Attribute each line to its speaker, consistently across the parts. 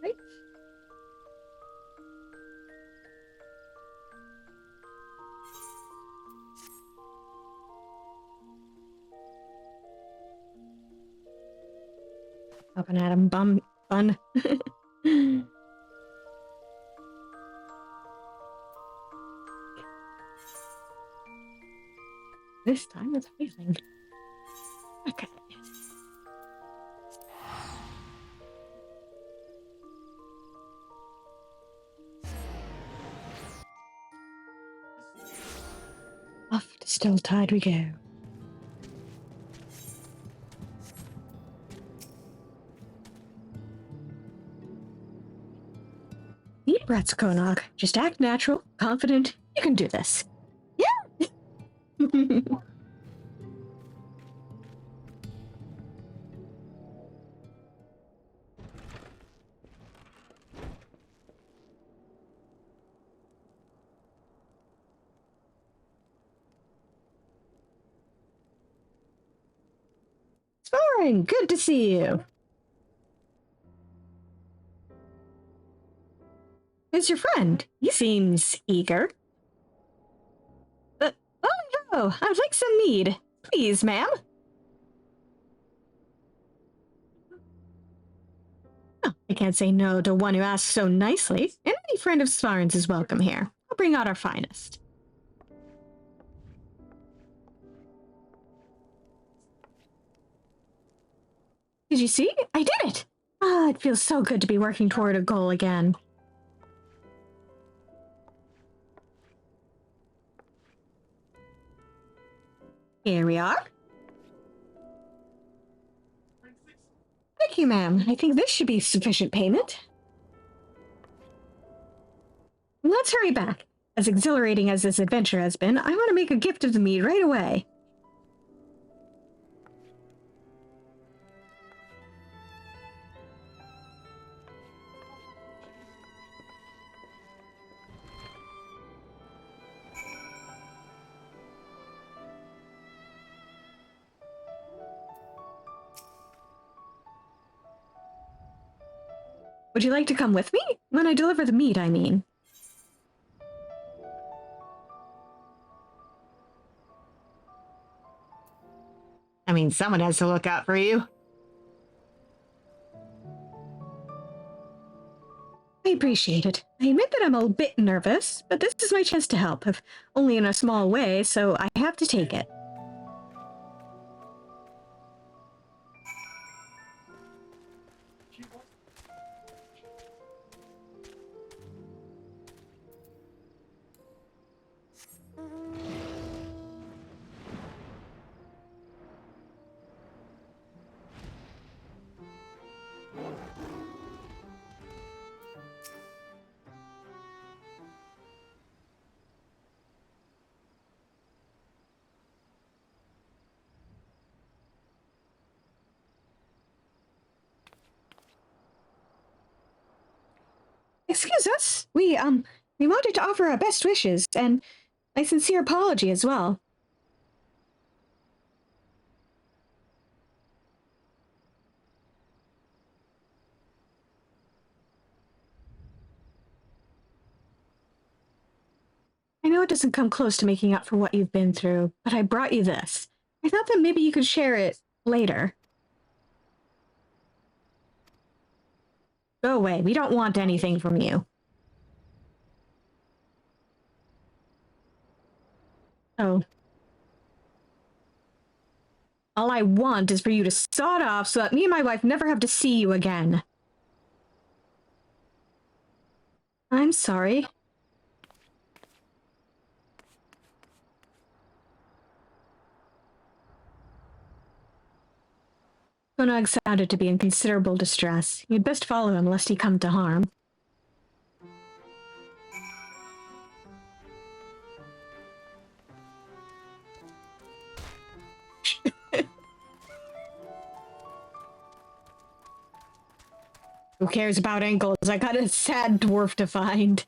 Speaker 1: Right? Up and at him, bun. This time it's amazing. Okay. Off to Still Tide we go. Deep breaths, Konogg. Just act natural, confident. You can do this. Yeah! Sparring! Good to see you. Who's your friend? He seems eager. Oh, no! I'd like some mead. Please, ma'am. Oh, I can't say no to one who asks so nicely. And any friend of Svarn's is welcome here. I'll bring out our finest. Did you see? I did it! Ah, it feels so good to be working toward a goal again. Here we are. Thank you, ma'am. I think this should be sufficient payment. Let's hurry back. As exhilarating as this adventure has been, I want to make a gift of the mead right away. Would you like to come with me? When I deliver the meat, I mean. I mean, someone has to look out for you. I appreciate it. I admit that I'm a bit nervous, but this is my chance to help, if only in a small way, so I have to take it. Excuse us. We wanted to offer our best wishes and a sincere apology as well. I know it doesn't come close to making up for what you've been through, but I brought you this. I thought that maybe you could share it later. Go away. We don't want anything from you. Oh. All I want is for you to sod off so that me and my wife never have to see you again. I'm sorry. Konogg sounded to be in considerable distress. You'd best follow him lest he come to harm. Who cares about ankles? I got a sad dwarf to find.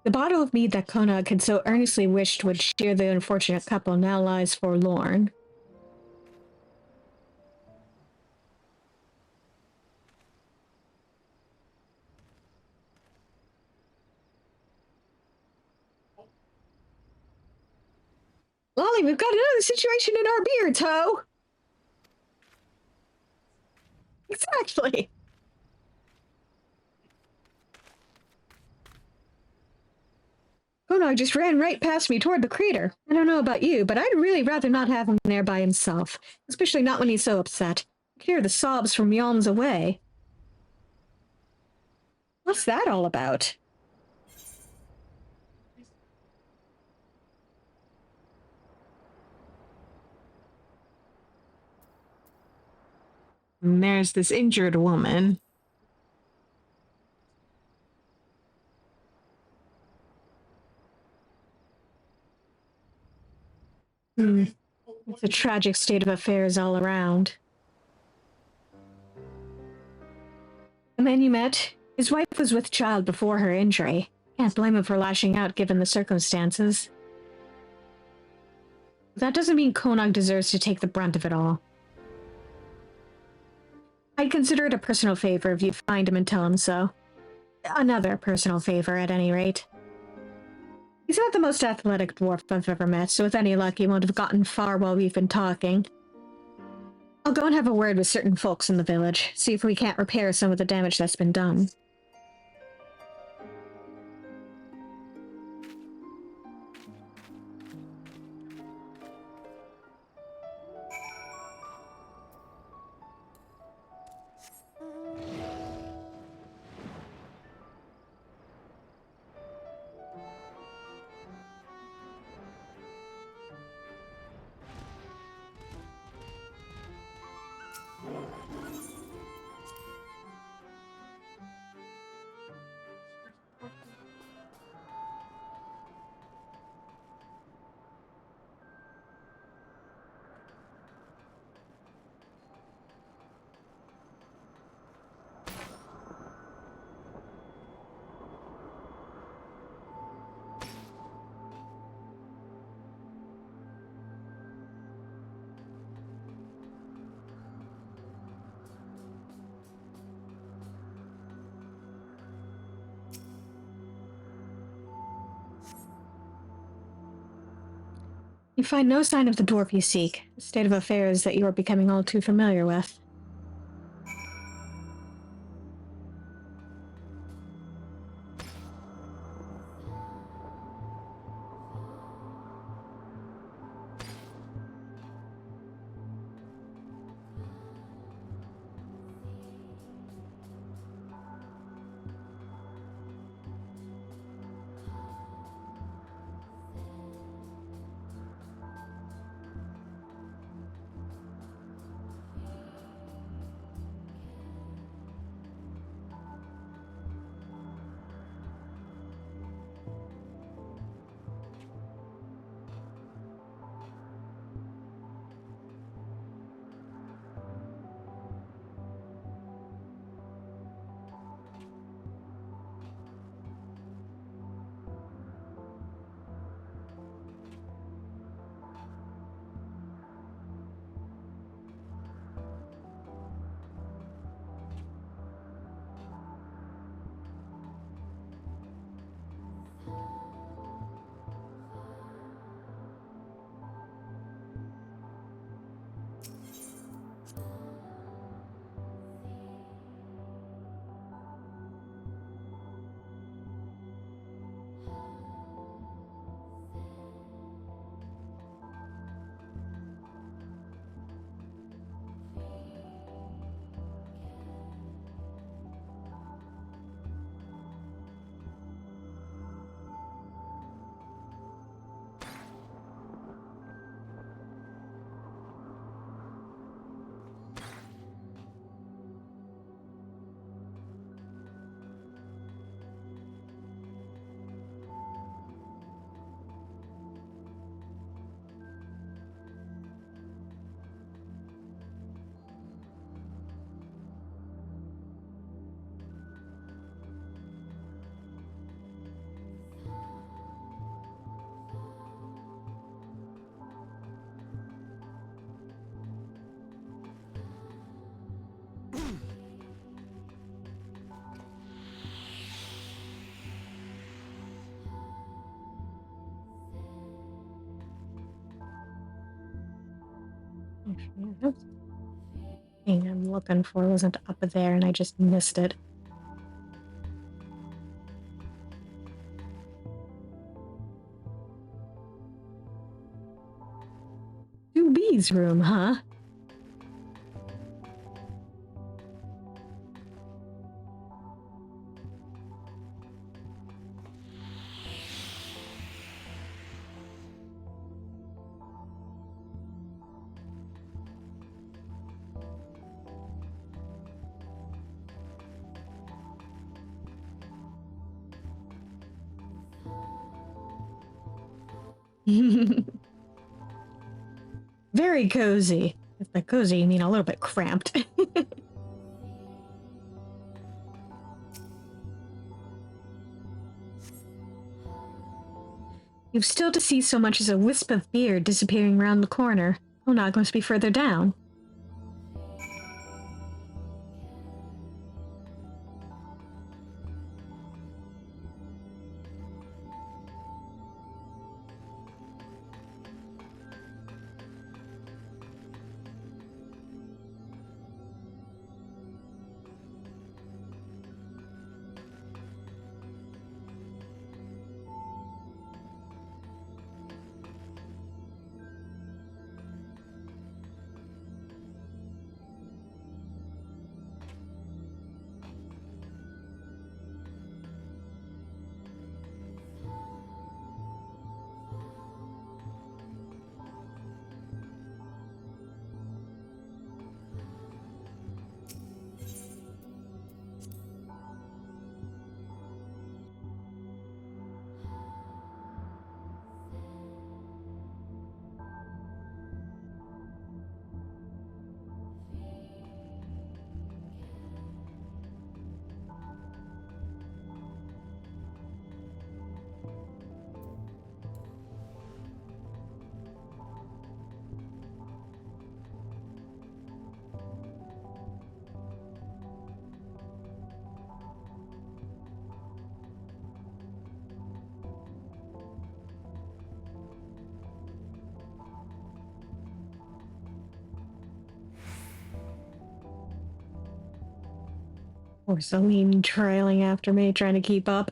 Speaker 1: The bottle of mead that Konogg had so earnestly wished would cheer the unfortunate couple now lies forlorn. Lolly, we've got another situation in our beer toe. Exactly. Konogg just ran right past me toward the crater. I don't know about you, but I'd really rather not have him there by himself, especially not when he's so upset. I could hear the sobs from yawns away. What's that all about?
Speaker 2: And there's this injured woman.
Speaker 1: It's a tragic state of affairs all around. The man you met, his wife was with child before her injury. Can't blame him for lashing out given the circumstances. That doesn't mean Konogg deserves to take the brunt of it all. I'd consider it a personal favor if you find him and tell him so. Another personal favor, at any rate. He's not the most athletic dwarf I've ever met, so with any luck he won't have gotten far while we've been talking. I'll go and have a word with certain folks in the village, see if we can't repair some of the damage that's been done. You find no sign of the dwarf you seek, a state of affairs that you are becoming all too familiar with. Actually, that thing I'm looking for wasn't up there and I just missed it. Nu B's room, huh? Very cozy. If by cozy, you mean a little bit cramped. You've still to see so much as a wisp of beard disappearing round the corner. Konogg must be further down. Or Celine trailing after me, trying to keep up.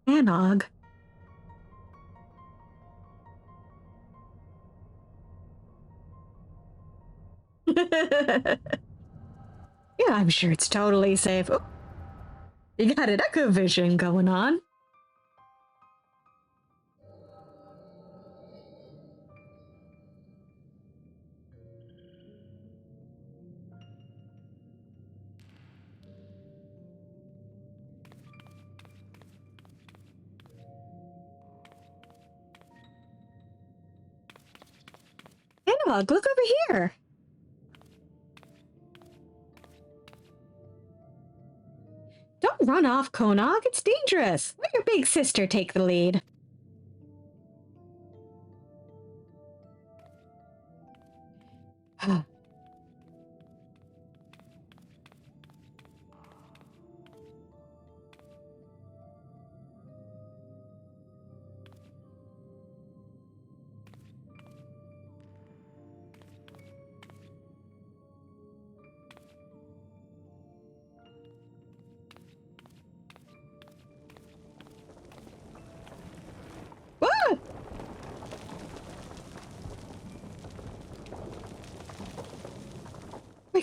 Speaker 1: Anogg. Yeah, I'm sure it's totally safe. Oh, you got an echo vision going on. Anogg, look over here. Don't run off, Konogg. It's dangerous. Let your big sister take the lead.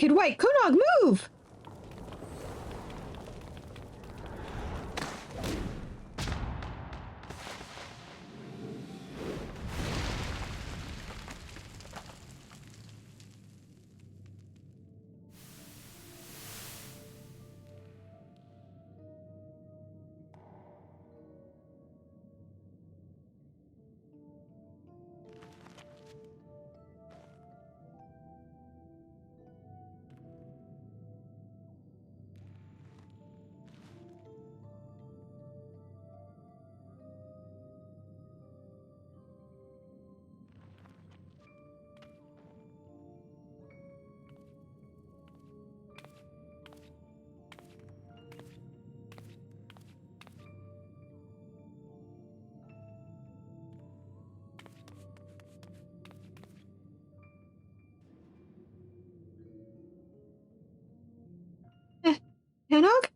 Speaker 1: wicked white Konogg, move! Anogg?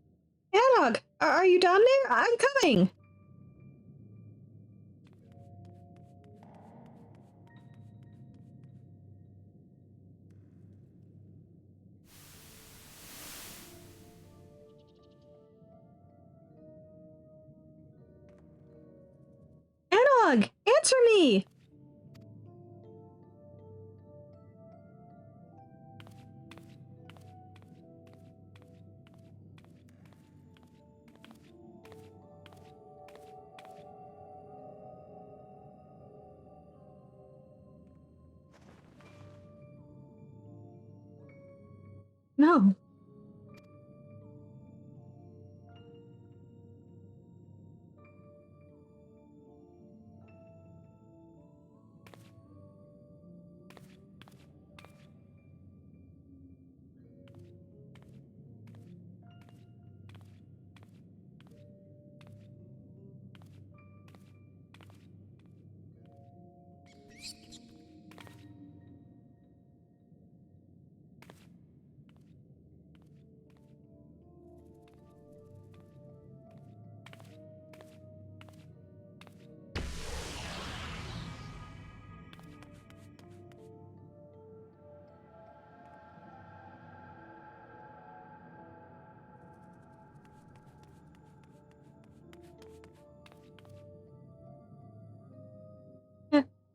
Speaker 1: Anogg! Are you down there? I'm coming! Anogg! Answer me! No.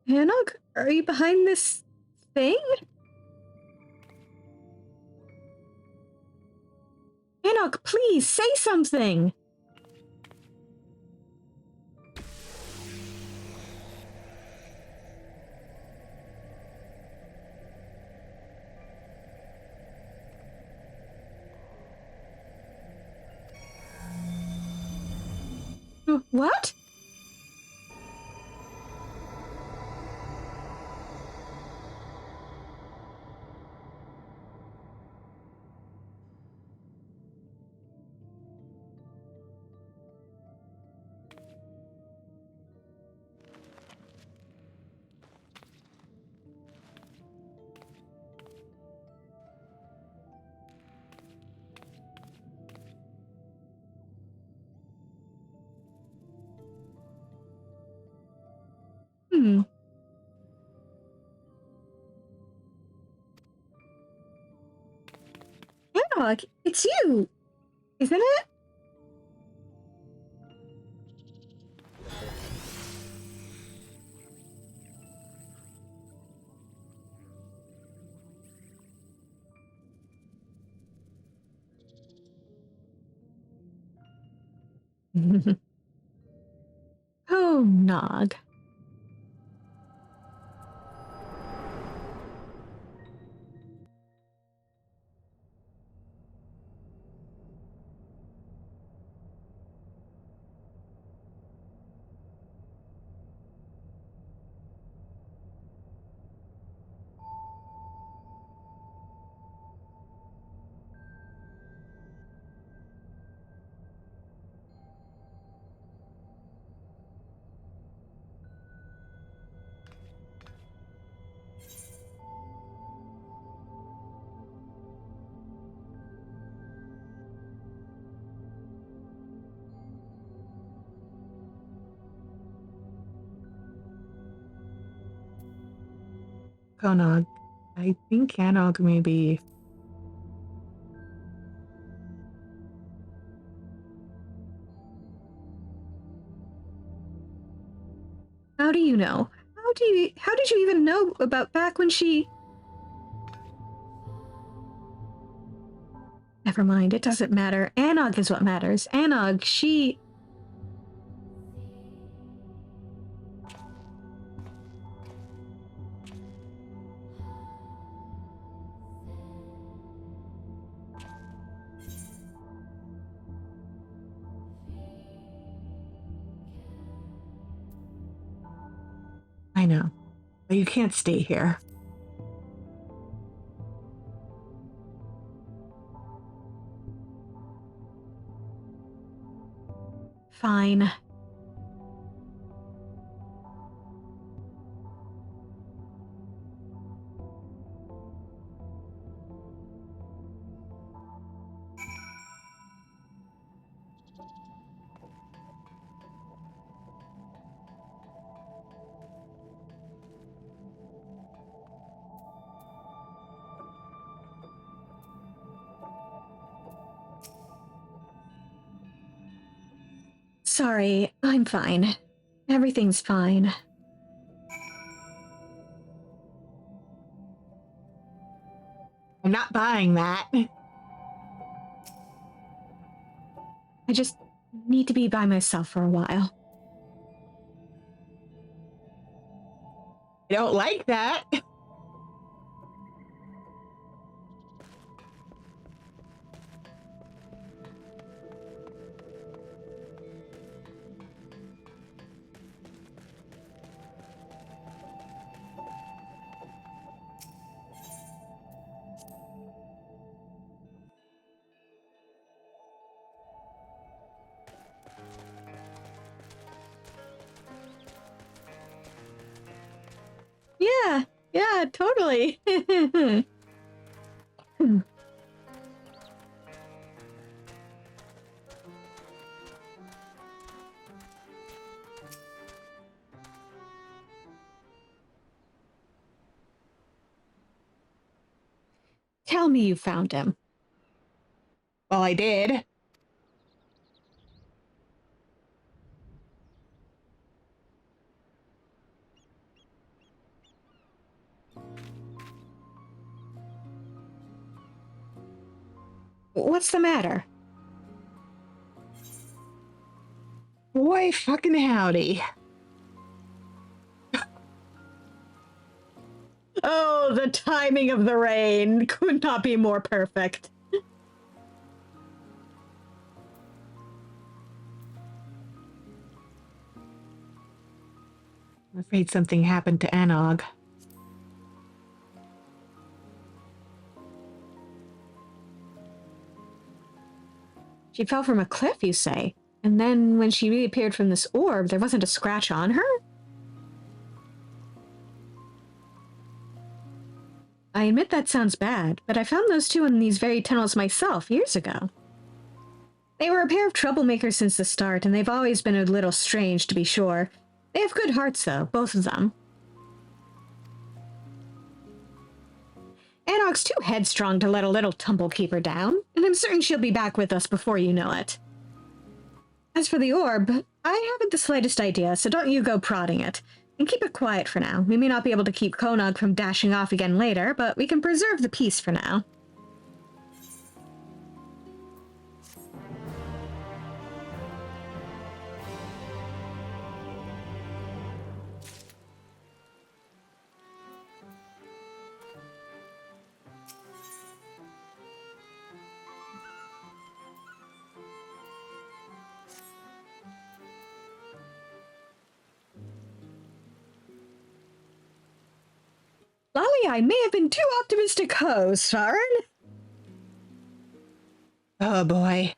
Speaker 1: Anogg, are you behind this thing? Anogg, please say something. What? Hmm. Anogg, it's you, isn't it? Oh, Nog.
Speaker 2: Konogg. I think Anogg may be
Speaker 1: How do you know? How did you even know about back when she... Never mind, it doesn't matter. Anogg is what matters. Anogg, she...
Speaker 2: I know, but you can't stay here.
Speaker 1: Fine. Sorry, I'm fine. Everything's fine.
Speaker 2: I'm not buying that.
Speaker 1: I just need to be by myself for a while.
Speaker 2: I don't like that.
Speaker 1: Yeah, totally. Tell me you found him.
Speaker 2: Well, I did.
Speaker 1: What's the matter?
Speaker 2: Boy, fucking howdy.
Speaker 1: Oh, the timing of the rain could not be more perfect.
Speaker 2: I'm afraid something happened to Anogg.
Speaker 1: She fell from a cliff, you say? And then when she reappeared from this orb, there wasn't a scratch on her? I admit that sounds bad, but I found those two in these very tunnels myself years ago. They were a pair of troublemakers since the start, and they've always been a little strange, to be sure. They have good hearts, though, both of them. Anogg's too headstrong to let a little tumble keep her down, and I'm certain she'll be back with us before you know it. As for the orb, I haven't the slightest idea, so don't you go prodding it. And keep it quiet for now. We may not be able to keep Konogg from dashing off again later, but we can preserve the peace for now. Lolly, I may have been too optimistic, Sarn.
Speaker 2: Oh boy.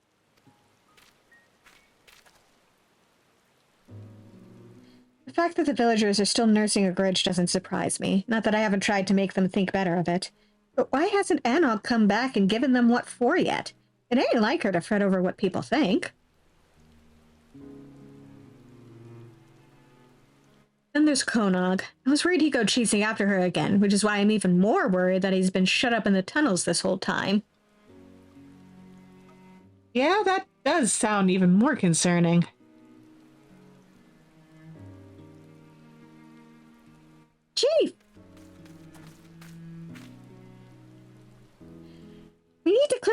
Speaker 1: The fact that the villagers are still nursing a grudge doesn't surprise me. Not that I haven't tried to make them think better of it. But why hasn't Anogg come back and given them what for yet? It ain't like her to fret over what people think. Then there's Konogg. I was worried he'd go chasing after her again, which is why I'm even more worried that he's been shut up in the tunnels this whole time.
Speaker 2: Yeah, that does sound even more concerning.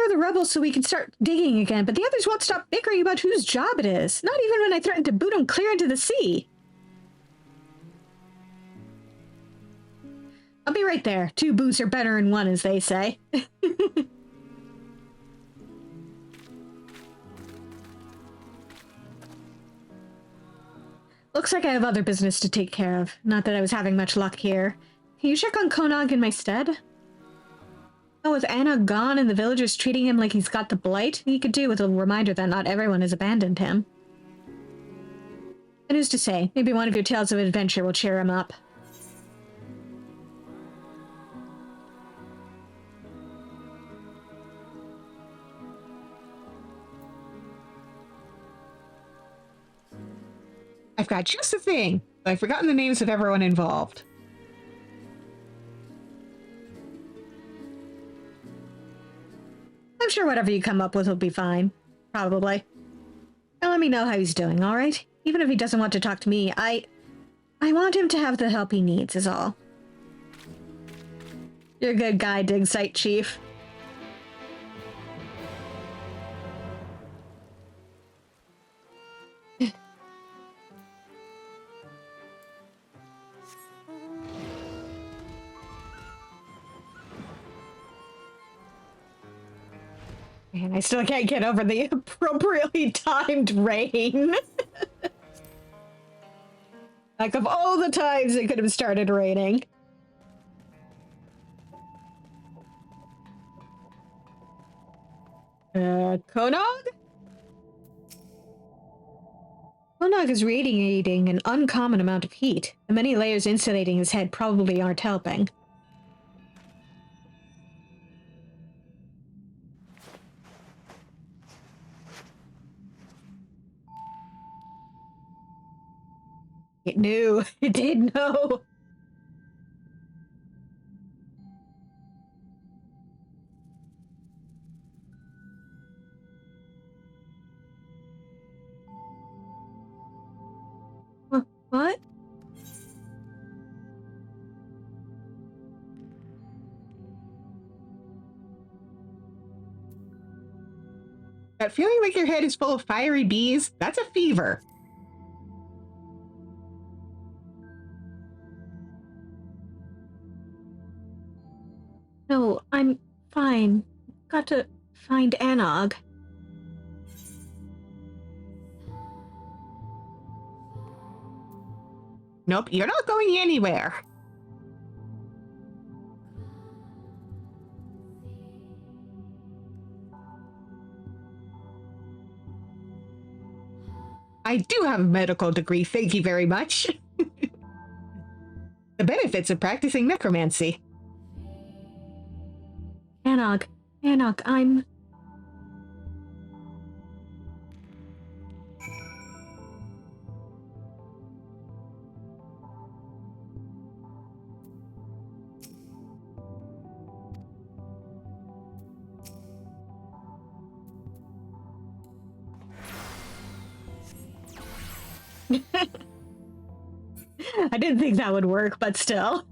Speaker 1: the rubble so we can start digging again, but the others won't stop bickering about whose job it is. Not even when I threatened to boot them clear into the sea. I'll be right there. 2 boots are better than 1, as they say. Looks like I have other business to take care of. Not that I was having much luck here. Can you check on Konogg in my stead? Oh, with Anogg gone and the villagers treating him like he's got the blight, he could do with a reminder that not everyone has abandoned him. And who's to say, maybe one of your tales of adventure will cheer him up.
Speaker 2: I've got just the thing, but I've forgotten the names of everyone involved.
Speaker 1: I'm sure whatever you come up with will be fine. Probably. Now let me know how he's doing, alright? Even if he doesn't want to talk to me, I want him to have the help he needs, is all. You're a good guy, Dig Site Chief. Man, I still can't get over the appropriately timed rain. Like, of all the times it could have started raining. Konogg? Konogg is radiating an uncommon amount of heat. The many layers insulating his head probably aren't helping. It knew. It did know. What?
Speaker 2: That feeling like your head is full of fiery bees, that's a fever.
Speaker 1: No, I'm fine. Got to find Anogg.
Speaker 2: Nope, you're not going anywhere. I do have a medical degree, thank you very much. The benefits of practicing necromancy.
Speaker 1: Anogg, I'm... I didn't think that would work, but still.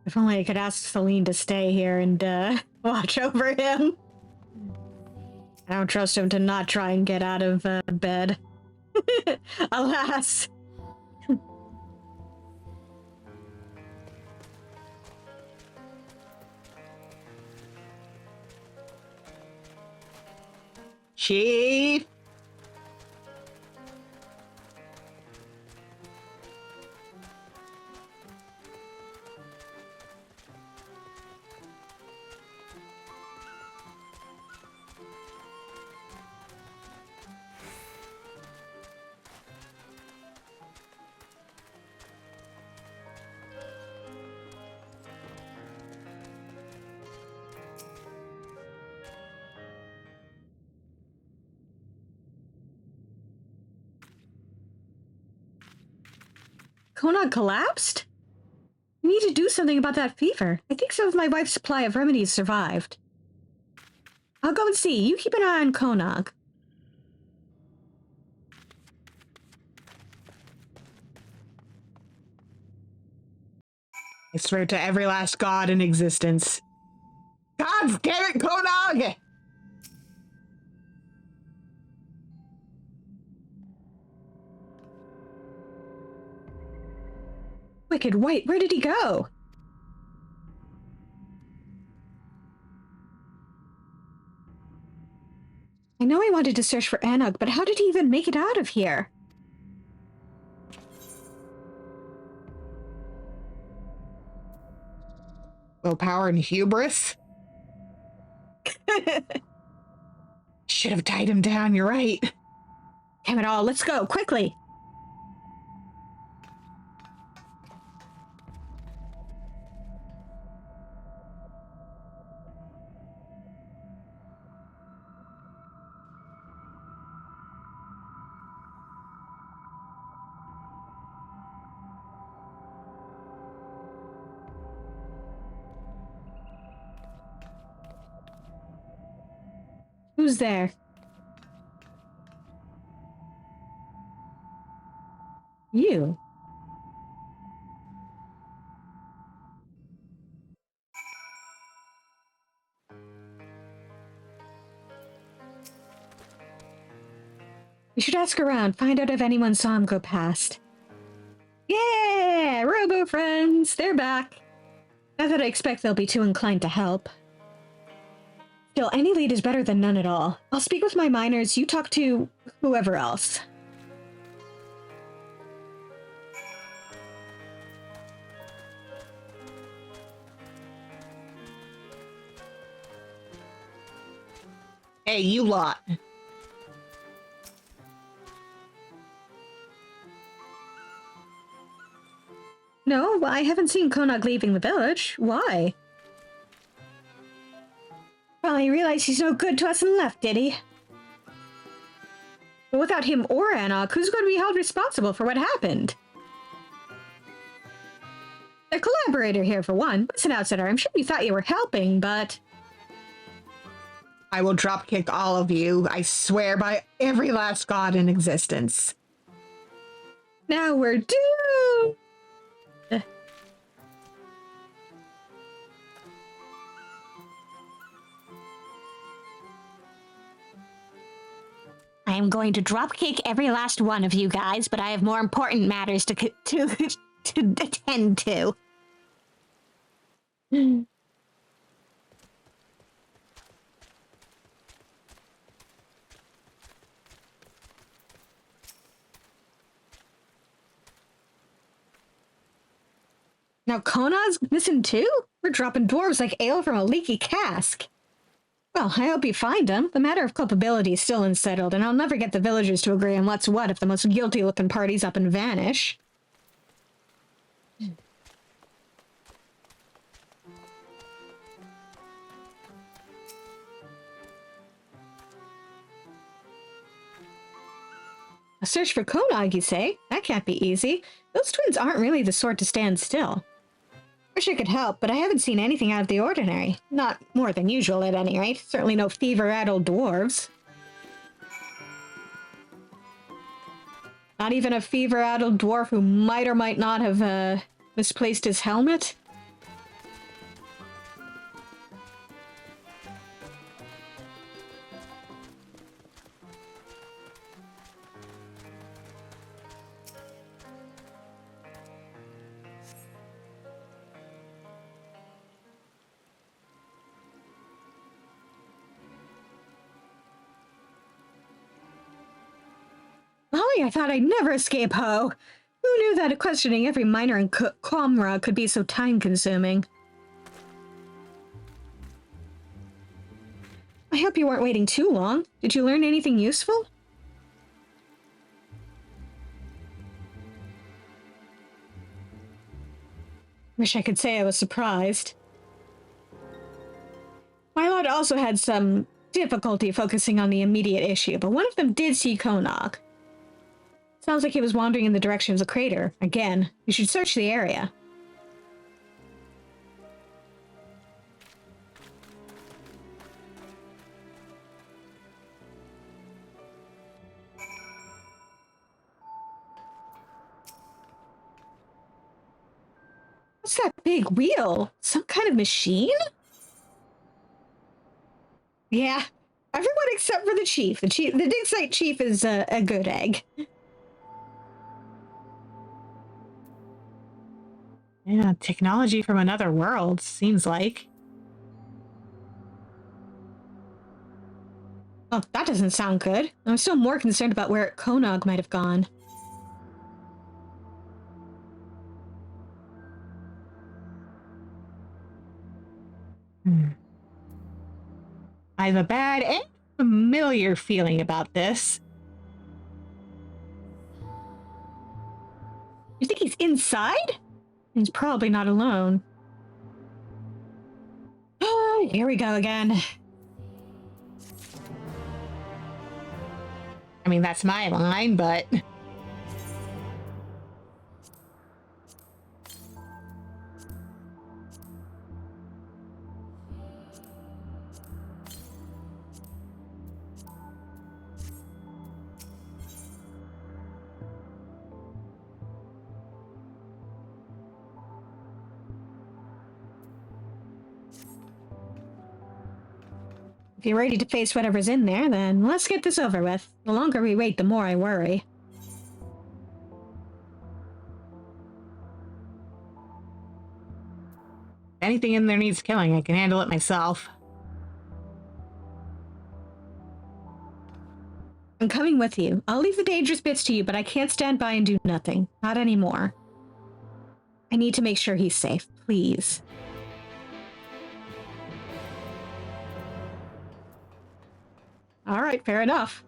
Speaker 1: If only I could ask Celine to stay here and watch over him. I don't trust him to not try and get out of bed. Alas.
Speaker 2: Chief!
Speaker 1: Konogg collapsed? We need to do something about that fever. I think some of my wife's supply of remedies survived. I'll go and see. You keep an eye on Konogg.
Speaker 2: I swear to every last god in existence. God damn it, Konogg!
Speaker 1: Wicked White, where did he go? I know he wanted to search for Anogg, but how did he even make it out of here?
Speaker 2: Willpower and hubris? Should have tied him down, you're right.
Speaker 1: Damn it all, let's go, quickly! Who's there? You. We should ask around, find out if anyone saw him go past. Yeah! Robo friends! They're back! Not that I expect they'll be too inclined to help. Still, any lead is better than none at all. I'll speak with my miners, you talk to whoever else.
Speaker 2: Hey, you lot.
Speaker 1: No, I haven't seen Konogg leaving the village. Why? Well, he realized he's no good to us and left, did he? But without him or Anogg, who's going to be held responsible for what happened? A collaborator here, for one. Listen, outsider, I'm sure you thought you were helping, but...
Speaker 2: I will dropkick all of you, I swear by every last god in existence.
Speaker 1: Now we're doomed!
Speaker 3: I am going to dropkick every last one of you guys, but I have more important matters to attend to.
Speaker 1: Now Konogg's missing too? We're dropping dwarves like ale from a leaky cask. Well, I hope you find him. The matter of culpability is still unsettled, and I'll never get the villagers to agree on what's what if the most guilty-looking parties up and vanish. A search for Konogg, you say? That can't be easy. Those twins aren't really the sort to stand still. Wish I could help, but I haven't seen anything out of the ordinary. Not more than usual, at any rate. Certainly no fever-addled dwarves. Not even a fever-addled dwarf who might or might not have, misplaced his helmet? Molly, I thought I'd never escape Ho. Who knew that questioning every miner in Comra could be so time-consuming? I hope you weren't waiting too long. Did you learn anything useful? Wish I could say I was surprised. My lord also had some difficulty focusing on the immediate issue, but one of them did see Konogg. Sounds like he was wandering in the direction of the crater. Again, you should search the area. What's that big wheel? Some kind of machine? Yeah, everyone except for the chief. The dig site chief is a good egg.
Speaker 2: Yeah, technology from another world, seems like.
Speaker 1: Oh, that doesn't sound good. I'm still more concerned about where Konogg might have gone.
Speaker 2: I have a bad and familiar feeling about this.
Speaker 1: You think he's inside? He's probably not alone. Oh, here we go again.
Speaker 2: I mean, that's my line, but...
Speaker 1: If you're ready to face whatever's in there, then let's get this over with. The longer we wait, the more I worry.
Speaker 2: If anything in there needs killing, I can handle it myself.
Speaker 1: I'm coming with you. I'll leave the dangerous bits to you, but I can't stand by and do nothing. Not anymore. I need to make sure he's safe, please. All right, fair enough.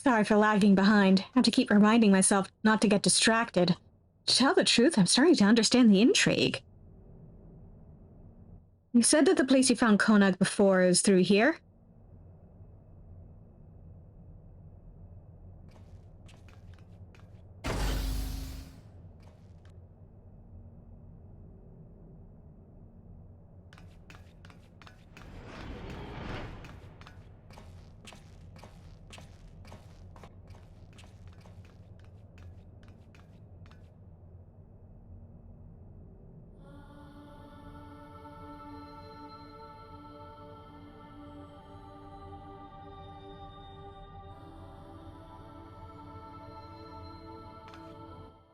Speaker 1: Sorry for lagging behind. I have to keep reminding myself not to get distracted. To tell the truth, I'm starting to understand the intrigue. You said that the place you found Konogg before is through here?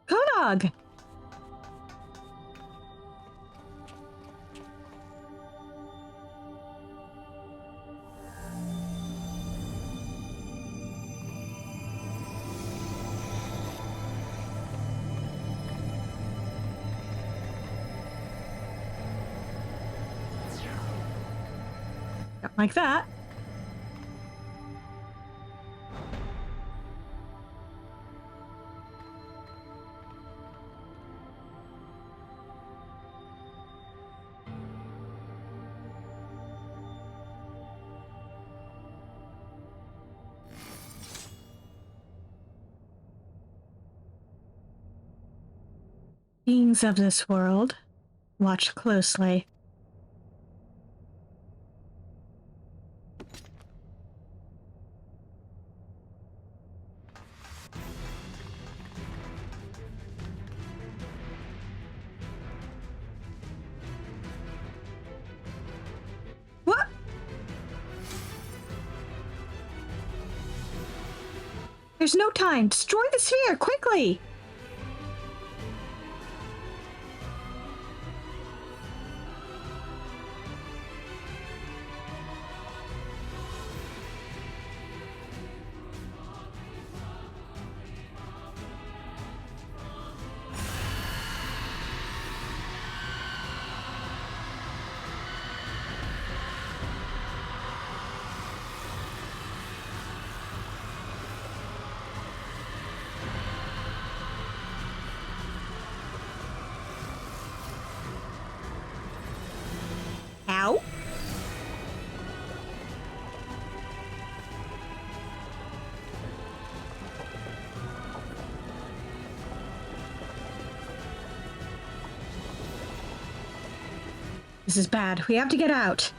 Speaker 1: Konogg! Not like that. Beings of this world, watch closely. What? There's no time. Destroy the sphere, quickly! Ow? This is bad. We have to get out.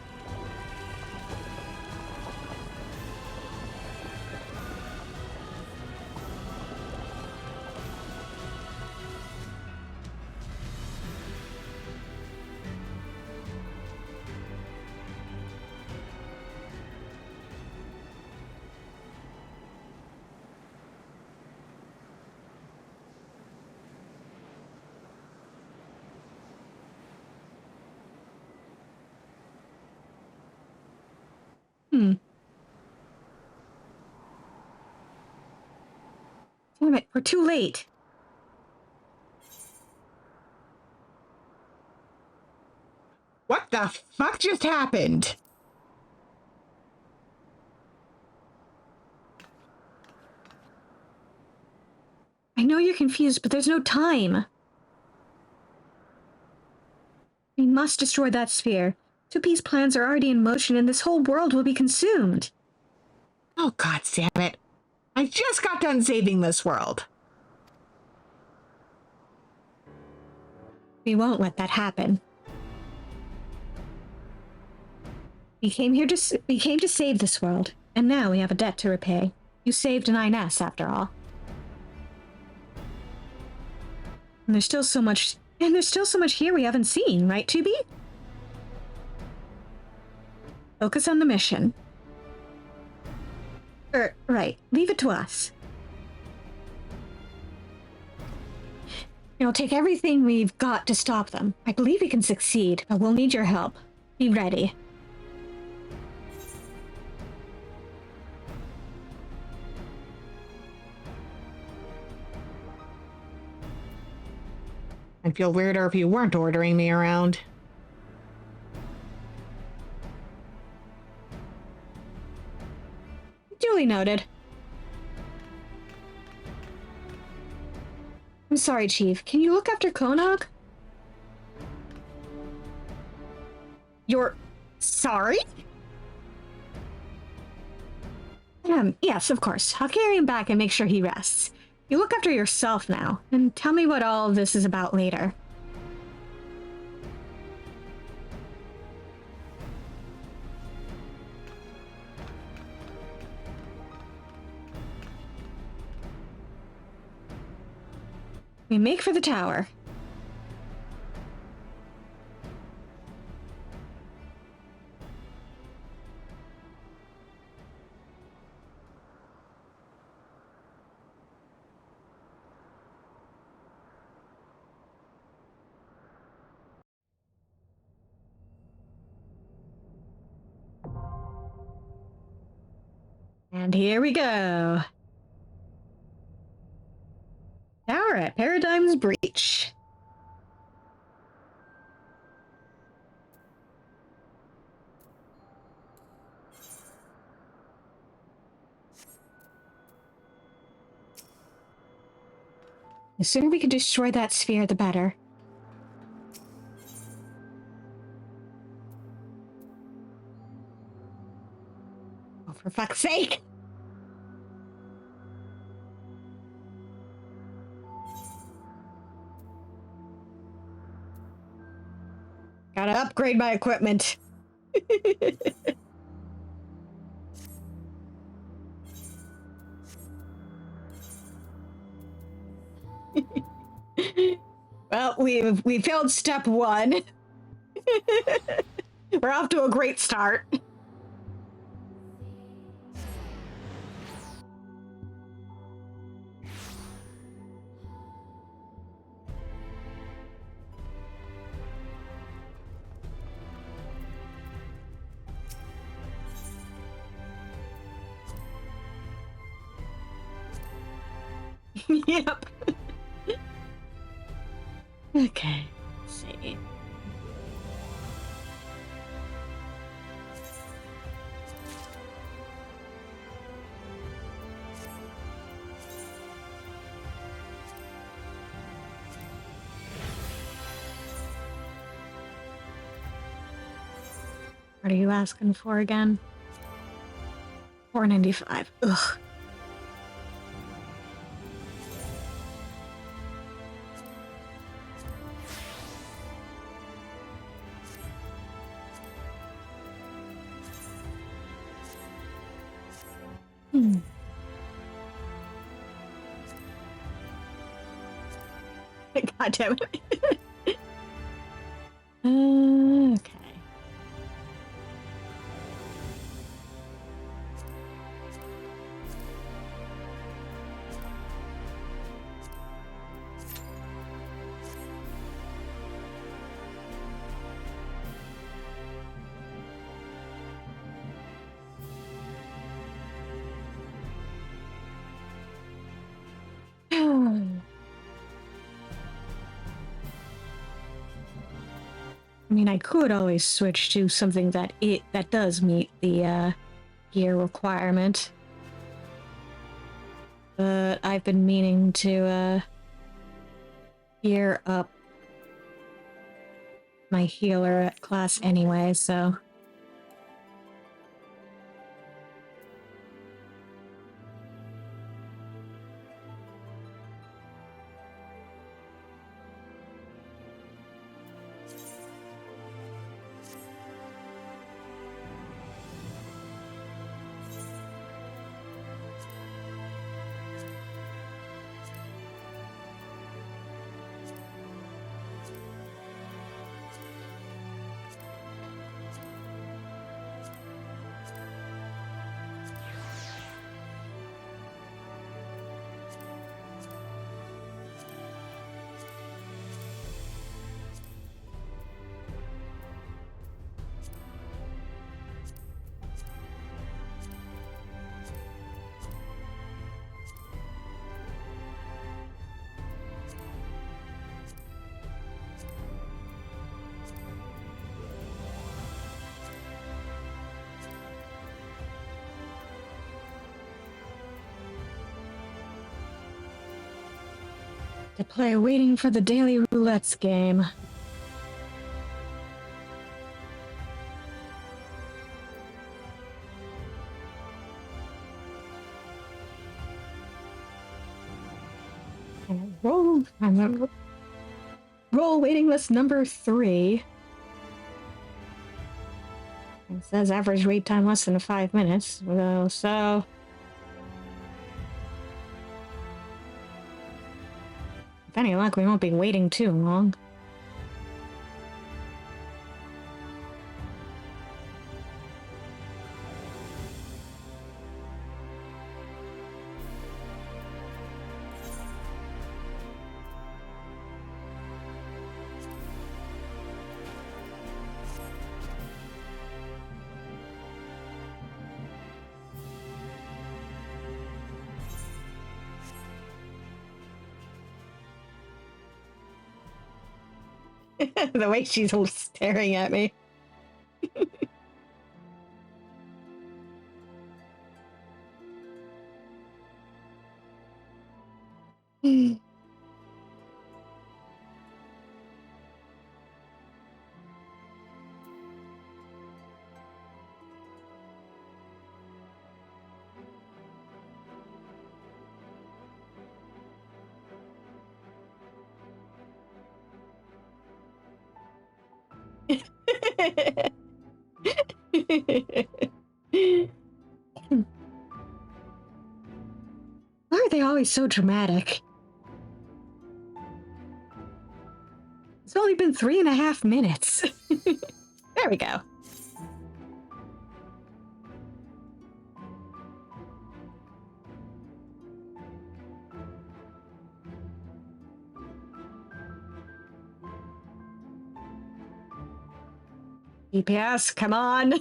Speaker 1: Damn it, we're too late.
Speaker 2: What the fuck just happened?
Speaker 1: I know you're confused, but there's no time. We must destroy that sphere. 2P's plans are already in motion and this whole world will be consumed.
Speaker 2: Oh, god damn it. I just got done saving this world.
Speaker 1: We won't let that happen. We came to save this world, and now we have a debt to repay. You saved an INS, after all. And there's still so much here we haven't seen, right, 2B? Focus on the mission. Right. Leave it to us. It'll take everything we've got to stop them. I believe we can succeed, but we'll need your help. Be ready.
Speaker 2: I'd feel weirder if you weren't ordering me around.
Speaker 1: Duly noted. I'm sorry, Chief. Can you look after Konogg? You're sorry? Yes, of course. I'll carry him back and make sure he rests. You look after yourself now, and tell me what all of this is about later. We make for the tower. And here we go. Tower at Paradigm's Breach. The sooner we can destroy that sphere, the better. Oh, for fuck's sake! Gotta upgrade my equipment. Well, we failed step 1. We're off to a great start. Yep. Okay, let's see. What are you asking for again? 495. Ugh. God damn it. Okay. I mean, I could always switch to something that does meet the gear requirement, but I've been meaning to gear up my healer class anyway, so. To play Waiting for the Daily Roulettes game. Roll waiting list number 3. It says average wait time less than 5 minutes. Well, so with any luck, we won't be waiting too long. The way she's all staring at me. Why are they always so dramatic? It's only been 3.5 minutes. There we go. GPS, come on.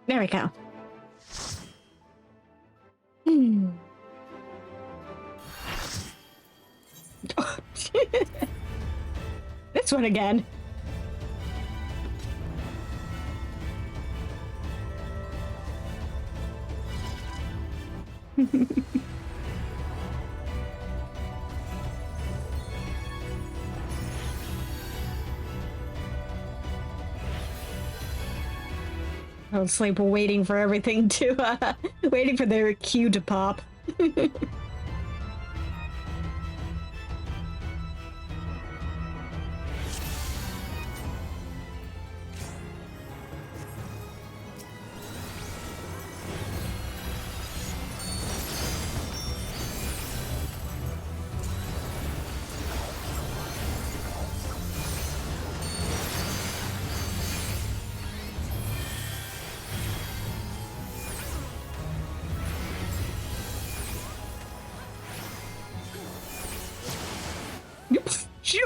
Speaker 1: There we go. This one again. I'll sleep waiting for everything to, waiting for their cue to pop.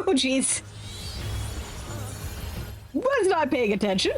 Speaker 1: Oh, jeez. Was not paying attention.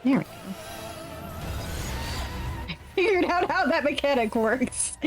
Speaker 1: There we go. I figured out how that mechanic works.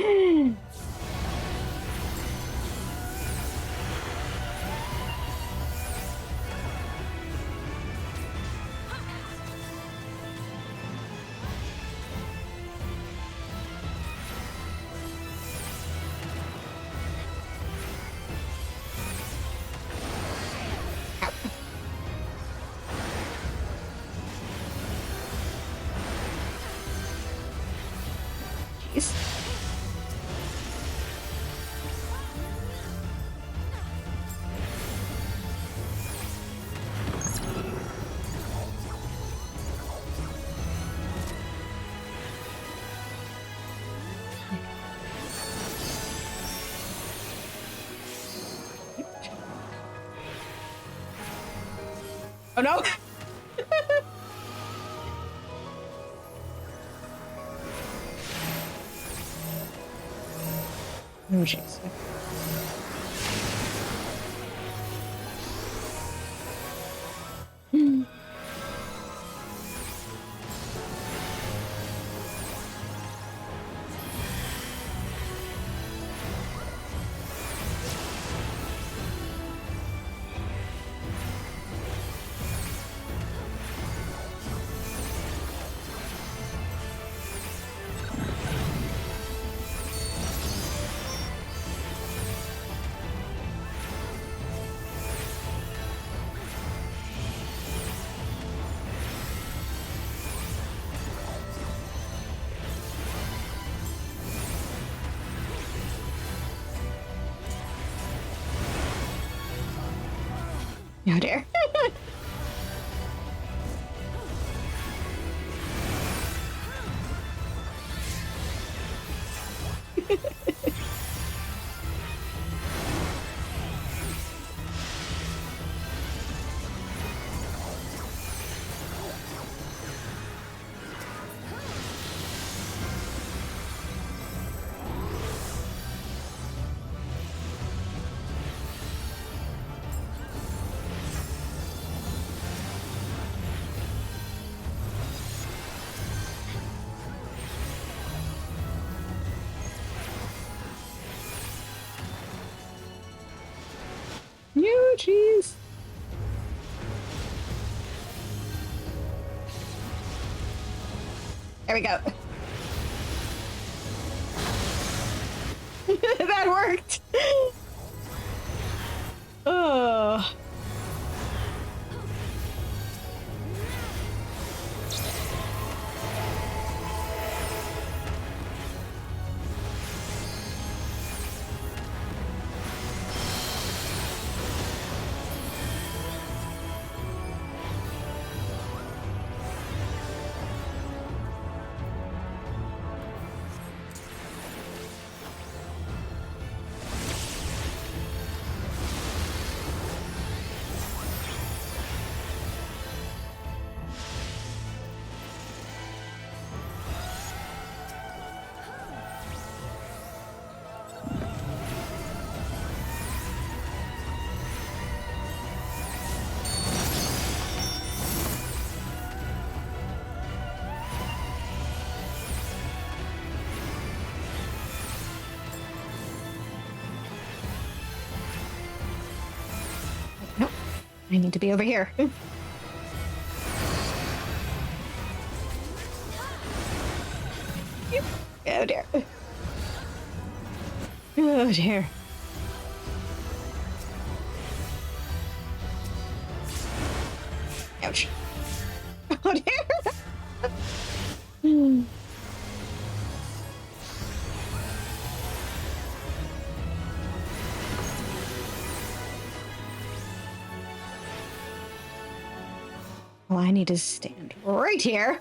Speaker 2: Oh no! Oh jeez. Oh dear. Oh jeez. There we go. That worked. Oh. Nope. I need to be over here. Oh dear. Oh dear. Ouch. Oh dear. Well, I need to stand right here.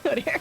Speaker 2: Oh dear.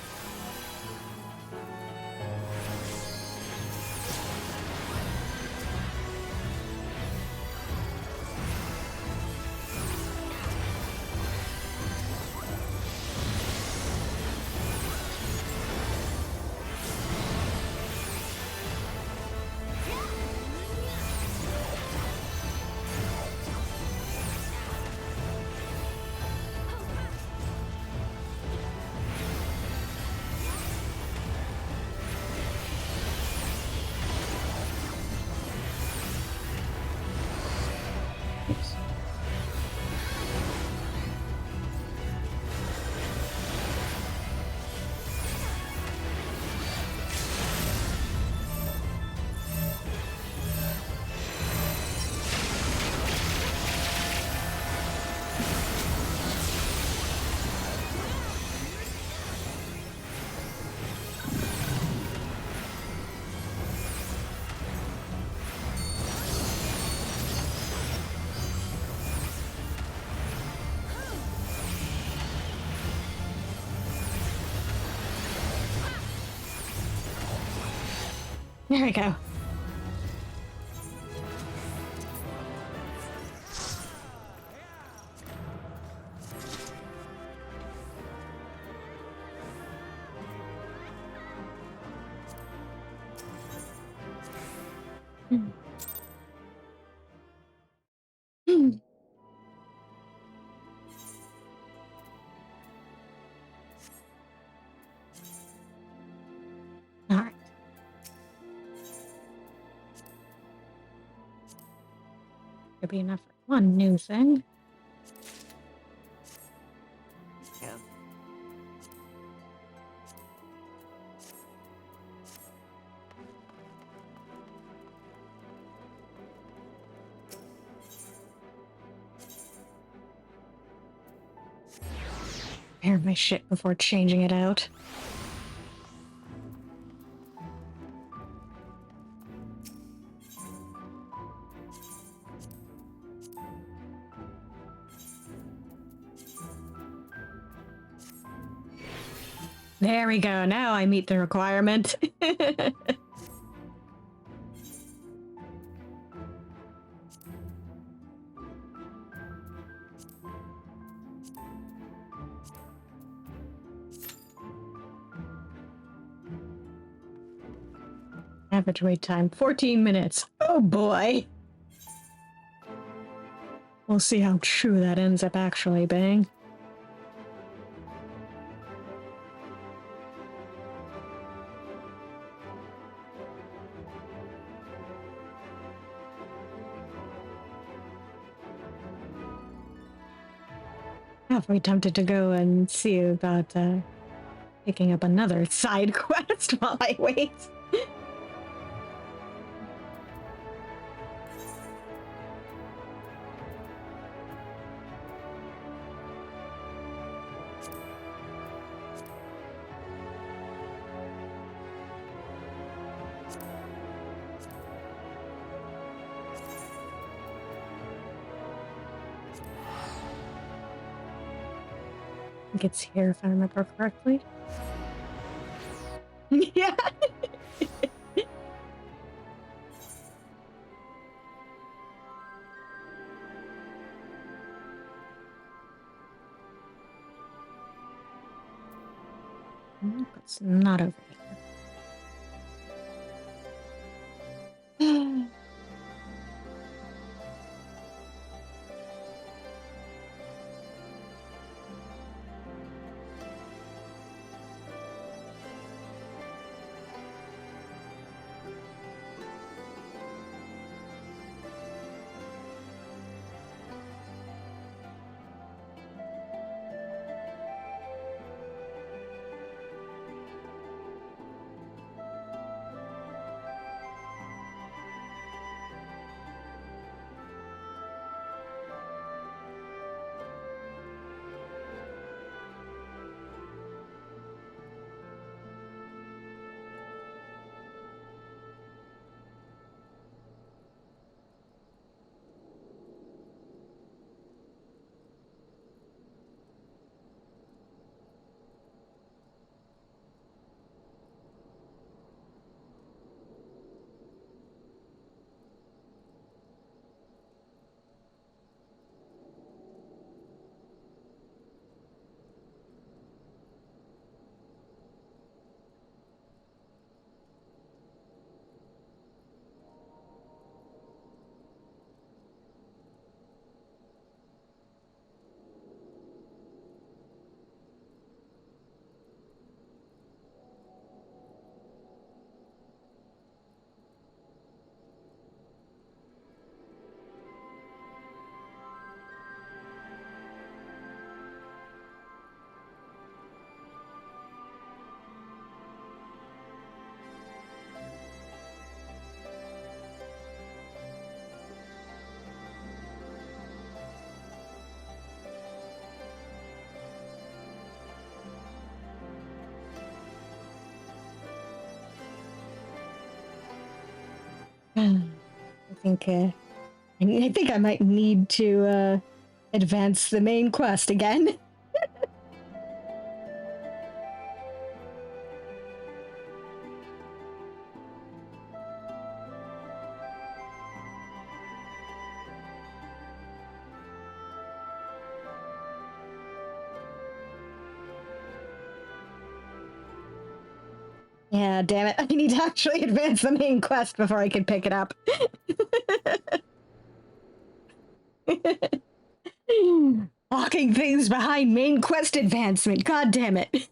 Speaker 1: There we go. All right. Could be enough for one new thing.
Speaker 3: Yeah.
Speaker 1: Prepare my shit before changing it out. There we go. Now I meet the requirement. Average wait time, 14 minutes. Oh boy. We'll see how true that ends up actually being. Halfway tempted to go and see about picking up another side quest while I wait. I think it's here if I remember correctly. Yeah. Nope, it's not over here. I think I think I might need to advance the main quest again. Yeah, damn it. I need to actually advance the main quest before I can pick it up. Locking things behind main quest advancement. God damn it.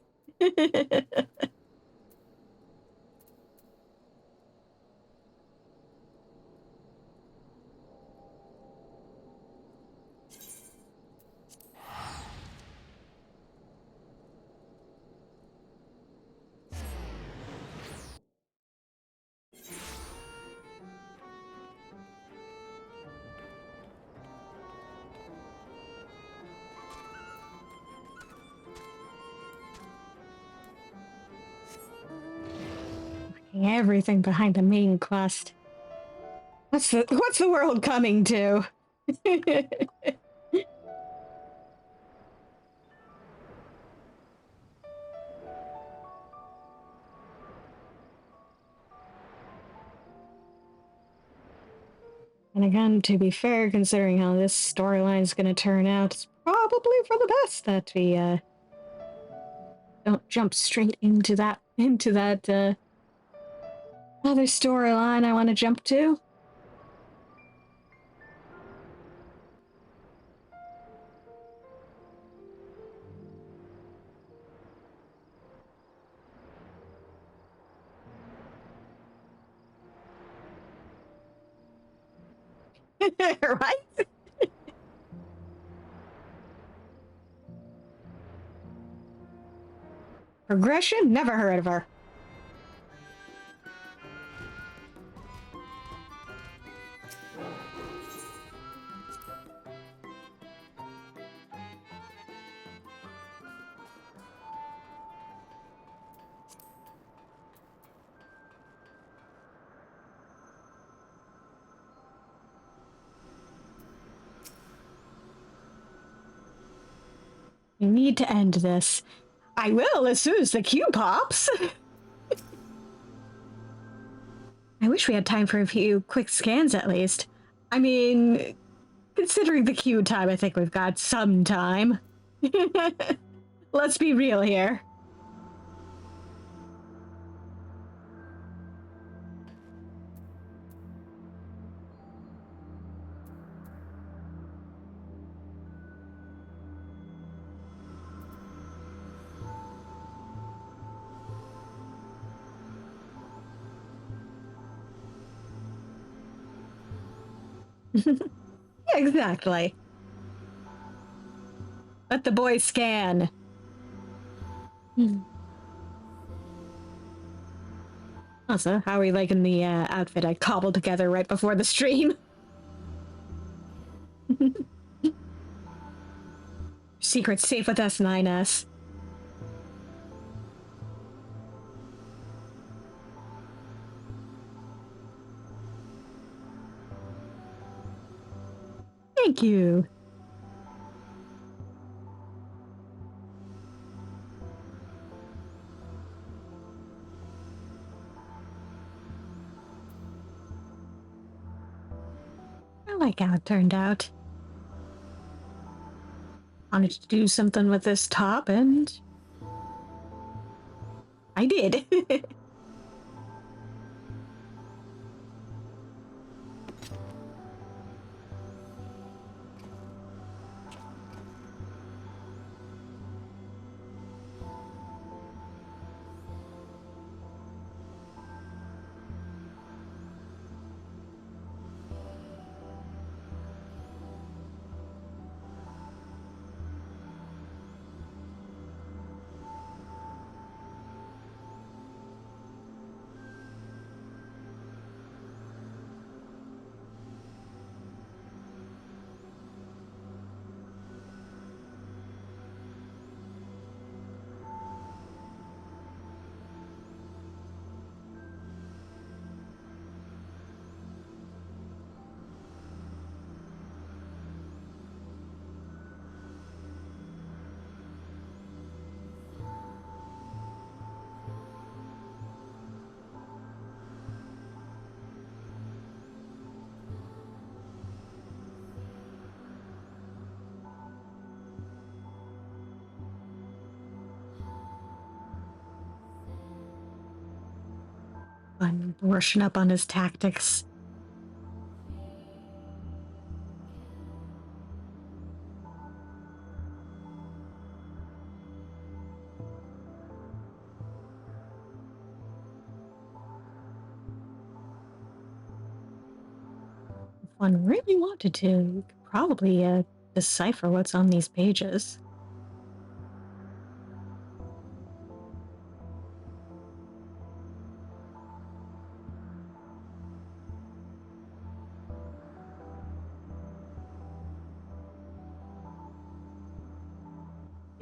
Speaker 1: Everything behind the main quest. What's the world coming to? And again, to be fair, considering how this storyline is going to turn out, it's probably for the best that we don't jump straight into that other storyline I want to jump to. Right? Progression? Never heard of her. You need to end this. I will as soon as the queue pops. I wish we had time for a few quick scans at least. I mean, considering the queue time, I think we've got some time. Let's be real here. Yeah, exactly. Let the boys scan. Also, how are we liking the outfit I cobbled together right before the stream? Secret's safe with us, 9S. Thank you. I like how it turned out. Wanted to do something with this top, and I did. I'm brushing up on his tactics. If one really wanted to, you could probably decipher what's on these pages.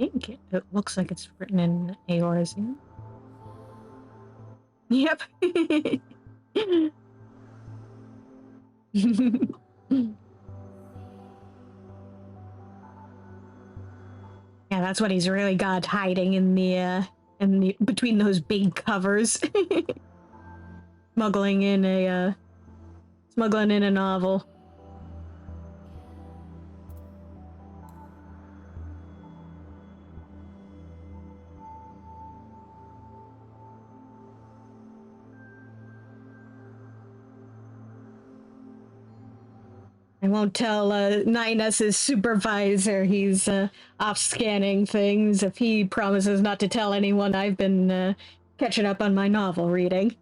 Speaker 1: I think it looks like it's written in Eorzean. Yep. Yeah, that's what he's really got hiding in the between those big covers. smuggling in a novel. I won't tell Ninus's supervisor he's off scanning things if he promises not to tell anyone I've been catching up on my novel reading.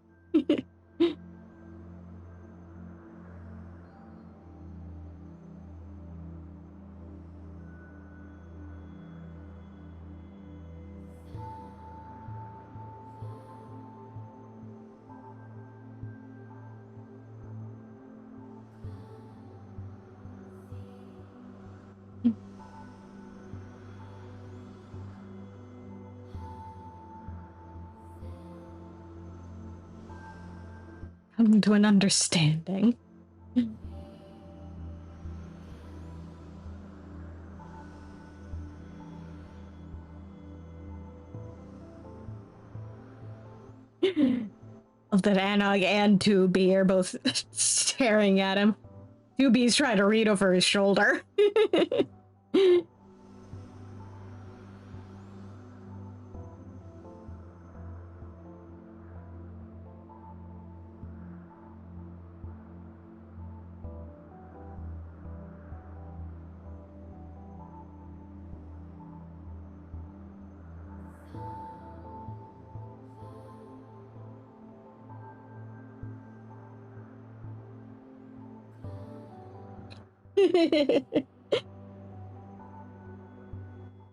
Speaker 1: Come to an understanding. Of that Anogg and 2B are both staring at him. 2B's trying to read over his shoulder.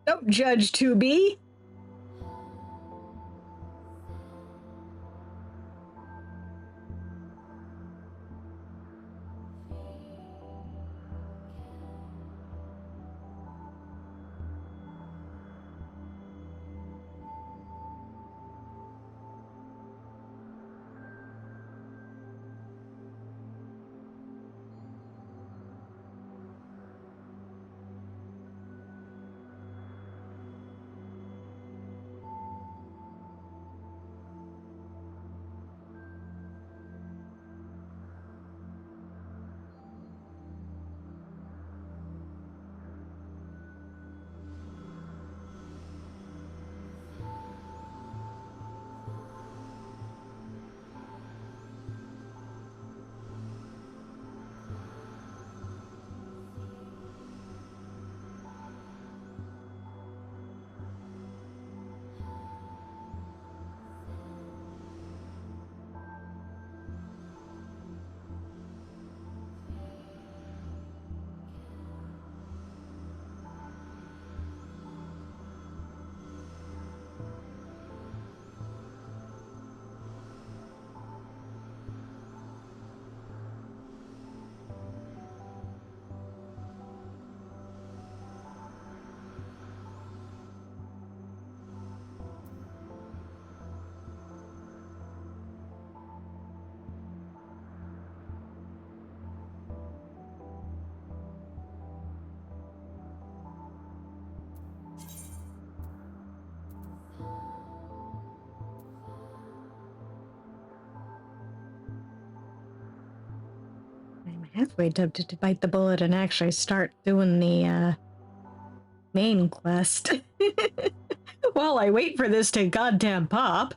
Speaker 1: Don't judge 2B. I'm halfway tempted to bite the bullet and actually start doing the main quest. While I wait for this to goddamn pop.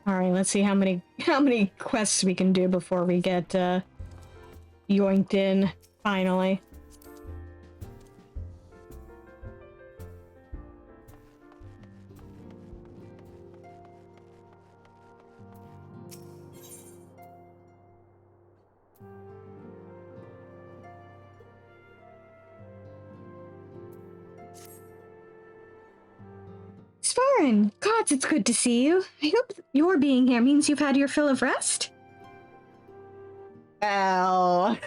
Speaker 1: Alright, let's see how many quests we can do before we get yoinked in, finally. Svarin! Gods, it's good to see you. I hope your being here means you've had your fill of rest?
Speaker 2: Well...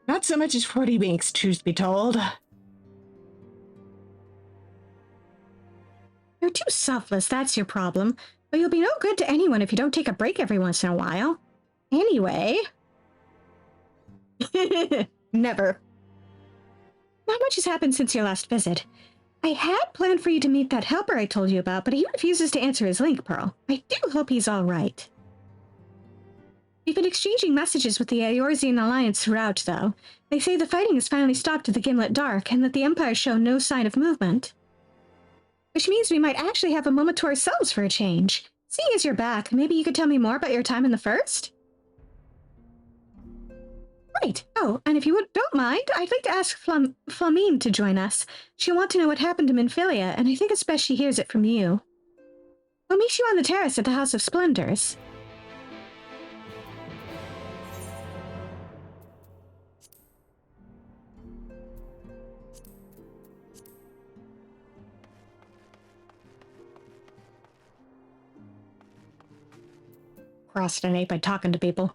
Speaker 2: Not so much as 40 winks, truth be told.
Speaker 1: You're too selfless, that's your problem. But you'll be no good to anyone if you don't take a break every once in a while. Anyway... Never. Not much has happened since your last visit. I had planned for you to meet that helper I told you about, but he refuses to answer his link pearl. I do hope he's all right. We've been exchanging messages with the Eorzean Alliance throughout, though. They say the fighting has finally stopped at the Gimlet Dark, and that the Empire show no sign of movement. Which means we might actually have a moment to ourselves for a change. Seeing as you're back, maybe you could tell me more about your time in the First? Right. Oh, and if you don't mind, I'd like to ask Flamine to join us. She'll want to know what happened to Minfilia, and I think it's best she hears it from you. We'll meet you on the terrace at the House of Splendors. Procrastinate by talking to people.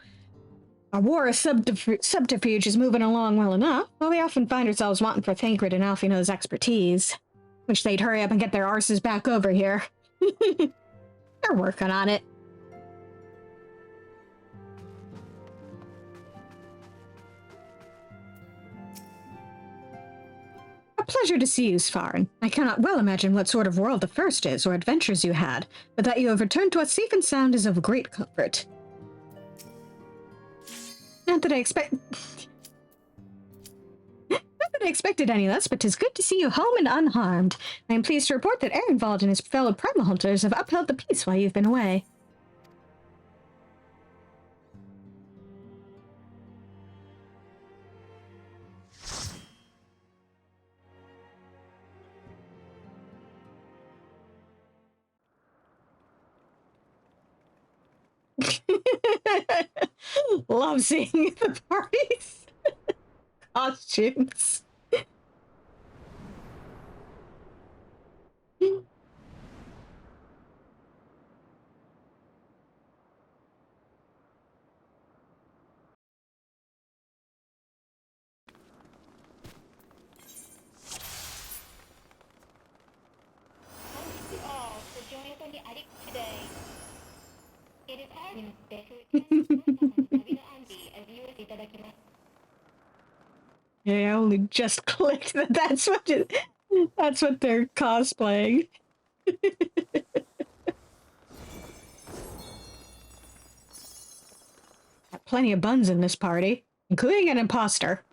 Speaker 1: Our war of subterfuge is moving along well enough, but we often find ourselves wanting for Thancred and Alfino's expertise. Wish they'd hurry up and get their arses back over here. They're working on it. A pleasure to see you, Svarin. I cannot well imagine what sort of world the First is, or adventures you had, but that you have returned to us safe and sound is of great comfort. Not that I expected any less, but 'tis good to see you home and unharmed. I am pleased to report that Ehrenwald and his fellow primal hunters have upheld the peace while you've been away. Love seeing the parties. Costumes. Yeah, I only just clicked that that's what they're cosplaying. Got plenty of buns in this party, including an imposter.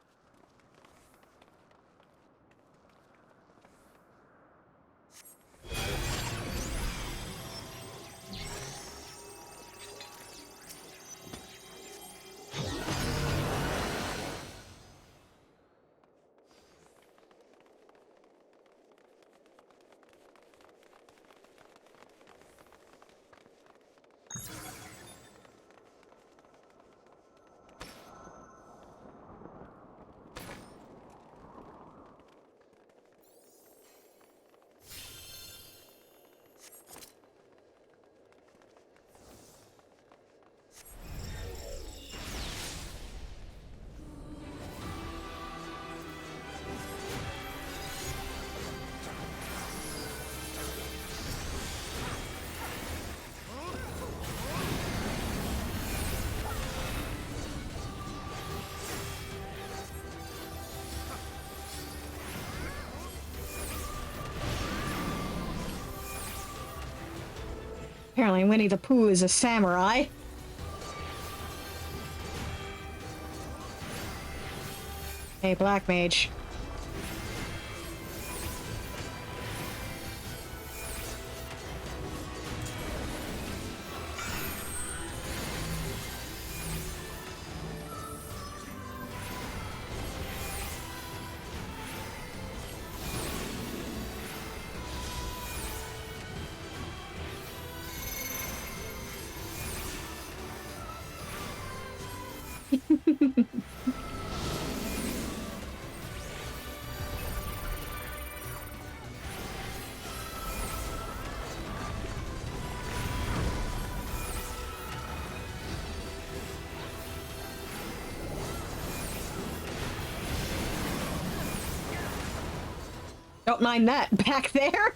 Speaker 1: Apparently Winnie the Pooh is a samurai. Hey, Black Mage. Don't mind that back there.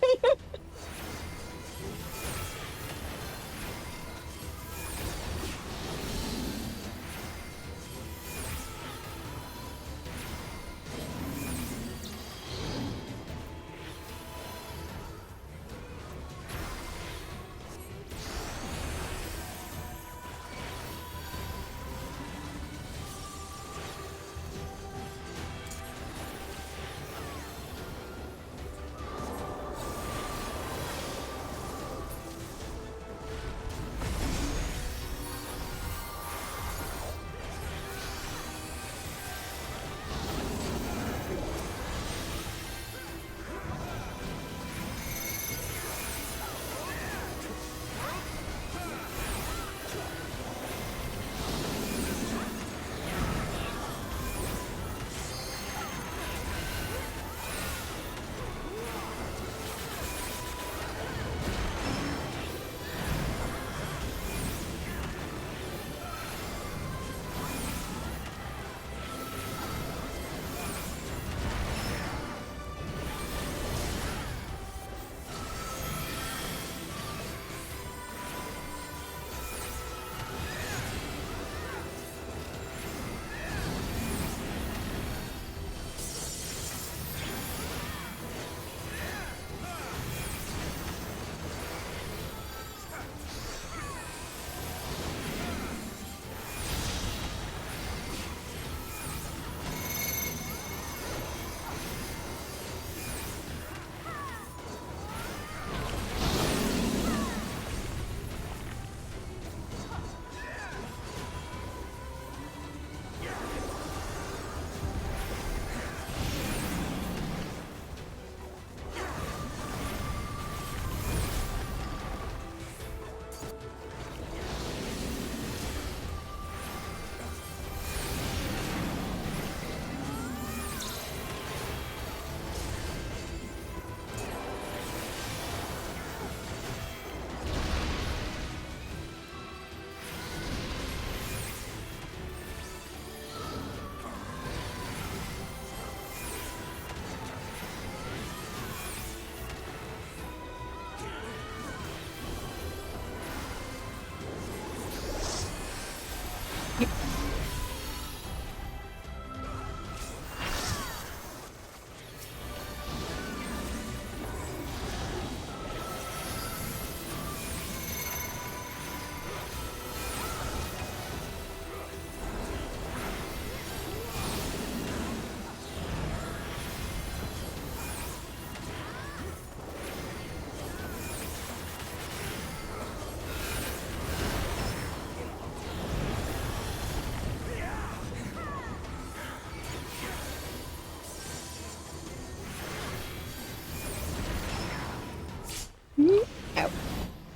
Speaker 1: Oh.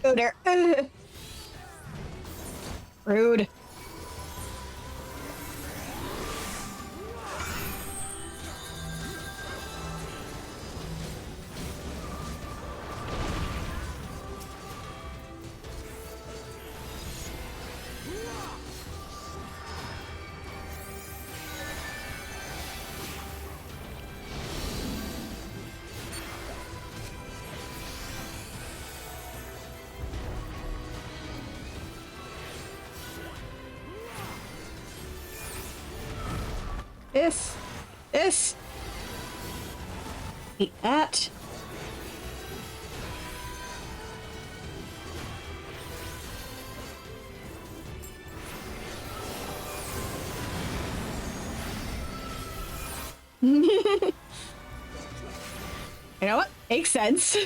Speaker 1: Go there. Rude. This. Eat that. You know what? Makes sense.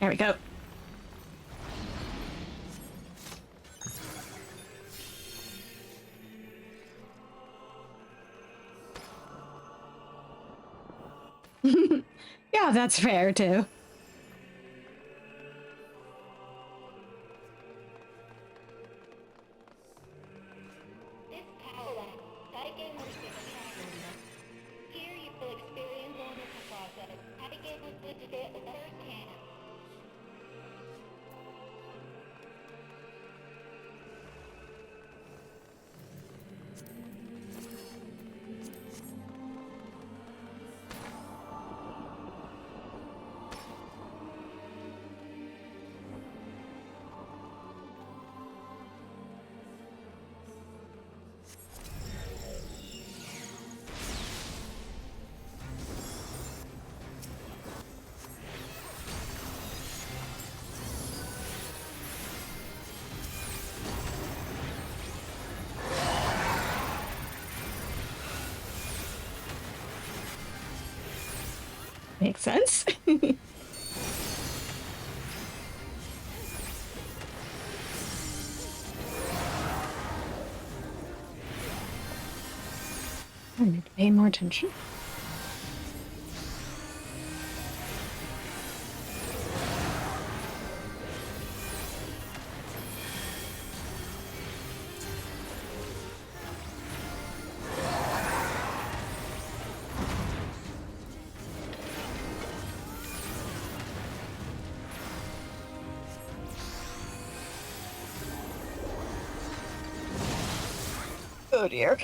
Speaker 1: There we go. Yeah, that's fair too.
Speaker 4: This power Taige will take a challenge. Here you will experience ownership process. Taige will witness it firsthand.
Speaker 1: Makes sense. I need to pay more attention. Oh dear.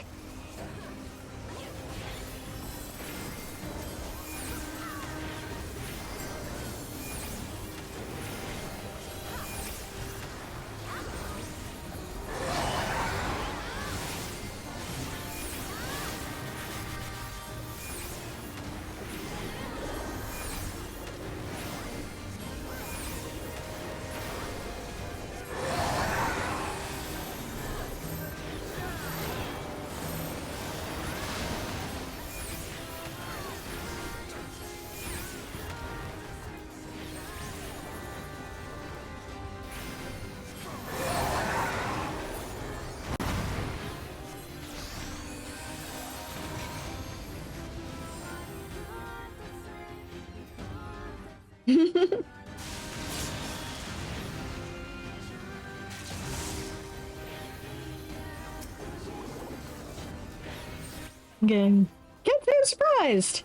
Speaker 1: Again, can't say I'm surprised.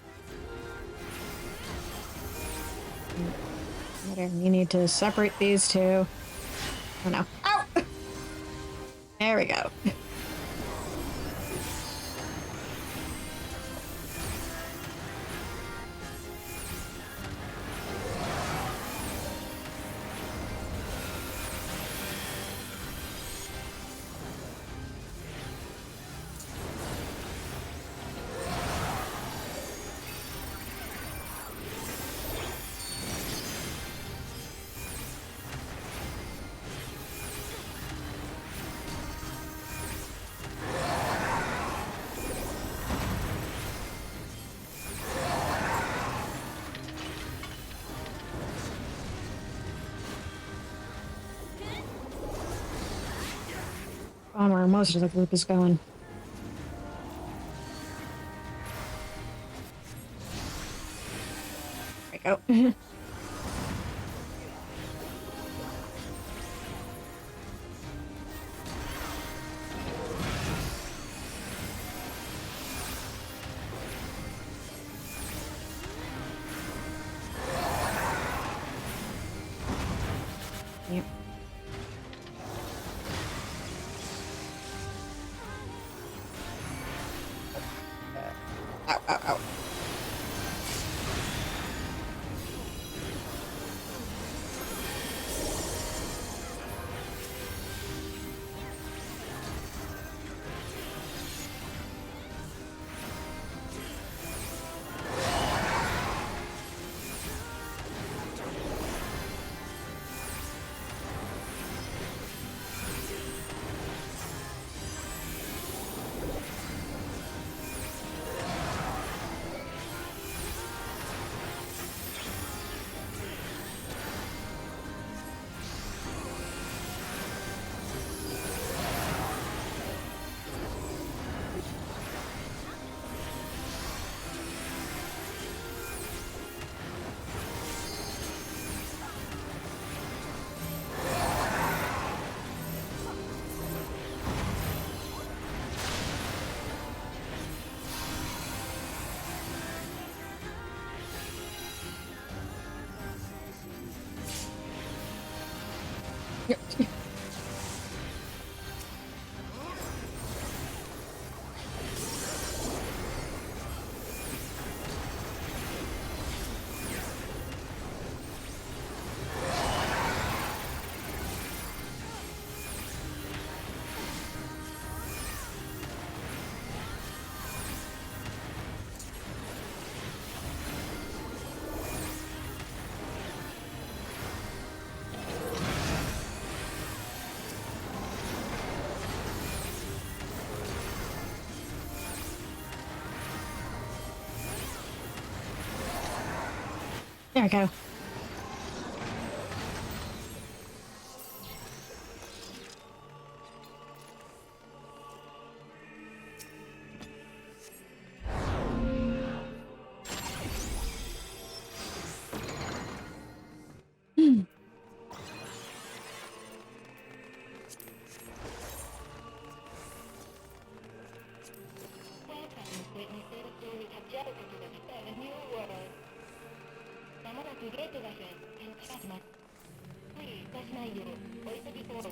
Speaker 1: Whatever, you need to separate these two. Oh no. Ow! There we go. Where most of the group is going. There we go. Yep. Ow, ow, ow. There we go.
Speaker 4: Welcome, witnesses, to the Shadowbringers of a new world. まもなくゲートが展開します。Please touch my you. Wait to be forward.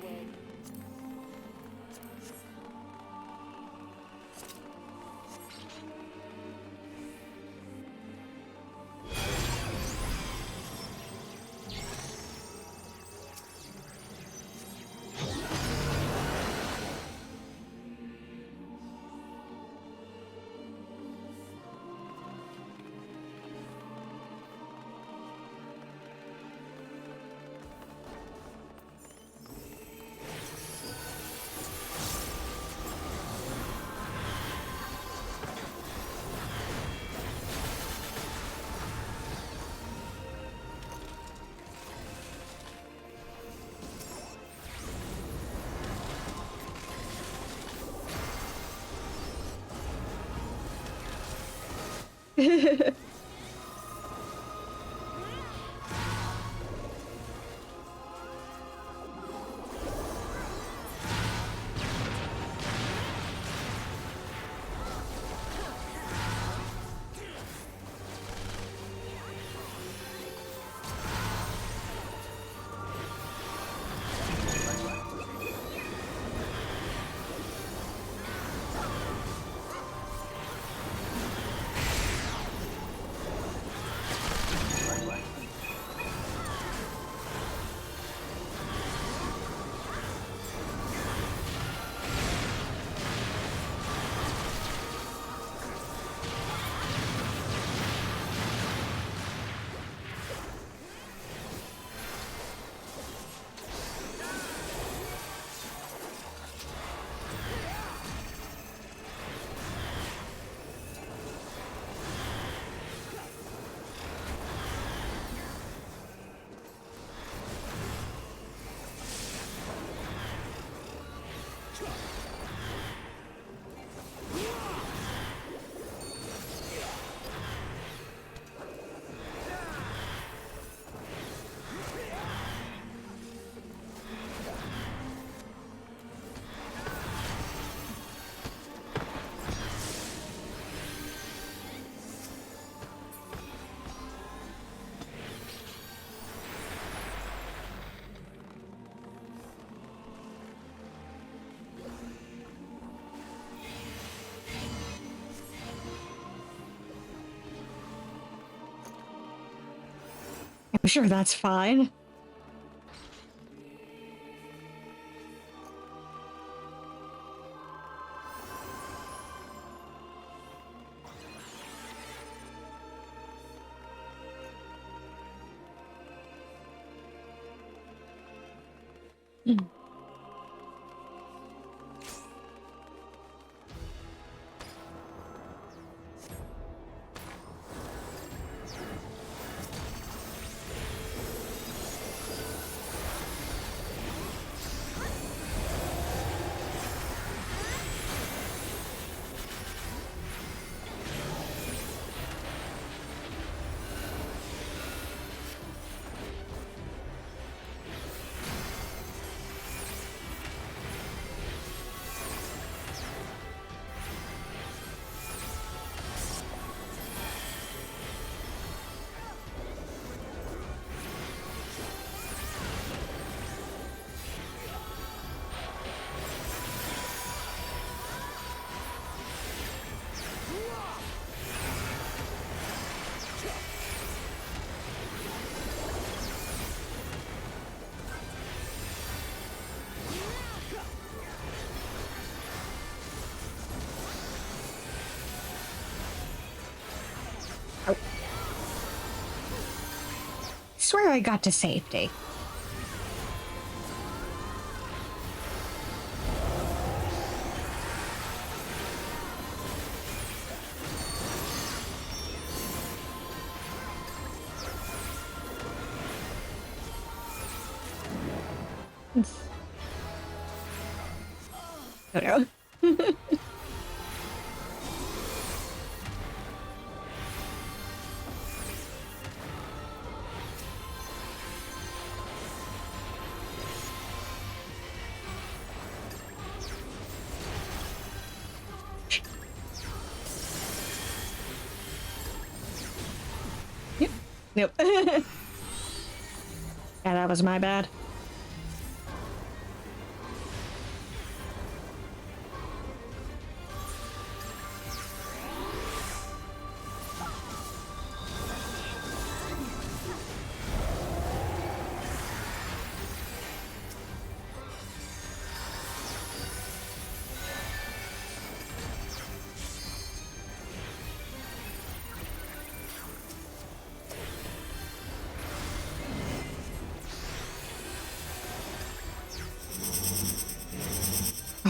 Speaker 1: I'm sure that's fine. Swear I got to safety. Oh no. Yep. Nope. Yeah, that was my bad.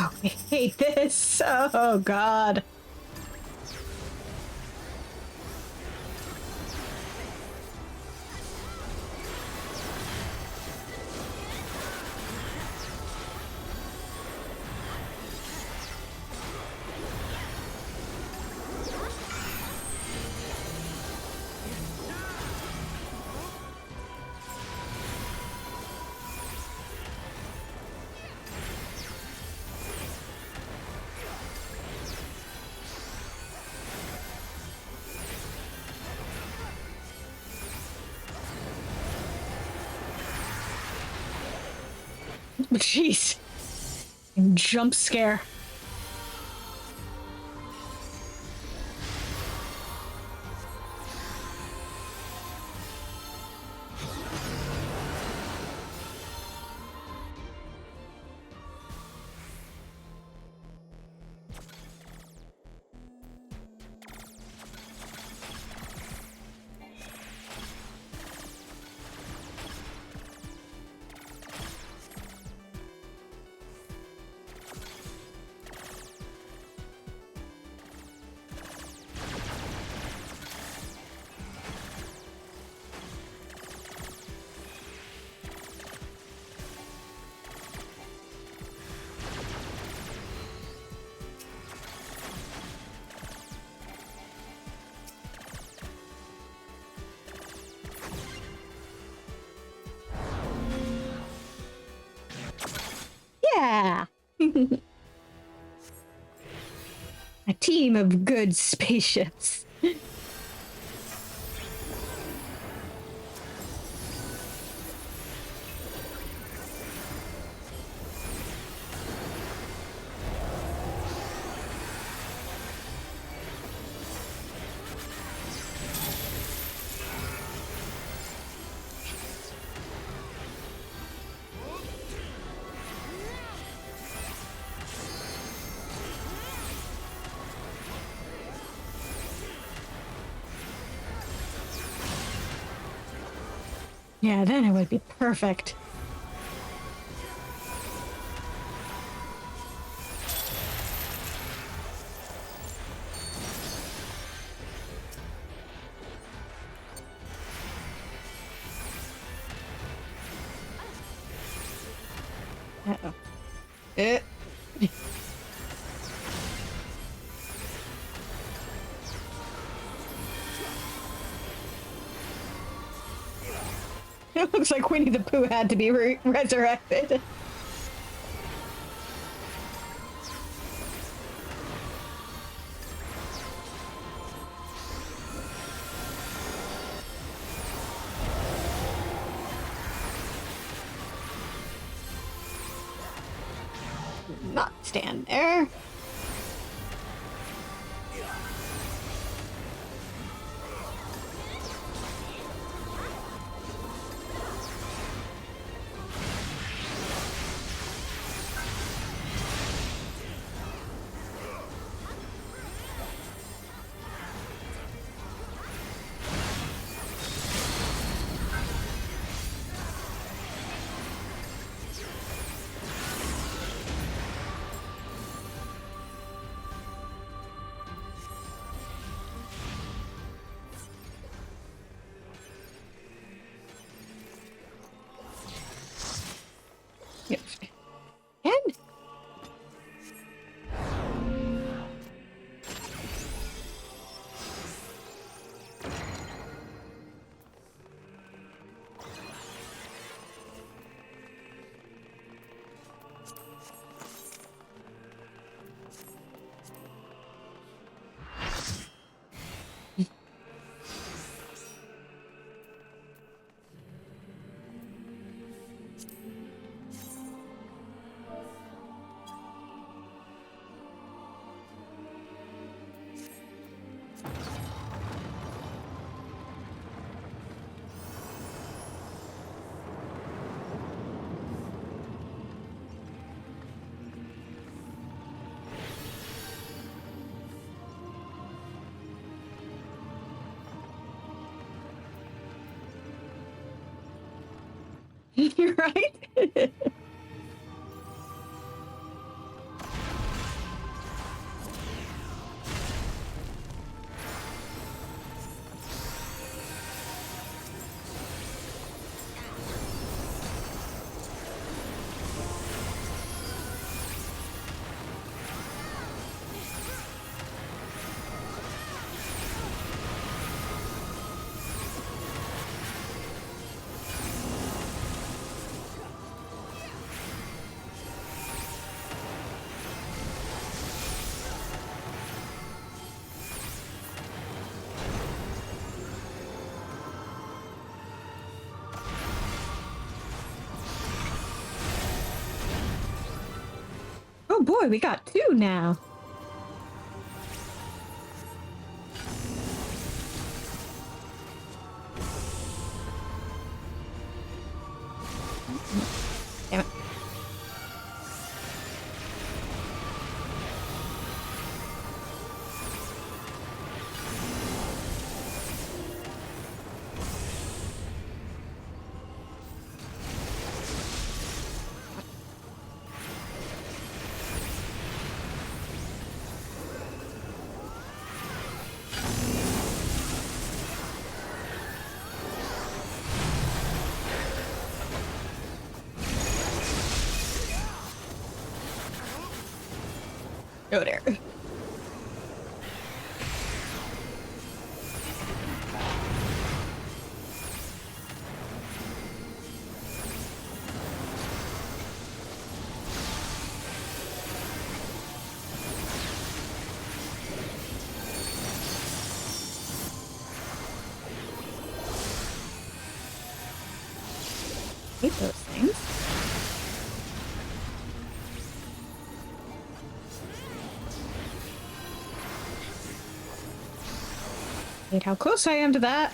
Speaker 1: Oh, I hate this. Oh, God. Jeez. Jump scare. Yeah. A team of good spaceships. Yeah, then it would be perfect. Uh-oh. It looks like Winnie the Pooh had to be resurrected. Not stand there. You're right. Oh boy, we got 2 now. Damn it. Oh there. Hate those things. Hate how close I am to that.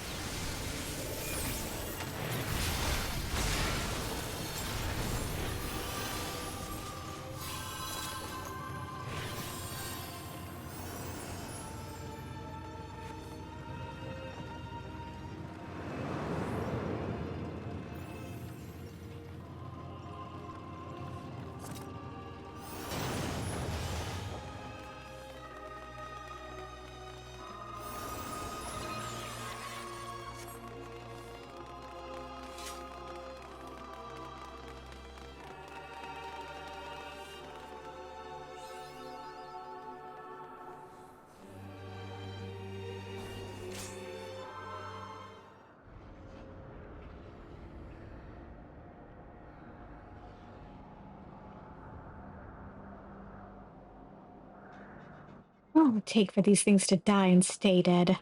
Speaker 1: What would it take for these things to die and stay dead?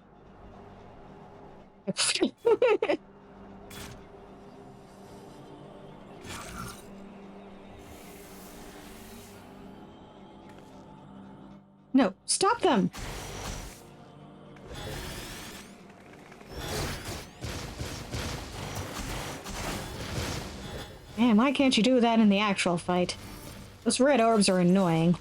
Speaker 1: No, stop them! Man, why can't you do that in the actual fight? Those red orbs are annoying.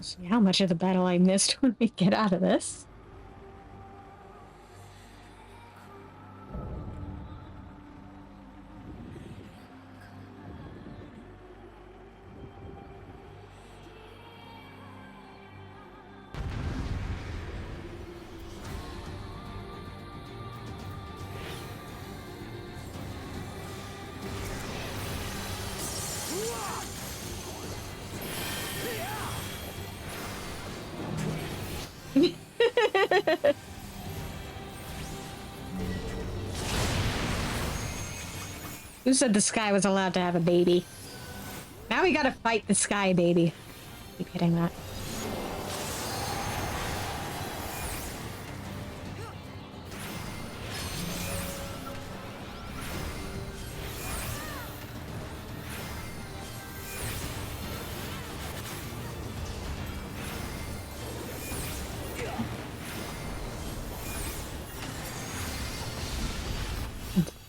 Speaker 1: See how much of the battle I missed when we get out of this. Who said the sky was allowed to have a baby? Now we gotta fight the sky baby. Keep hitting that.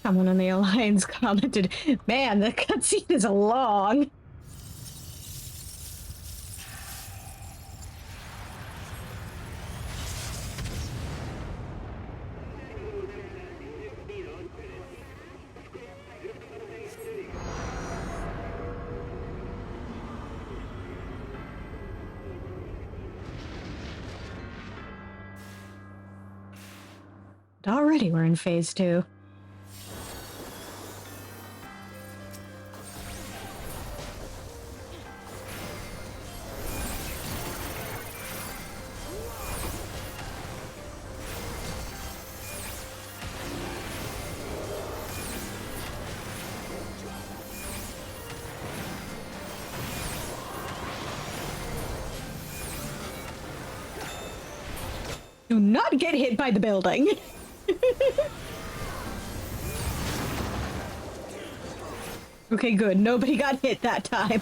Speaker 1: Someone in the Alliance commented, man, the cutscene is long. Already we're in phase 2. Do not get hit by the building. Okay, good. Nobody got hit that time.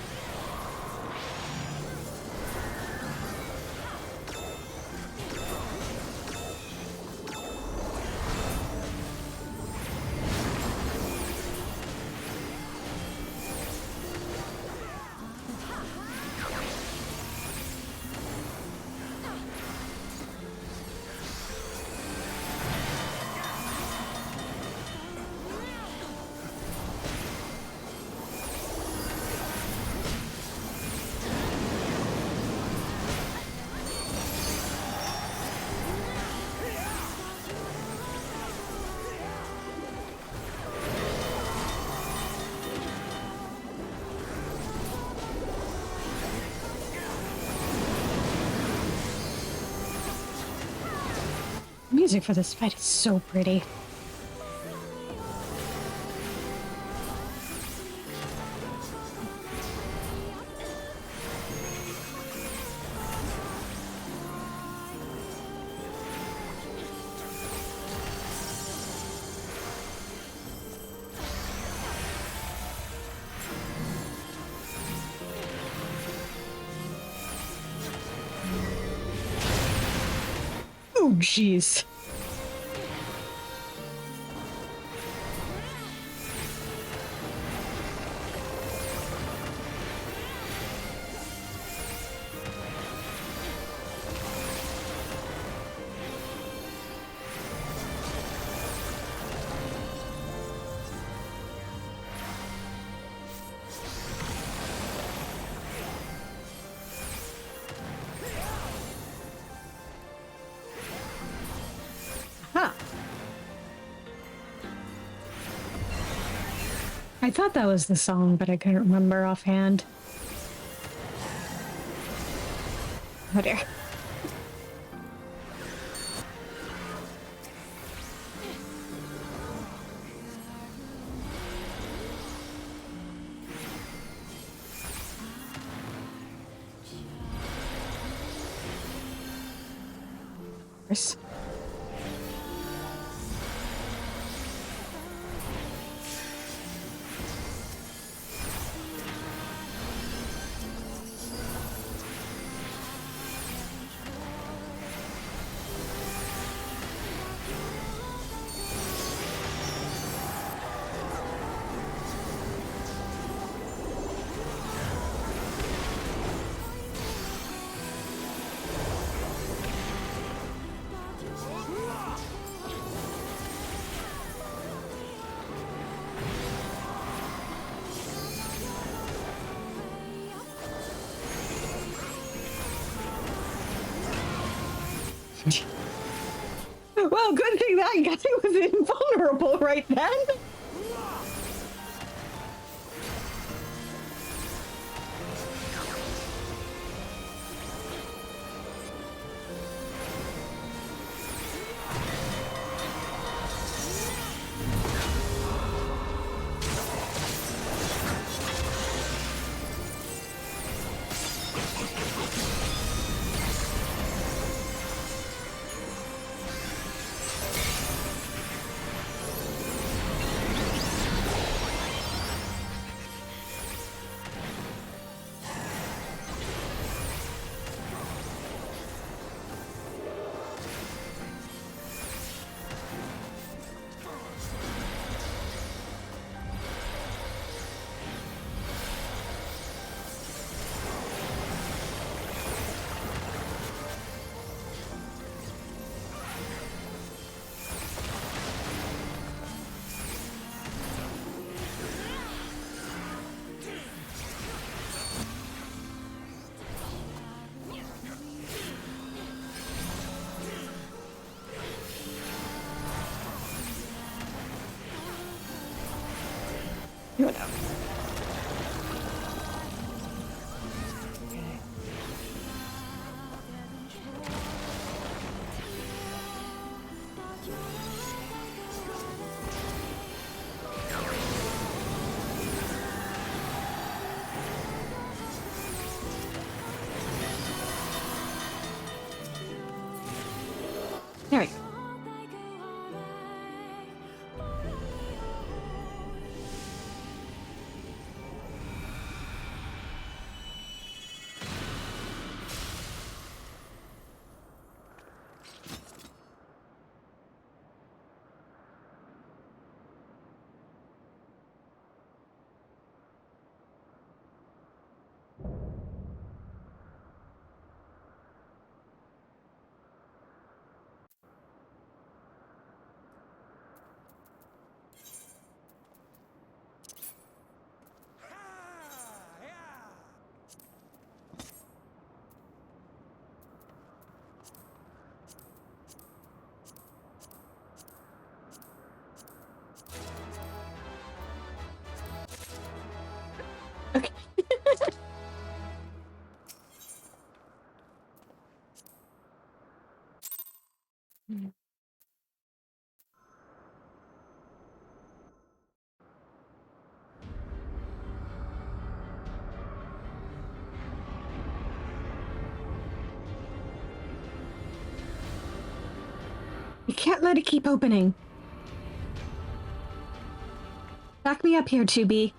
Speaker 1: Music for this fight is so pretty. Oh, jeez. Huh. I thought that was the song, but I couldn't remember offhand. Oh dear. Yes. Well, good thing that guy was invulnerable right then. There we go. Okay. You can't let it keep opening. Back me up here, 2B.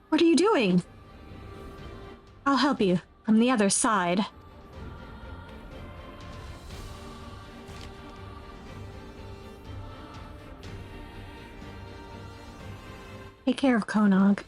Speaker 1: What are you doing? I'll help you from the other side. Take care of Konogg.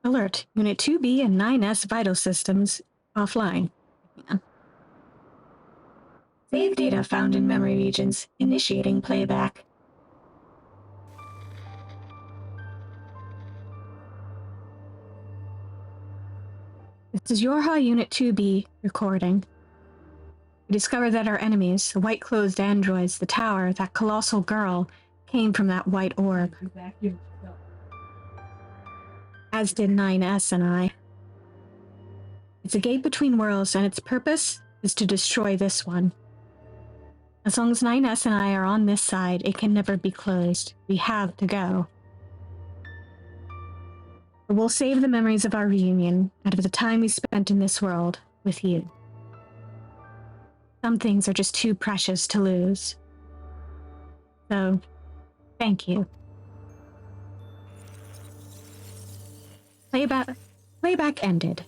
Speaker 1: Alert. Unit 2B and 9S vital systems offline. Save data found in memory regions. Initiating playback. This is Yorha Unit 2B recording. We discovered that our enemies, the white-clothed androids, the tower, that colossal girl, came from that white orb. As did 9S and I. It's a gate between worlds, and its purpose is to destroy this one. As long as 9S and I are on this side, it can never be closed. We have to go. But we'll save the memories of our reunion out of the time we spent in this world with you. Some things are just too precious to lose. So, thank you. Playback ended.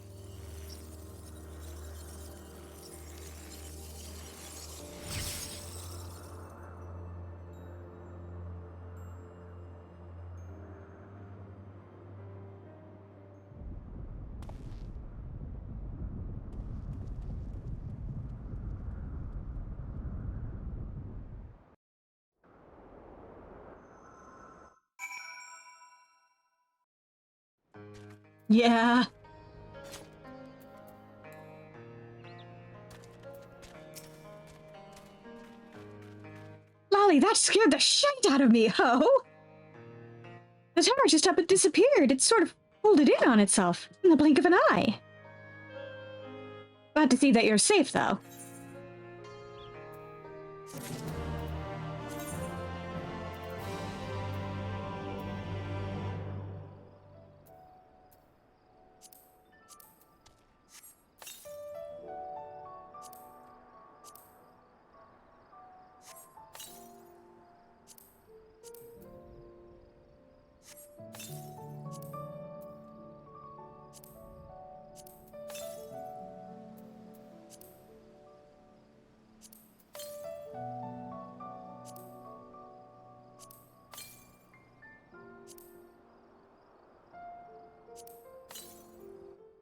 Speaker 1: Yeah. Lolly, that scared the shit out of me, ho! The tower just up and disappeared. It sort of folded in on itself in the blink of an eye. Glad to see that you're safe, though.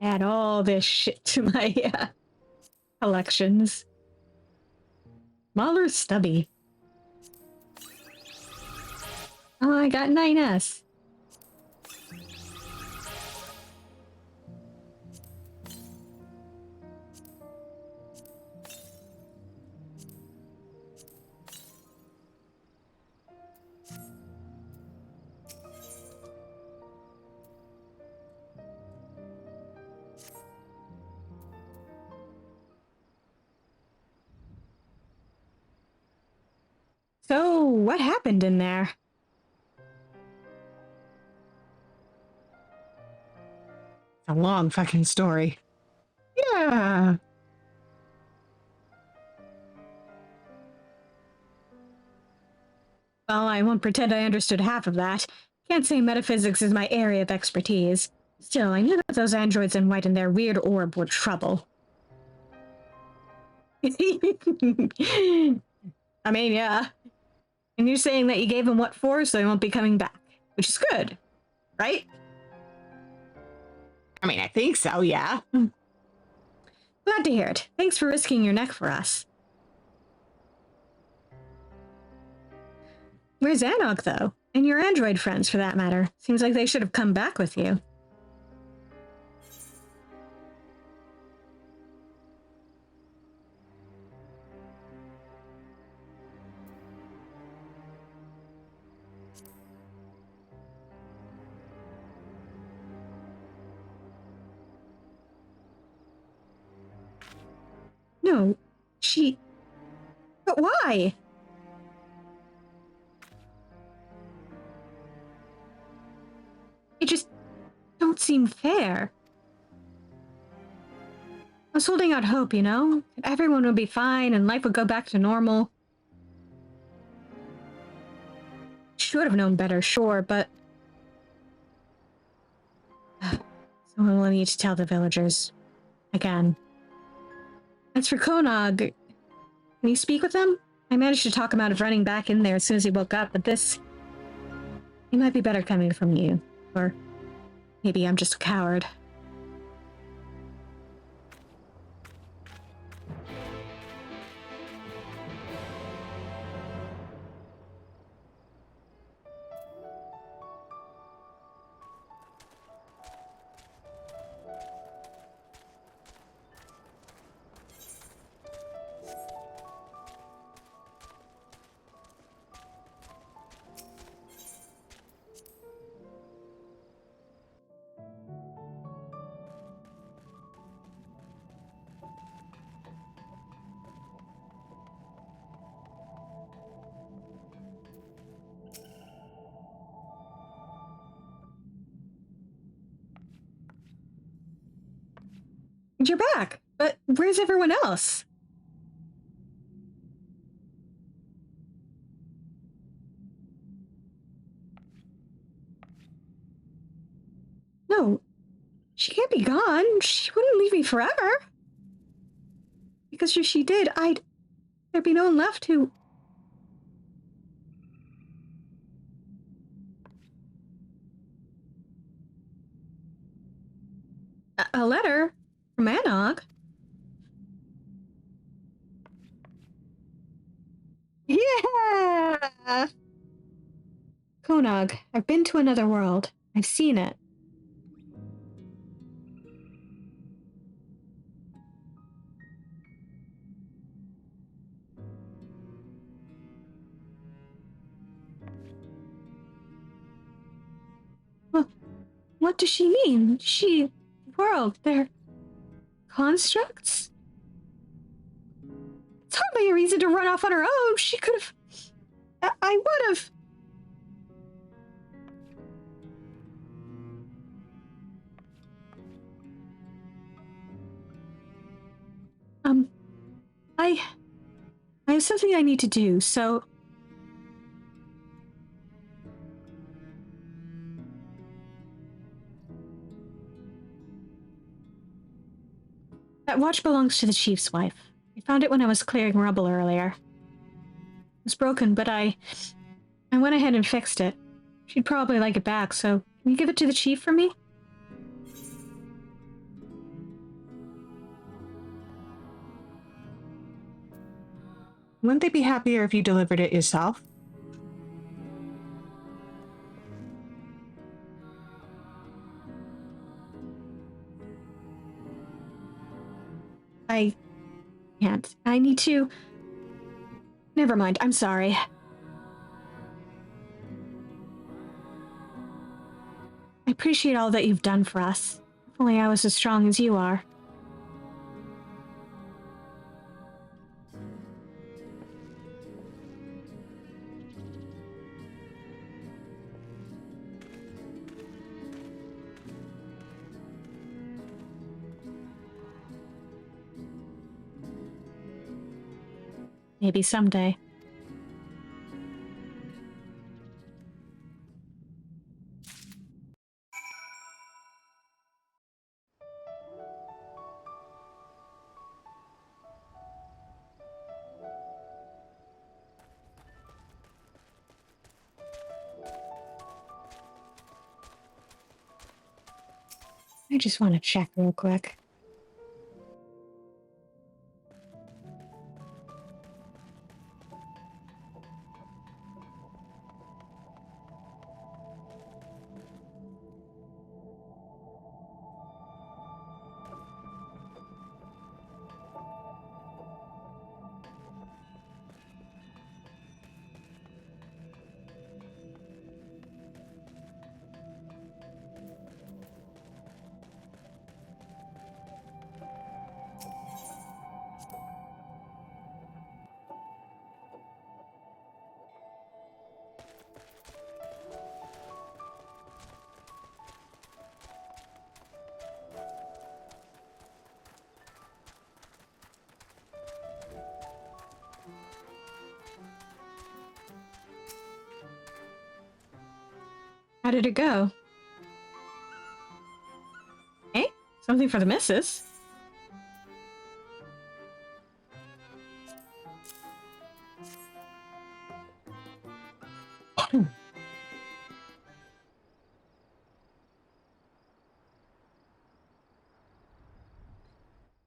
Speaker 1: Add all this shit to my collections. Smaller stubby. Oh, I got 9S. So, what happened in there?
Speaker 2: It's a long fucking story. Yeah.
Speaker 1: Well, I won't pretend I understood half of that. Can't say metaphysics is my area of expertise. Still, I knew that those androids in white and their weird orb were trouble. I mean, yeah. And you're saying that you gave them what for, so they won't be coming back. Which is good, right?
Speaker 2: I mean, I think so, yeah.
Speaker 1: Glad to hear it. Thanks for risking your neck for us. Where's Anogg, though? And your android friends, for that matter. Seems like they should have come back with you. No, she... But why? It just don't seem fair. I was holding out hope, you know? That everyone would be fine and life would go back to normal. Should have known better, sure, but... Someone will need to tell the villagers. Again. As for Konogg, can you speak with them? I managed to talk him out of running back in there as soon as he woke up, but this... It might be better coming from you. Or maybe I'm just a coward. You're back, but where's everyone else? No, she can't be gone. She wouldn't leave me forever. Because if she did, there'd be no one left who... A letter from Anogg? Yeah! Konogg, I've been to another world. I've seen it. What does she mean? World, they're constructs? It's hardly a reason to run off on her own. She could have... I would have... I have something I need to do, so... That watch belongs to the chief's wife. I found it when I was clearing rubble earlier. It was broken, but I went ahead and fixed it. She'd probably like it back, so can you give it to the chief for me?
Speaker 2: Wouldn't they be happier if you delivered it yourself?
Speaker 1: I can't. I need to... Never mind, I'm sorry. I appreciate all that you've done for us. If only I was as strong as you are. Maybe someday. I just want to check real quick. How did it go? Hey, something for the missus.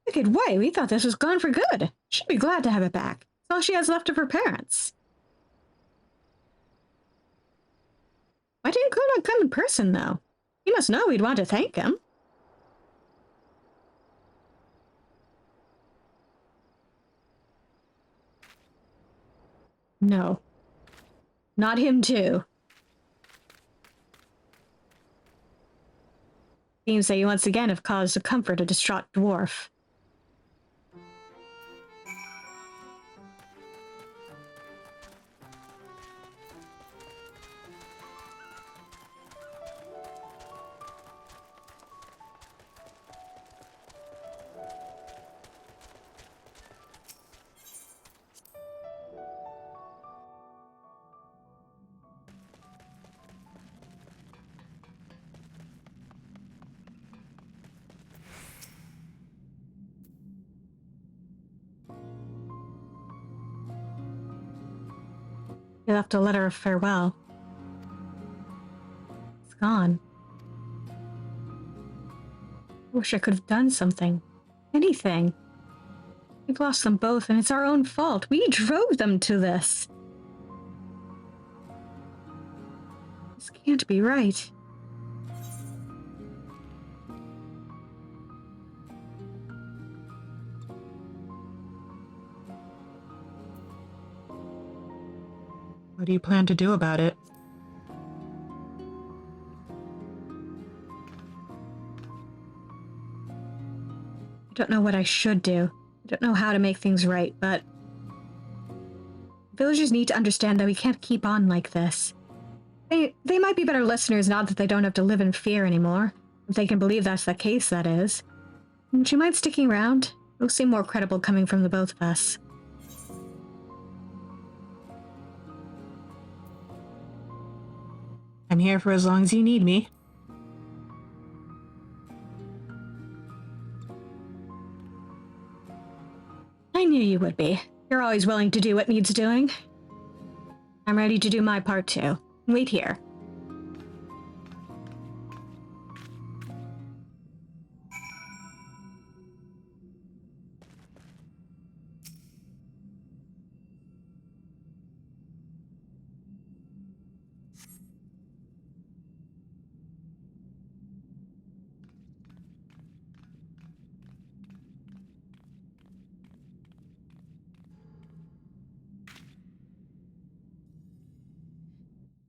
Speaker 1: Wicked way, we thought this was gone for good. She'd be glad to have it back. It's all she has left of her parents. Why didn't Konogg come in person, though? He must know we'd want to thank him. No. Not him, too. Seems that you once again have caused to comfort a distraught dwarf. He left a letter of farewell. It's gone. I wish I could have done something. Anything. We've lost them both, and it's our own fault. We drove them to this. This can't be right.
Speaker 2: What do you plan to do about it?
Speaker 1: I don't know what I should do. I don't know how to make things right, but villagers need to understand that we can't keep on like this. They might be better listeners now that they don't have to live in fear anymore. If they can believe that's the case, that is. Would you mind sticking around? It'll seem more credible coming from the both of us.
Speaker 2: I'm here for as long as you need me.
Speaker 1: I knew you would be. You're always willing to do what needs doing. I'm ready to do my part too. Wait here.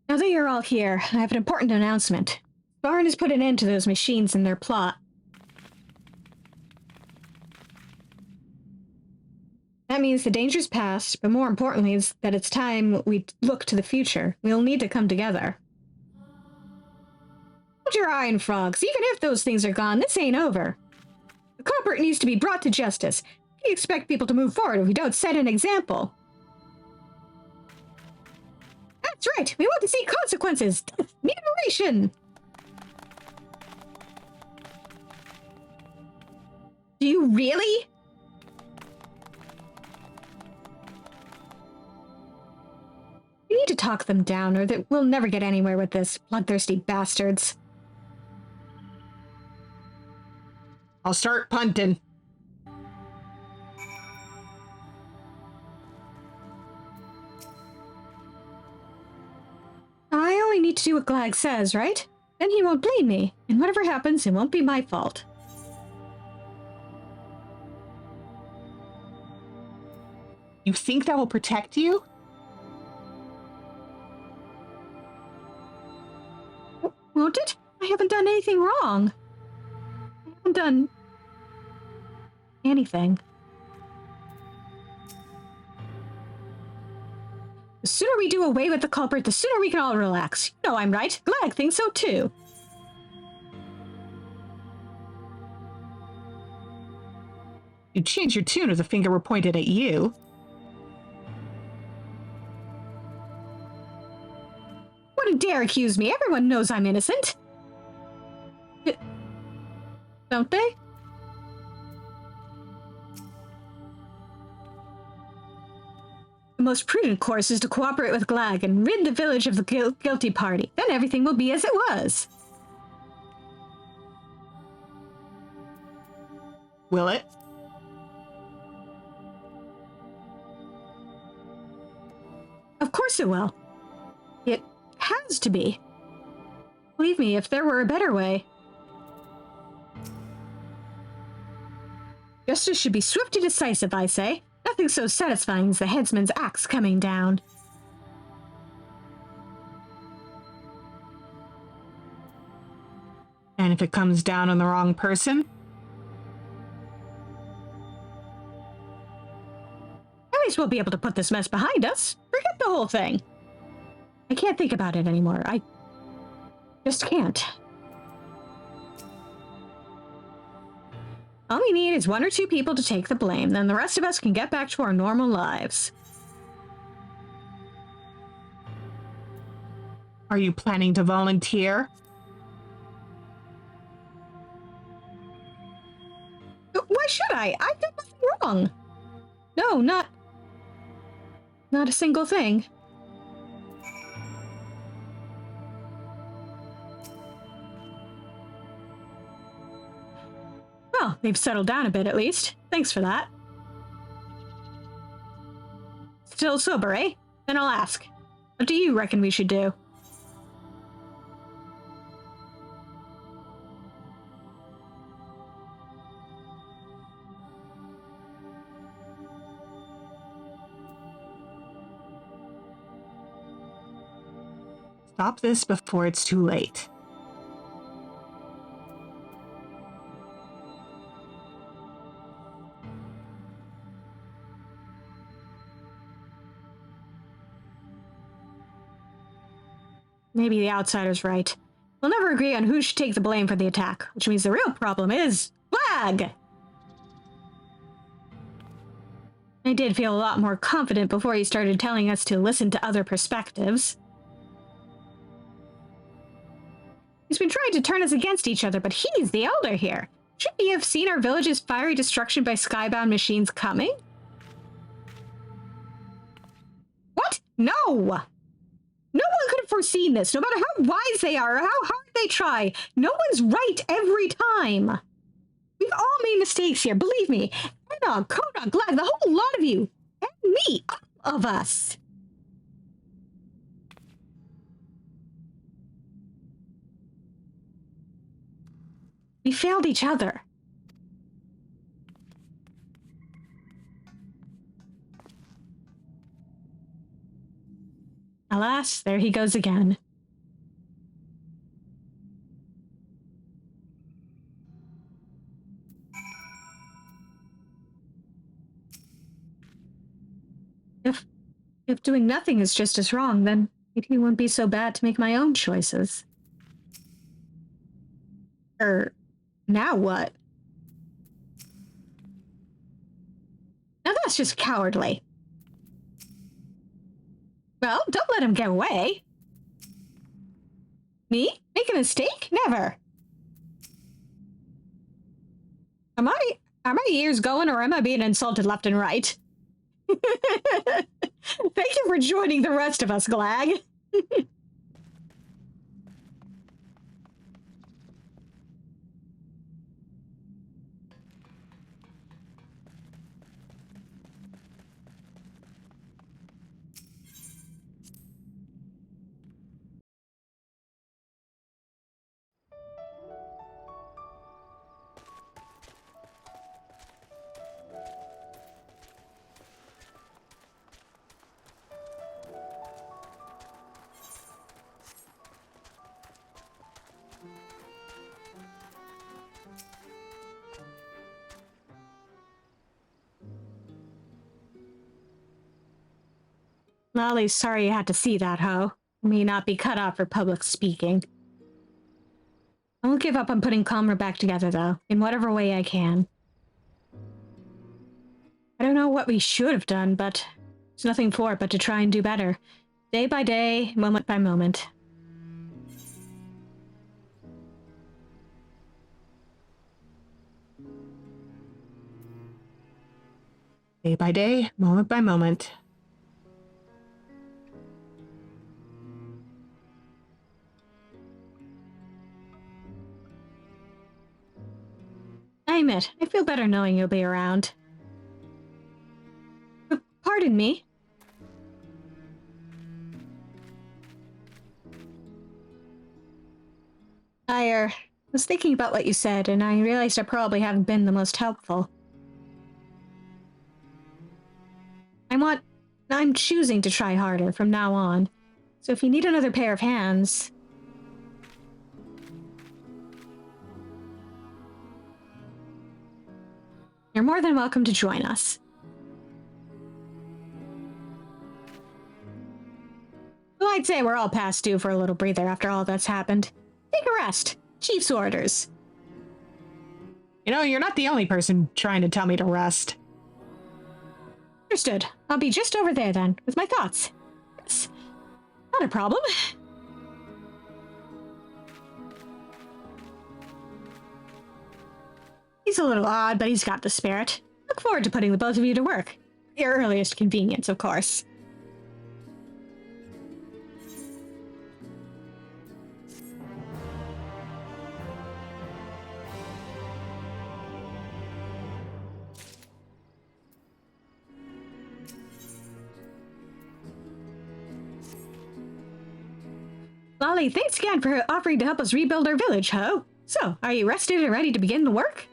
Speaker 1: Now that you're all here, I have an important announcement. Baron has put an end to those machines and their plot. That means the danger's past, but more importantly is that it's time we look to the future. We'll need to come together. Hold your iron frogs. Even if those things are gone, this ain't over. The culprit needs to be brought to justice. We expect people to move forward if we don't set an example. That's right! We want to see consequences! Death, mutilation! Do you really? We need to talk them down, or that we'll never get anywhere with this, bloodthirsty bastards.
Speaker 2: I'll start punting.
Speaker 1: I only need to do what Glag says, right? Then he won't blame me, and whatever happens, it won't be my fault.
Speaker 2: You think that will protect you?
Speaker 1: Won't it? I haven't done anything wrong. I haven't done anything. The sooner we do away with the culprit, the sooner we can all relax. You know I'm right. Glag thinks so too.
Speaker 2: You'd change your tune if the finger were pointed at you.
Speaker 1: Wouldn't dare accuse me. Everyone knows I'm innocent. Don't they? The most prudent course is to cooperate with Glag and rid the village of the guilty party. Then everything will be as it was.
Speaker 2: Will it?
Speaker 1: Of course it will. It has to be. Believe me, if there were a better way. Justice should be swift and decisive, I say. Nothing so satisfying as the headsman's axe coming down.
Speaker 2: And if it comes down on the wrong person?
Speaker 1: At least we'll be able to put this mess behind us. Forget the whole thing. I can't think about it anymore. I just can't. All we need is one or two people to take the blame, then the rest of us can get back to our normal lives.
Speaker 2: Are you planning to volunteer?
Speaker 1: Why should I? I've done nothing wrong. No, not a single thing. Well, they've settled down a bit at least. Thanks for that. Still sober, eh? Then I'll ask. What do you reckon we should do?
Speaker 2: Stop this before it's too late.
Speaker 1: maybe the outsider's right. We'll never agree on who should take the blame for the attack, which means the real problem is Flag! I did feel a lot more confident before he started telling us to listen to other perspectives. He's been trying to turn us against each other, but he's the elder here. Shouldn't he have seen our village's fiery destruction by skybound machines coming? What? No! No one could have foreseen this, no matter how wise they are or how hard they try. No one's right every time. We've all made mistakes here, believe me. Anogg, Konogg, Glad, the whole lot of you. And me, all of us. We failed each other. Alas, there he goes again. If doing nothing is just as wrong, then maybe it won't be so bad to make my own choices. Now what? Now that's just cowardly. Well, don't let him get away. Me? Make a mistake? Never. Are my ears going, or am I being insulted left and right? Thank you for joining the rest of us, Glag. Lolly's sorry you had to see that, Ho. You may not be cut out for public speaking. I won't give up on putting Comra back together, though, in whatever way I can. I don't know what we should have done, but there's nothing for it but to try and do better. Day by day, moment by moment.
Speaker 2: Day by day, moment by moment.
Speaker 1: I admit, I feel better knowing you'll be around. Pardon me? I was thinking about what you said, and I realized I probably haven't been the most helpful. I'm choosing to try harder from now on. So if you need another pair of hands... You're more than welcome to join us. Well, I'd say we're all past due for a little breather after all that's happened. Take a rest. Chief's orders.
Speaker 2: You know, you're not the only person trying to tell me to rest.
Speaker 1: Understood. I'll be just over there then, with my thoughts. Yes. Not a problem. He's a little odd, but he's got the spirit. Look forward to putting the both of you to work. At your earliest convenience, of course. Lolly, thanks again for offering to help us rebuild our village, Ho. So, are you rested and ready to begin the work?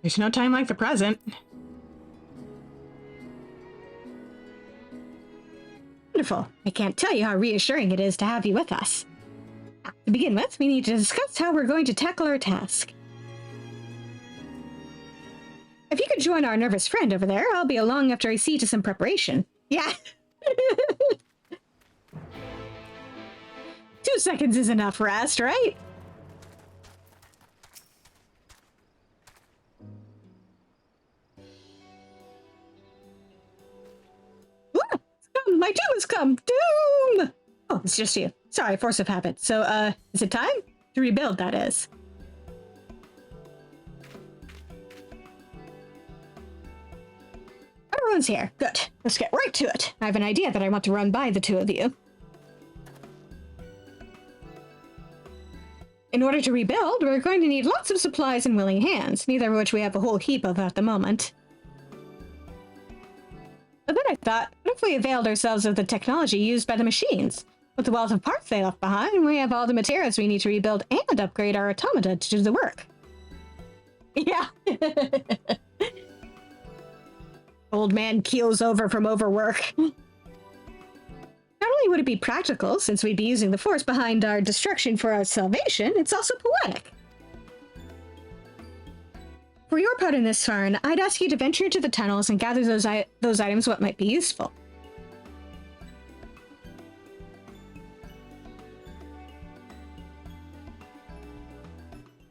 Speaker 2: There's no time like the present.
Speaker 1: Wonderful. I can't tell you how reassuring it is to have you with us. To begin with, we need to discuss how we're going to tackle our task. join our nervous friend over there. I'll be along after I see to some preparation. Yeah. 2 seconds is enough rest, right? Ah, my doom has come! Doom! Oh, it's just you. Sorry, force of habit. So, is it time? To rebuild, that is. Everyone's here. Good. Let's get right to it. I have an idea that I want to run by the two of you. In order to rebuild, we're going to need lots of supplies and willing hands, neither of which we have a whole heap of at the moment. But then I thought, what if we availed ourselves of the technology used by the machines? With the wealth of parts they left behind, we have all the materials we need to rebuild and upgrade our automata to do the work. Yeah. Old man keels over from overwork. Not only would it be practical, since we'd be using the force behind our destruction for our salvation, it's also poetic. For your part in this, Farn, I'd ask you to venture into the tunnels and gather those items what might be useful.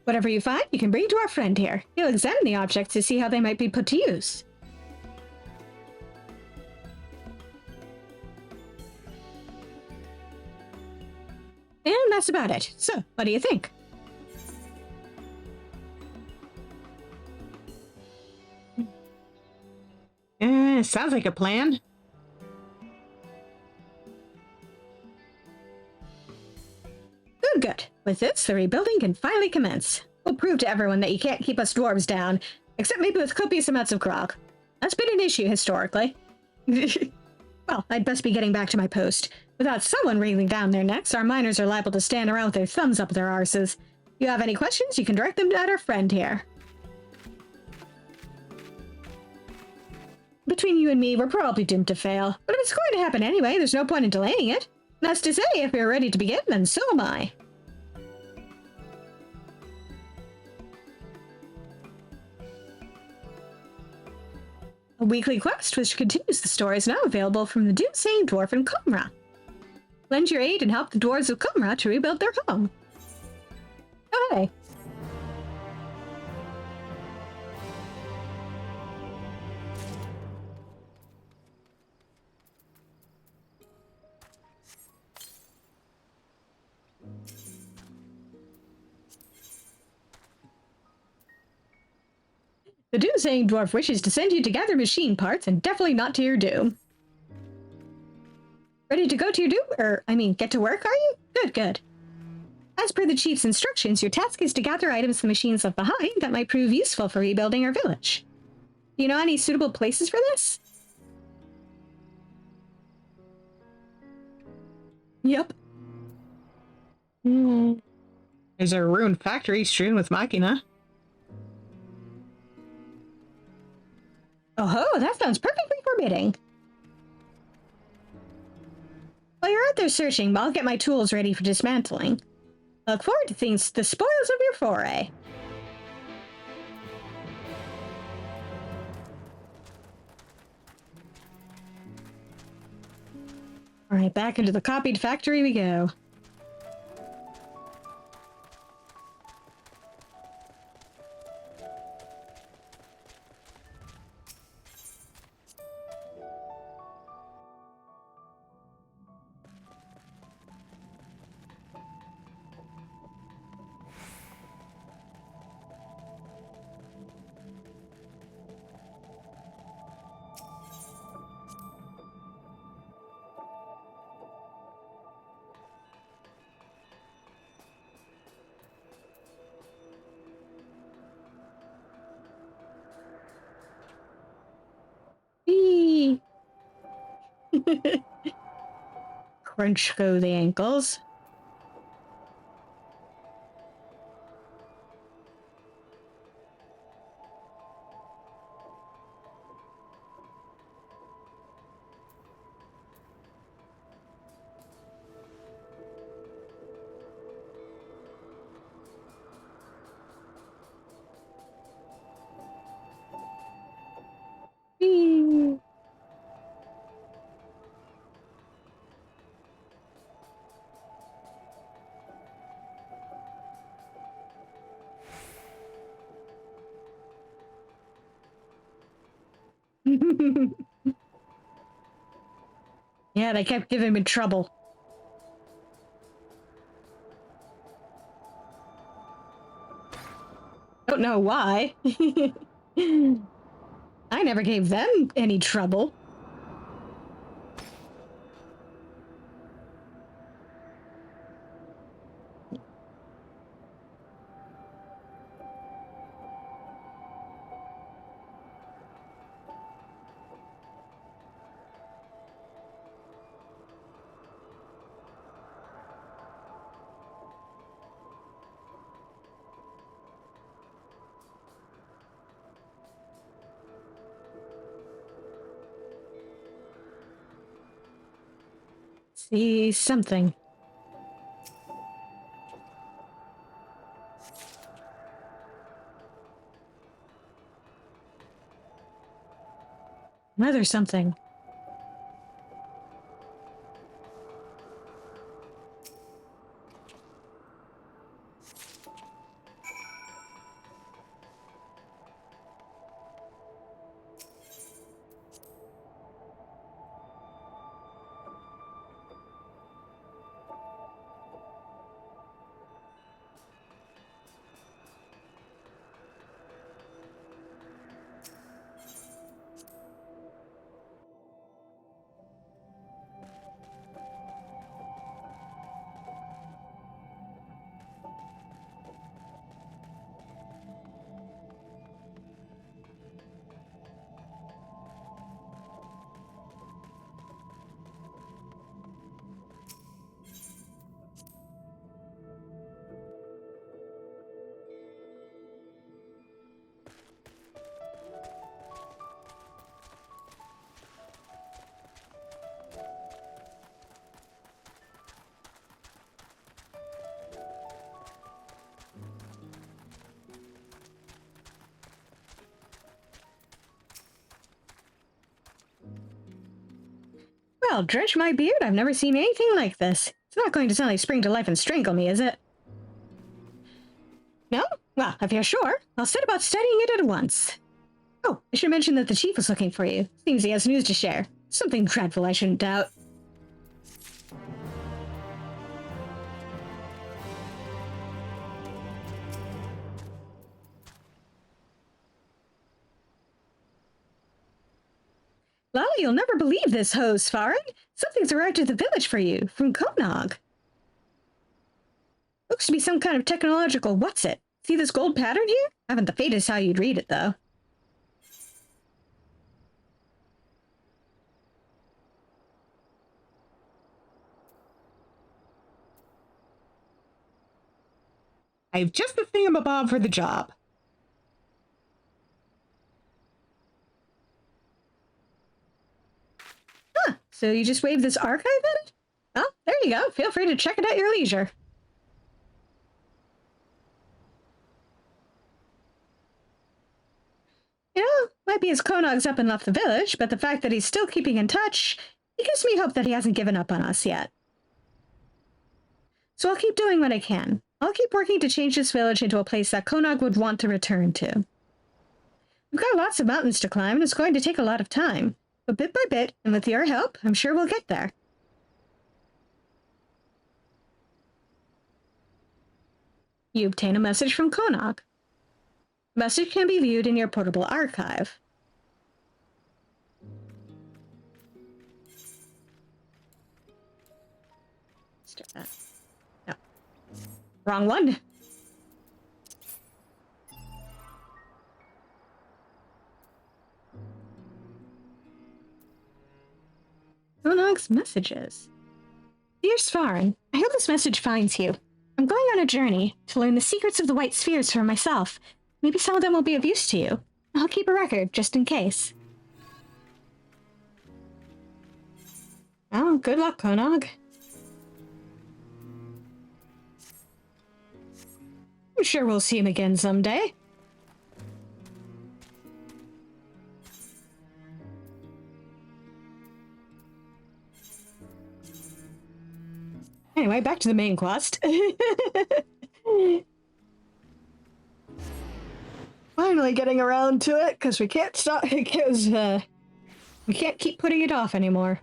Speaker 1: Whatever you find, you can bring to our friend here. He'll examine the objects to see how they might be put to use. And that's about it. So, what do you think?
Speaker 2: Sounds like a plan.
Speaker 1: Good, good. With this, the rebuilding can finally commence. We'll prove to everyone that you can't keep us dwarves down, except maybe with copious amounts of grog. That's been an issue historically. Well, I'd best be getting back to my post. Without someone wringing down their necks, our miners are liable to stand around with their thumbs up their arses. If you have any questions, you can direct them at our friend here. Between you and me, we're probably doomed to fail. But if it's going to happen anyway, there's no point in delaying it. That's to say, if you're ready to begin, then so am I. A weekly quest which continues the story is now available from the doomsaying dwarf in Kumra. Lend your aid and help the dwarves of Kumra to rebuild their home. Oh, hey. The doomsaying dwarf wishes to send you to gather machine parts, and definitely not to your doom. Ready to go to your doom? Get to work, are you? Good, good. As per the chief's instructions, your task is to gather items the machines left behind that might prove useful for rebuilding our village. Do you know any suitable places for this? Yep.
Speaker 2: There's a ruined factory strewn with machina.
Speaker 1: Oh, that sounds perfectly forbidding. While you're out there searching, I'll get my tools ready for dismantling. I look forward to the spoils of your foray. Alright, back into the copied factory we go. Whee! Crunch go the ankles. Yeah, they kept giving me trouble. Don't know why. I never gave them any trouble. See something. Another something. Well, drench my beard, I've never seen anything like this. It's not going to suddenly spring to life and strangle me, is it? No? Well, if you're sure, I'll set about studying it at once. Oh, I should mention that the chief is looking for you. Seems he has news to share. Something dreadful, I shouldn't doubt. Lolly, you'll never believe this, host, Farin. Something's arrived at the village for you, from Konogg. Looks to be some kind of technological what's-it. See this gold pattern here? Haven't the faintest how you'd read it, though.
Speaker 2: I've just the thingamabob for the job.
Speaker 1: Huh, so you just waved this archive at it? Well, there you go. Feel free to check it at your leisure. You know, might be as Konogg's up and left the village, but the fact that he's still keeping in touch, it gives me hope that he hasn't given up on us yet. So I'll keep doing what I can. I'll keep working to change this village into a place that Konogg would want to return to. We've got lots of mountains to climb, and it's going to take a lot of time. But bit by bit, and with your help, I'm sure we'll get there. You obtain a message from Konogg. The message can be viewed in your portable archive. Start that. No. Wrong one. Konogg's messages. Dear Svarin, I hope this message finds you. I'm going on a journey to learn the secrets of the White Spheres for myself. Maybe some of them will be of use to you. I'll keep a record, just in case. Oh, good luck, Konogg. I'm sure we'll see him again someday. Anyway, back to the main quest. Finally getting around to it, because we can't stop, because, We can't keep putting it off anymore.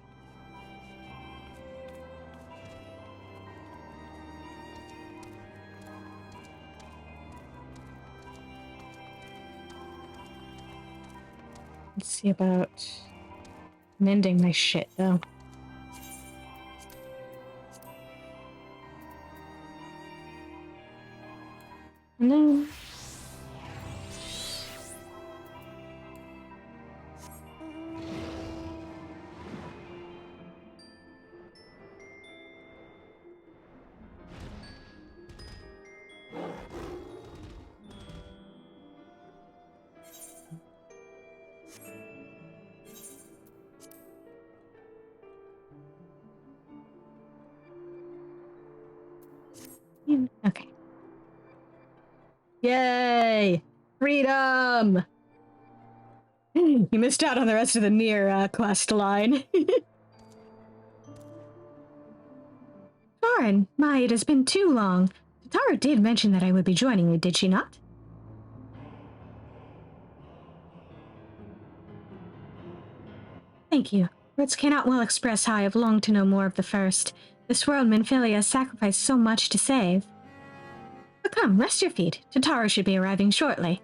Speaker 1: Let's see about mending my shit, though. No. Okay. Yay! Freedom! You missed out on the rest of the near quest line. Darn, my, it has been too long. Tara did mention that I would be joining you, did she not? Thank you. Words cannot well express how I have longed to know more of the first. This world Minfilia has sacrificed so much to save. But come, rest your feet. Tatara should be arriving shortly.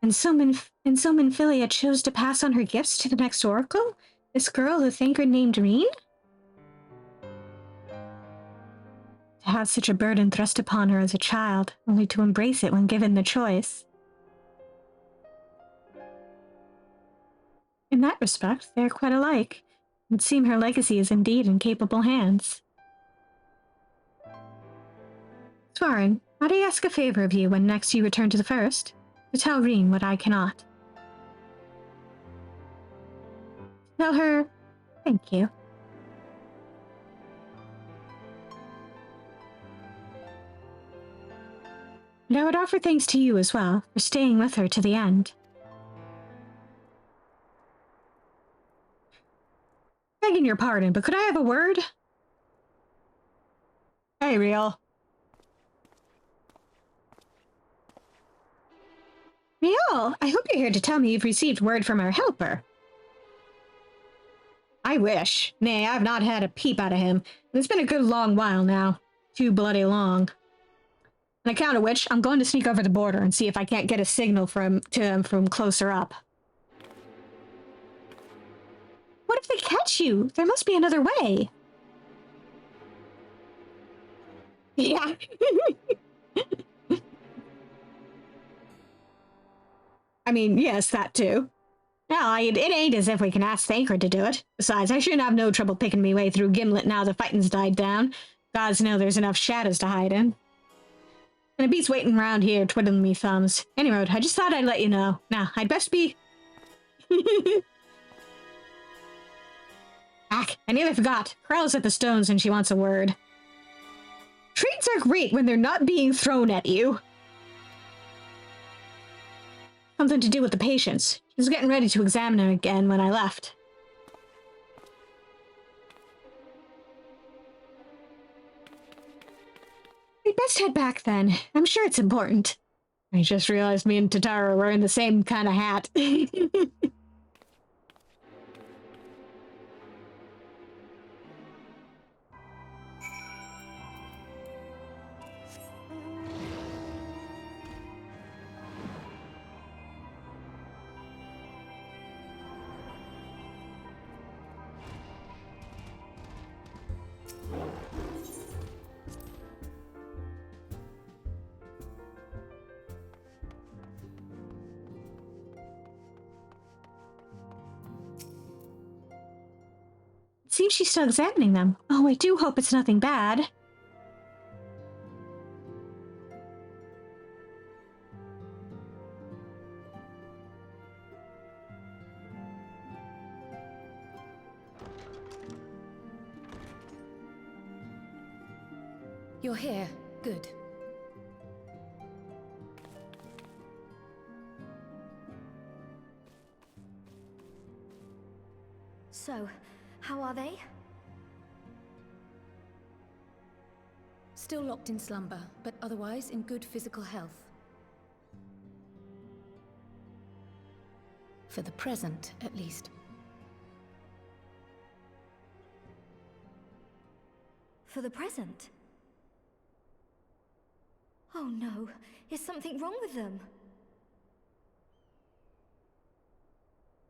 Speaker 1: And so Minfilia chose to pass on her gifts to the next oracle? This girl who Thanker named Reen? To have such a burden thrust upon her as a child, only to embrace it when given the choice. In that respect, they are quite alike. It would seem her legacy is indeed in capable hands. Svarin, might I ask a favor of you when next you return to the First? To tell Reen what I cannot. Tell her, thank you. And I would offer thanks to you as well, for staying with her to the end. Begging your pardon, but could I have a word? Hey, Riel. Riel, I hope you're here to tell me you've received word from our helper. I wish. Nay, I've not had a peep out of him. It's been a good long while now. Too bloody long. On account of which, I'm going to sneak over the border and see if I can't get a signal to him from closer up. What if they catch you? There must be another way. Yeah. I mean, yes, that too. No, it ain't as if we can ask Thanker to do it. Besides, I shouldn't have no trouble picking me way through Gimlet now the fighting's died down. Gods know there's enough shadows to hide in. And it beats waiting around here twiddling me thumbs. Anyway, I just thought I'd let you know. Now, I'd best be... Ack, I nearly forgot. Krell's at the stones and she wants a word. Treats are great when they're not being thrown at you. Something to do with the patients. She was getting ready to examine him again when I left. We'd best head back then. I'm sure it's important. I just realized me and Tatara were wearing the same kind of hat. Seems she's still examining them. Oh, I do hope it's nothing bad.
Speaker 5: You're here. Good. So, how are they?
Speaker 6: Still locked in slumber, but otherwise in good physical health. For the present, at least.
Speaker 5: For the present? Oh no, is something wrong with them?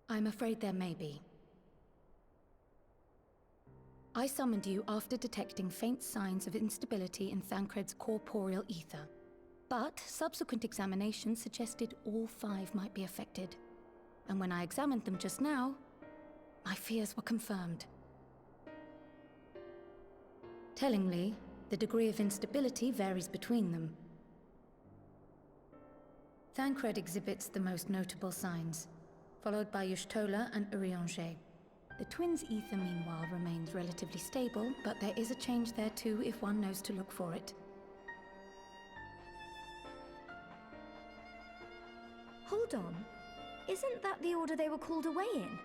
Speaker 6: I'm afraid there may be. I summoned you after detecting faint signs of instability in Thancred's corporeal ether. But subsequent examination suggested all 5 might be affected. And when I examined them just now, my fears were confirmed. Tellingly, the degree of instability varies between them. Thancred exhibits the most notable signs, followed by Y'shtola and Urianger. The twins' ether, meanwhile, remains relatively stable, but there is a change there too if one knows to look for it.
Speaker 5: Hold on. Isn't that the order they were called away in?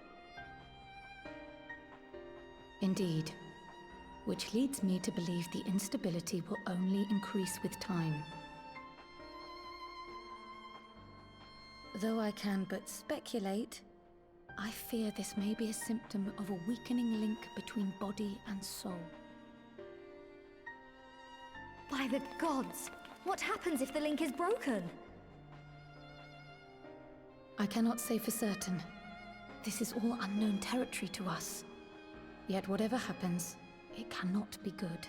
Speaker 6: Indeed. Which leads me to believe the instability will only increase with time. Though I can but speculate, I fear this may be a symptom of a weakening link between body and soul.
Speaker 5: By the gods! What happens if the link is broken?
Speaker 6: I cannot say for certain. This is all unknown territory to us. Yet whatever happens, it cannot be good.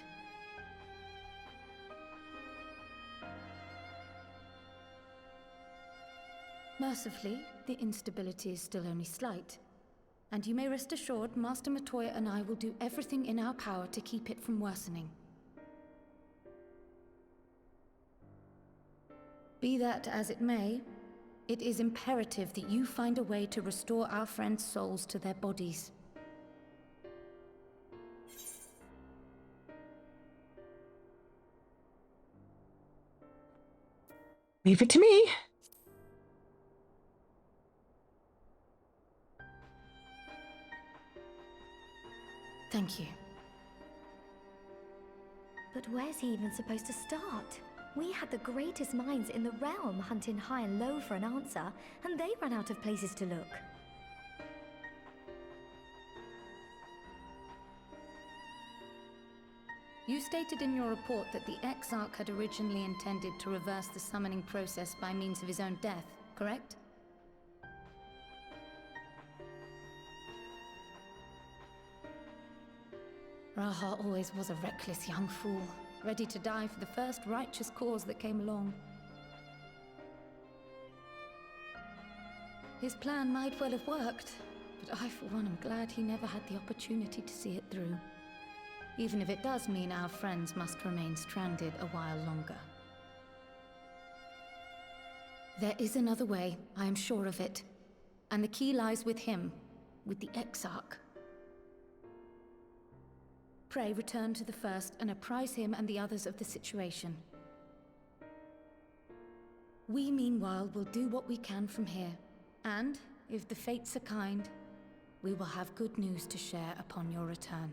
Speaker 6: Mercifully, the instability is still only slight. And you may rest assured Master Matoya and I will do everything in our power to keep it from worsening. Be that as it may, it is imperative that you find a way to restore our friends' souls to their bodies.
Speaker 2: Leave it to me.
Speaker 6: Thank you.
Speaker 5: But where's he even supposed to start? We had the greatest minds in the realm hunting high and low for an answer, and they ran out of places to look.
Speaker 6: You stated in your report that the Exarch had originally intended to reverse the summoning process by means of his own death, correct? Raha always was a reckless young fool, ready to die for the first righteous cause that came along. His plan might well have worked, but I for one am glad he never had the opportunity to see it through. Even if it does mean our friends must remain stranded a while longer. There is another way, I am sure of it. And the key lies with him, with the Exarch. Pray return to the First and apprise him and the others of the situation. We, meanwhile, will do what we can from here. And, if the fates are kind, we will have good news to share upon your return.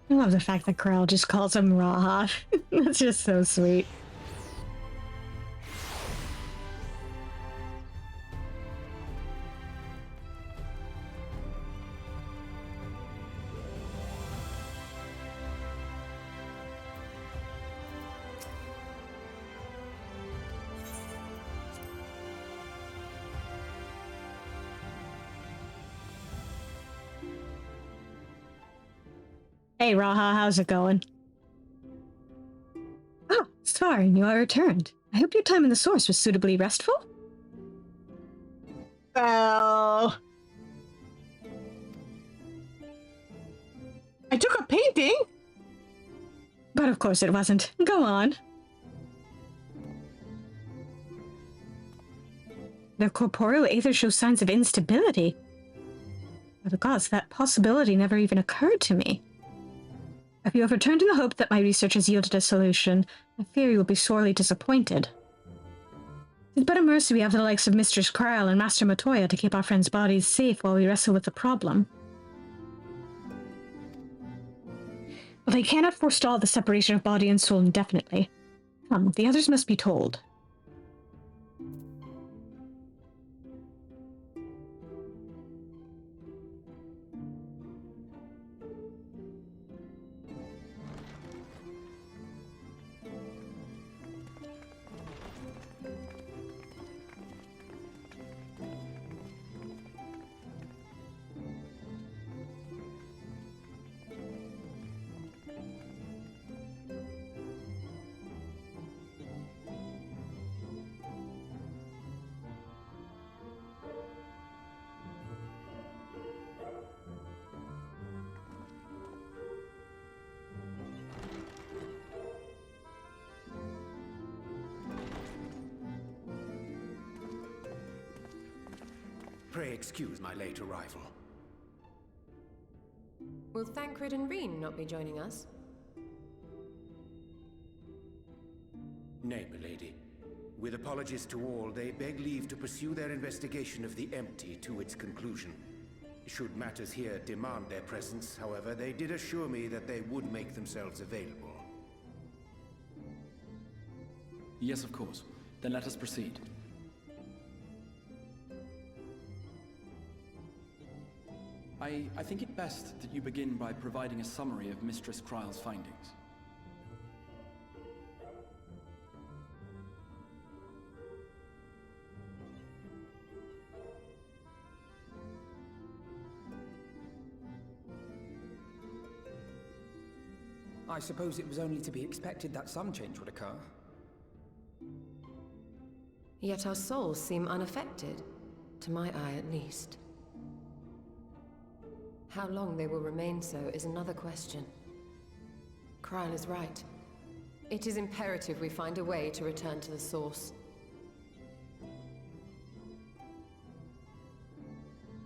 Speaker 1: I love the fact that Krell just calls him Raha. That's just so sweet. Hey Raha, how's it going? Oh, sorry, knew I returned. I hope your time in the source was suitably restful.
Speaker 2: Well, I took a painting.
Speaker 1: But of course it wasn't. Go on. The corporeal aether shows signs of instability. By the gods, that possibility never even occurred to me. If you have returned in the hope that my research has yielded a solution, I fear you will be sorely disappointed. It's but a mercy we have the likes of Mistress Krile and Master Matoya to keep our friends' bodies safe while we wrestle with the problem. But I cannot forestall the separation of body and soul indefinitely. Come, the others must be told.
Speaker 7: Pray excuse my late arrival.
Speaker 8: Will Thancred and Reen not be joining us?
Speaker 7: Nay, milady. With apologies to all, they beg leave to pursue their investigation of the empty to its conclusion. Should matters here demand their presence, however, they did assure me that they would make themselves available.
Speaker 9: Yes, of course. Then let us proceed. I think it best that you begin by providing a summary of Mistress Kryle's findings.
Speaker 10: I suppose it was only to be expected that some change would occur.
Speaker 8: Yet our souls seem unaffected, to my eye at least. How long they will remain so is another question. Kryle is right. It is imperative we find a way to return to the source.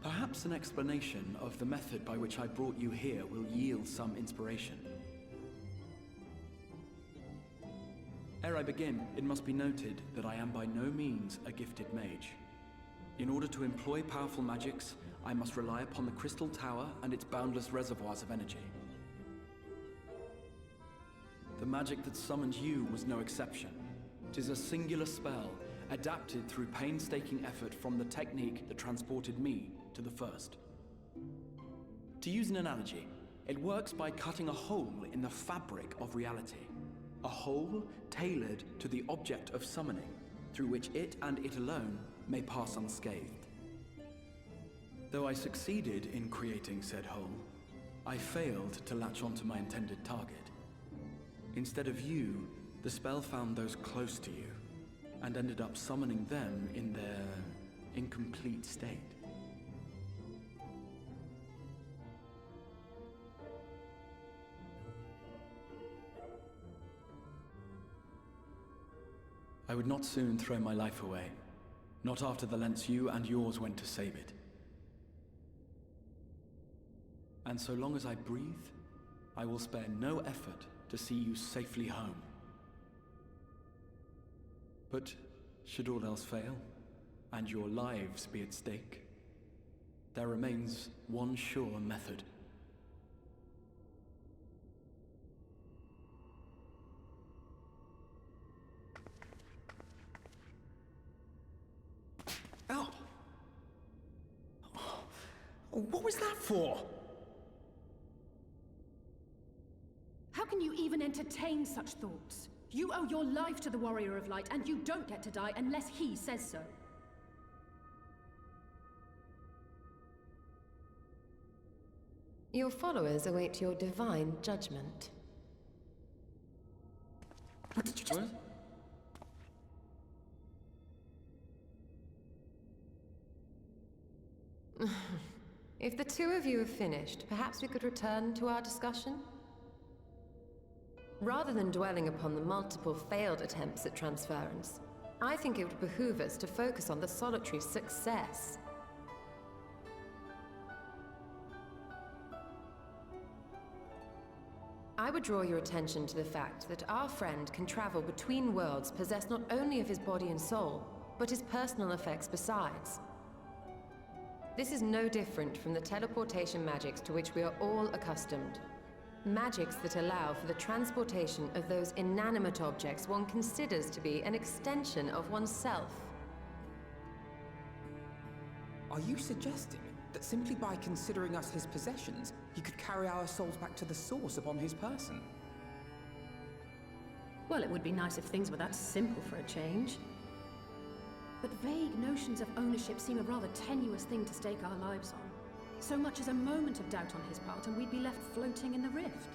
Speaker 9: Perhaps an explanation of the method by which I brought you here will yield some inspiration. Ere I begin, it must be noted that I am by no means a gifted mage. In order to employ powerful magics, I must rely upon the Crystal Tower and its boundless reservoirs of energy. The magic that summoned you was no exception. 'Tis a singular spell, adapted through painstaking effort from the technique that transported me to the first. To use an analogy, it works by cutting a hole in the fabric of reality. A hole tailored to the object of summoning, through which it and it alone may pass unscathed. Though I succeeded in creating said hole, I failed to latch onto my intended target. Instead of you, the spell found those close to you, and ended up summoning them in their incomplete state. I would not soon throw my life away, not after the lengths you and yours went to save it. And so long as I breathe, I will spare no effort to see you safely home. But should all else fail, and your lives be at stake, there remains one sure method.
Speaker 10: Ow! What was that for?
Speaker 11: How can you even entertain such thoughts? You owe your life to the Warrior of Light, and you don't get to die unless he says so.
Speaker 8: Your followers await your divine judgment.
Speaker 10: What did you just...
Speaker 8: If the two of you have finished, perhaps we could return to our discussion? Rather than dwelling upon the multiple failed attempts at transference, I think it would behoove us to focus on the solitary's success. I would draw your attention to the fact that our friend can travel between worlds possessed not only of his body and soul, but his personal effects besides. This is no different from the teleportation magics to which we are all accustomed. Magics that allow for the transportation of those inanimate objects one considers to be an extension of oneself.
Speaker 10: Are you suggesting that simply by considering us his possessions, he could carry our souls back to the source upon his person?
Speaker 11: Well, it would be nice if things were that simple for a change. But vague notions of ownership seem a rather tenuous thing to stake our lives on. So much as a moment of doubt on his part, and we'd be left floating in the rift.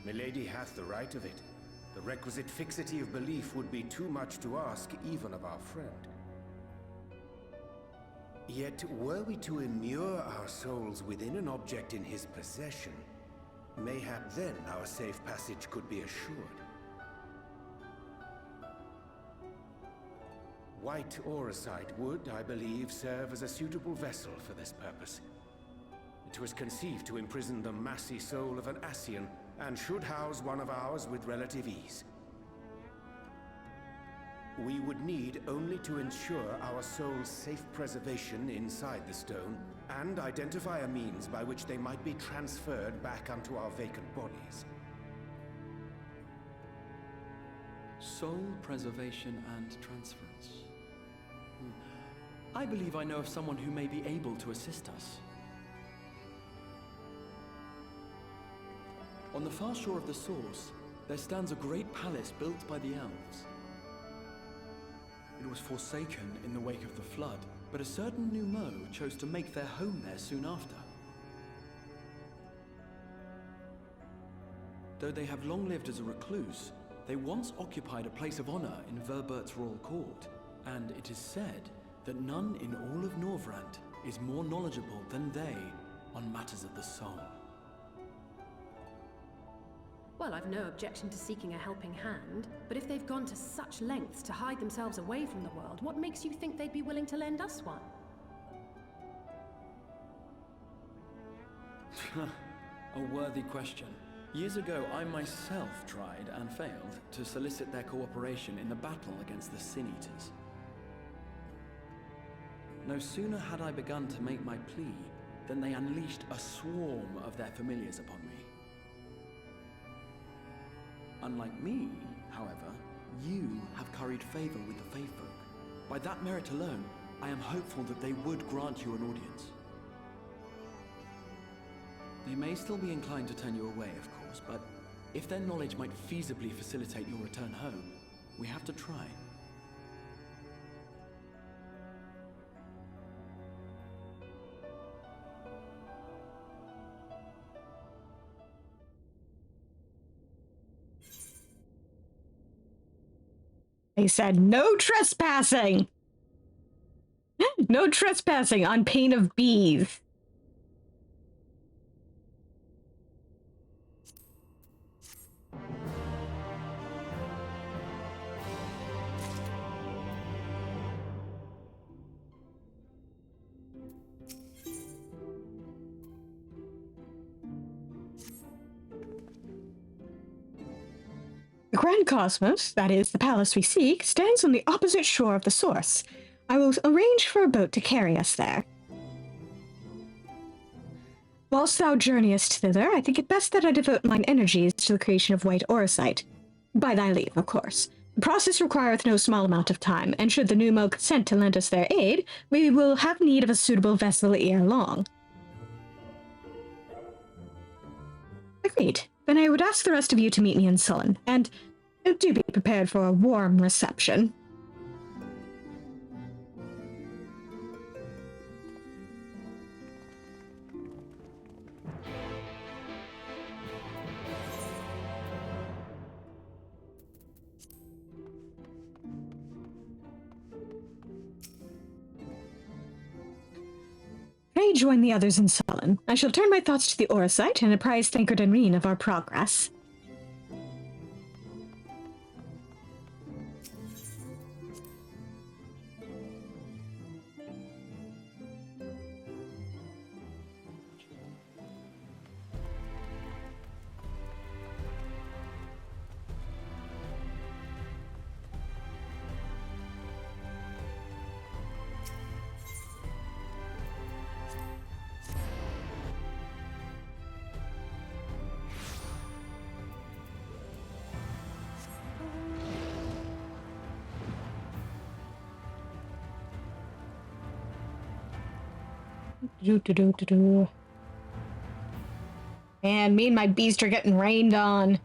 Speaker 7: Milady hath the right of it. The requisite fixity of belief would be too much to ask even of our friend. Yet, were we to immure our souls within an object in his possession, mayhap then our safe passage could be assured. White auracite would, I believe, serve as a suitable vessel for this purpose. It was conceived to imprison the massy soul of an Ascian, and should house one of ours with relative ease. We would need only to ensure our soul's safe preservation inside the stone, and identify a means by which they might be transferred back unto our vacant bodies.
Speaker 9: Soul preservation and transference. I believe I know of someone who may be able to assist us. On the far shore of the source, there stands a great palace built by the elves. It was forsaken in the wake of the flood, but a certain Nu Mou chose to make their home there soon after. Though they have long lived as a recluse, they once occupied a place of honor in Verbert's royal court, and it is said that none in all of Norvrant is more knowledgeable than they on matters of the soul.
Speaker 11: Well, I've no objection to seeking a helping hand, but if they've gone to such lengths to hide themselves away from the world, what makes you think they'd be willing to lend us one?
Speaker 9: A worthy question. Years ago, I myself tried and failed to solicit their cooperation in the battle against the Sin Eaters. No sooner had I begun to make my plea than they unleashed a swarm of their familiars upon me. Unlike me, however, you have curried favor with the Fae folk. By that merit alone, I am hopeful that they would grant you an audience. They may still be inclined to turn you away, of course, but if their knowledge might feasibly facilitate your return home, we have to try.
Speaker 1: They said no trespassing! No trespassing on pain of bees. The Grand Cosmos, that is, the palace we seek, stands on the opposite shore of the source. I will arrange for a boat to carry us there. Whilst thou journeyest thither, I think it best that I devote mine energies to the creation of white auracite. By thy leave, of course. The process requireth no small amount of time, and should the Nu Mou consent to lend us their aid, we will have need of a suitable vessel ere long. Agreed. Then I would ask the rest of you to meet me in Sullen, and do be prepared for a warm reception. may join the others in Sullen. I shall turn my thoughts to the Aura site and apprise Thancred and Reen of our progress. Man, me and my beast are getting rained on.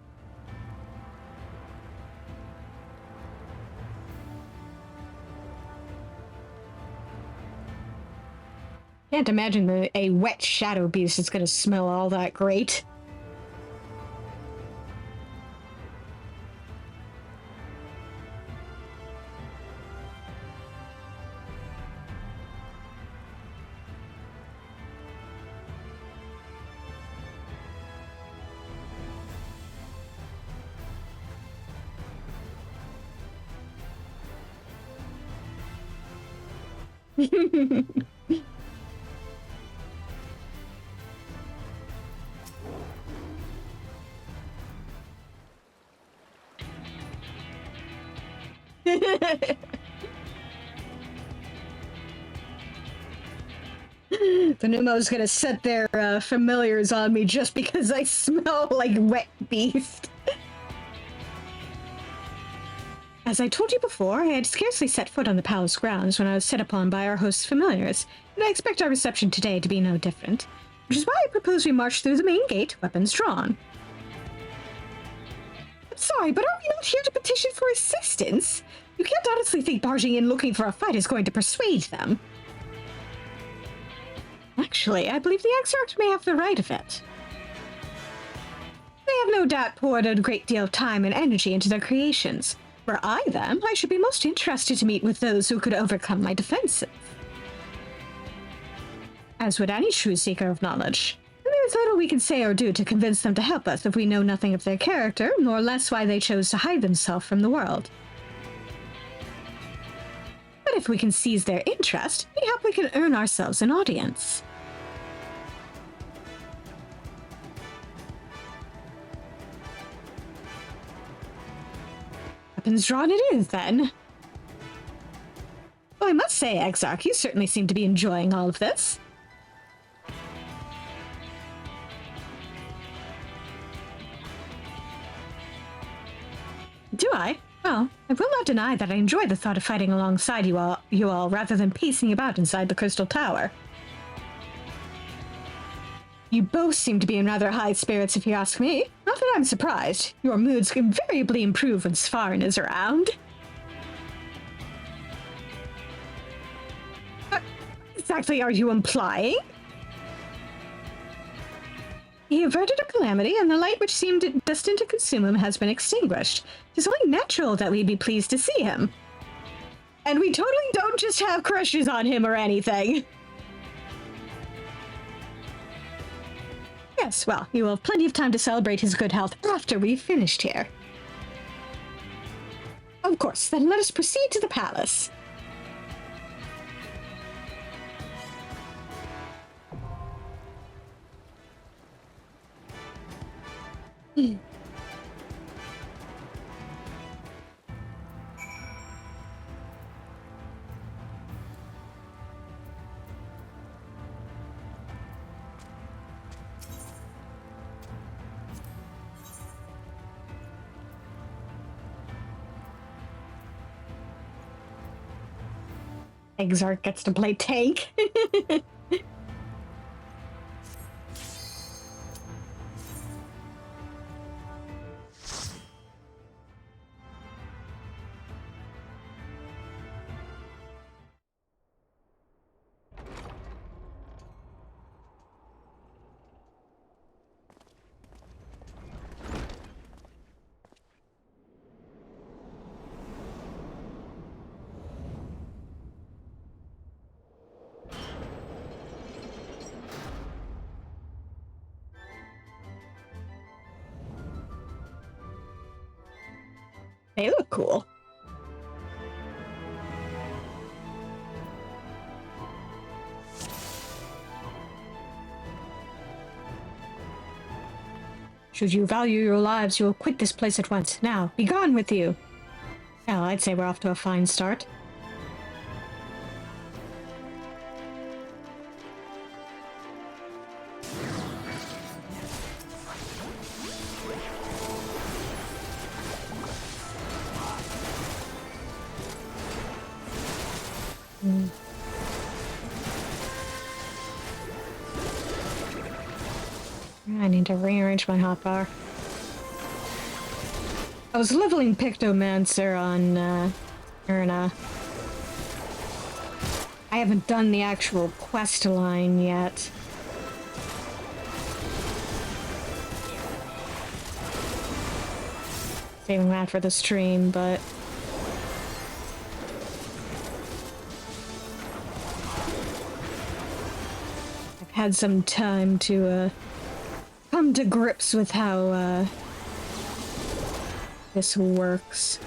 Speaker 1: Can't imagine that a wet shadow beast is going to smell all that great. The Nu Mou's gonna set their familiars on me just because I smell like wet beast. As I told you before, I had scarcely set foot on the palace grounds when I was set upon by our host's familiars, and I expect our reception today to be no different, which is why I propose we march through the main gate, weapons drawn. I'm sorry, but are we not here to petition for assistance? You can't honestly think barging in looking for a fight is going to persuade them. Actually, I believe the Exarch may have the right of it. They have no doubt poured a great deal of time and energy into their creations. Were I them, I should be most interested to meet with those who could overcome my defenses. As would any true seeker of knowledge. And there is little we can say or do to convince them to help us if we know nothing of their character, nor less why they chose to hide themselves from the world. But if we can seize their interest, we hope we can earn ourselves an audience. Weapons drawn it is, then. Well, I must say, Exarch, you certainly seem to be enjoying all of this. Do I? Well, I will not deny that I enjoy the thought of fighting alongside you all rather than pacing about inside the Crystal Tower. You both seem to be in rather high spirits, if you ask me. Not that I'm surprised. Your moods invariably improve when Svarin is around. What exactly are you implying? He averted a calamity, and the light which seemed destined to consume him has been extinguished. It is only natural that we'd be pleased to see him. And we totally don't just have crushes on him or anything. Yes, well, you will have plenty of time to celebrate his good health after we've finished here. Of course, then let us proceed to the palace. Exarch gets to play tank. They look cool. Should you value your lives, you will quit this place at once. Now, be gone with you! Well, I'd say we're off to a fine start. I need to rearrange my hotbar. I was leveling Pictomancer on, Erna. I haven't done the actual quest line yet. Saving that for the stream, but... I've had some time to, come to grips with how, this works.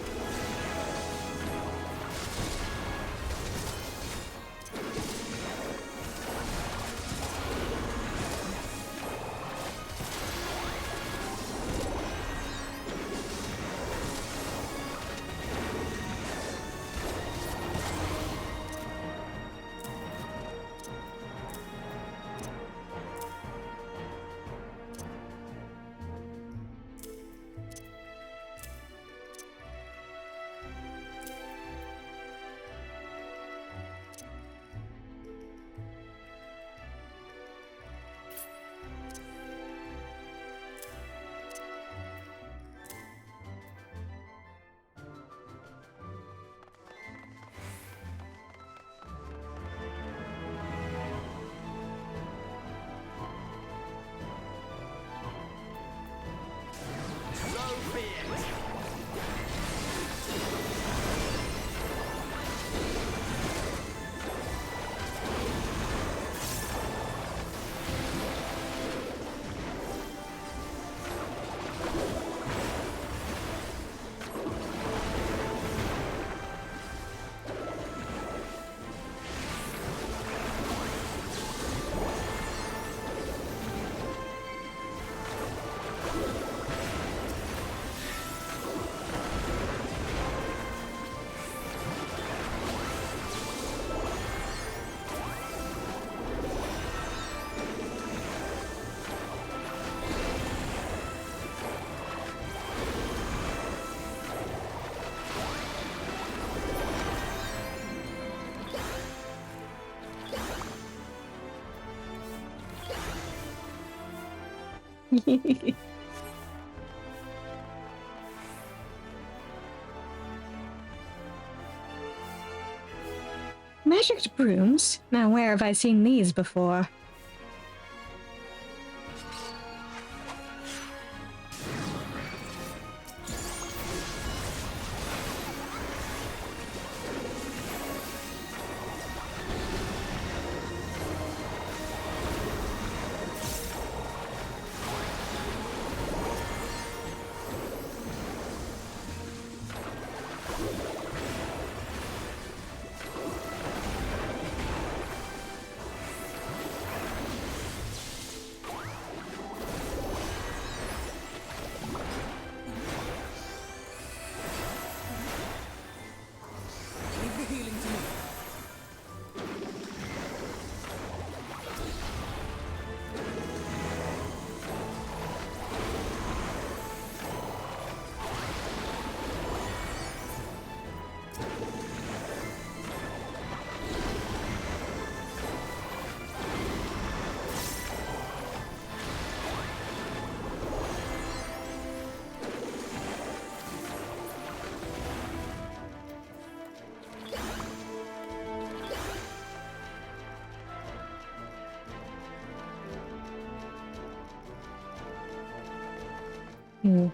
Speaker 1: Magic brooms? Now where have I seen these before? Hmm.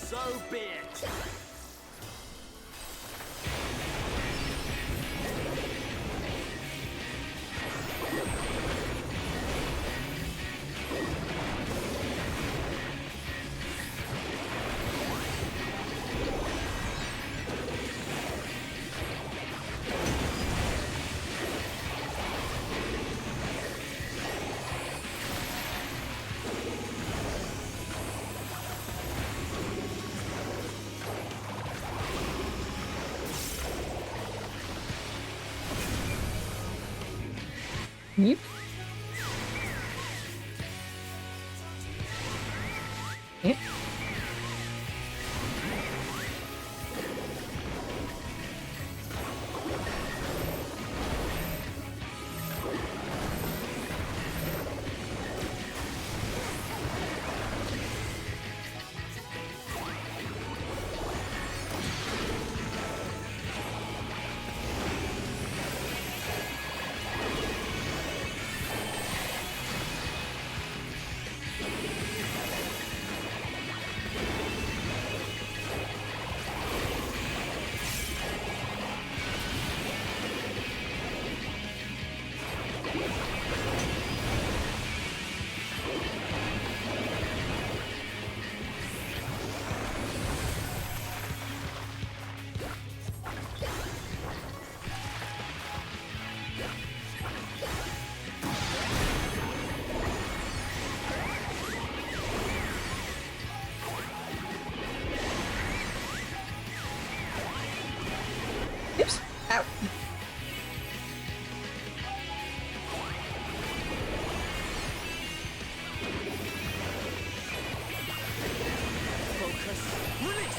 Speaker 12: So be it.
Speaker 1: Yep. Yep. Oops. Ow.
Speaker 12: Focus. Release.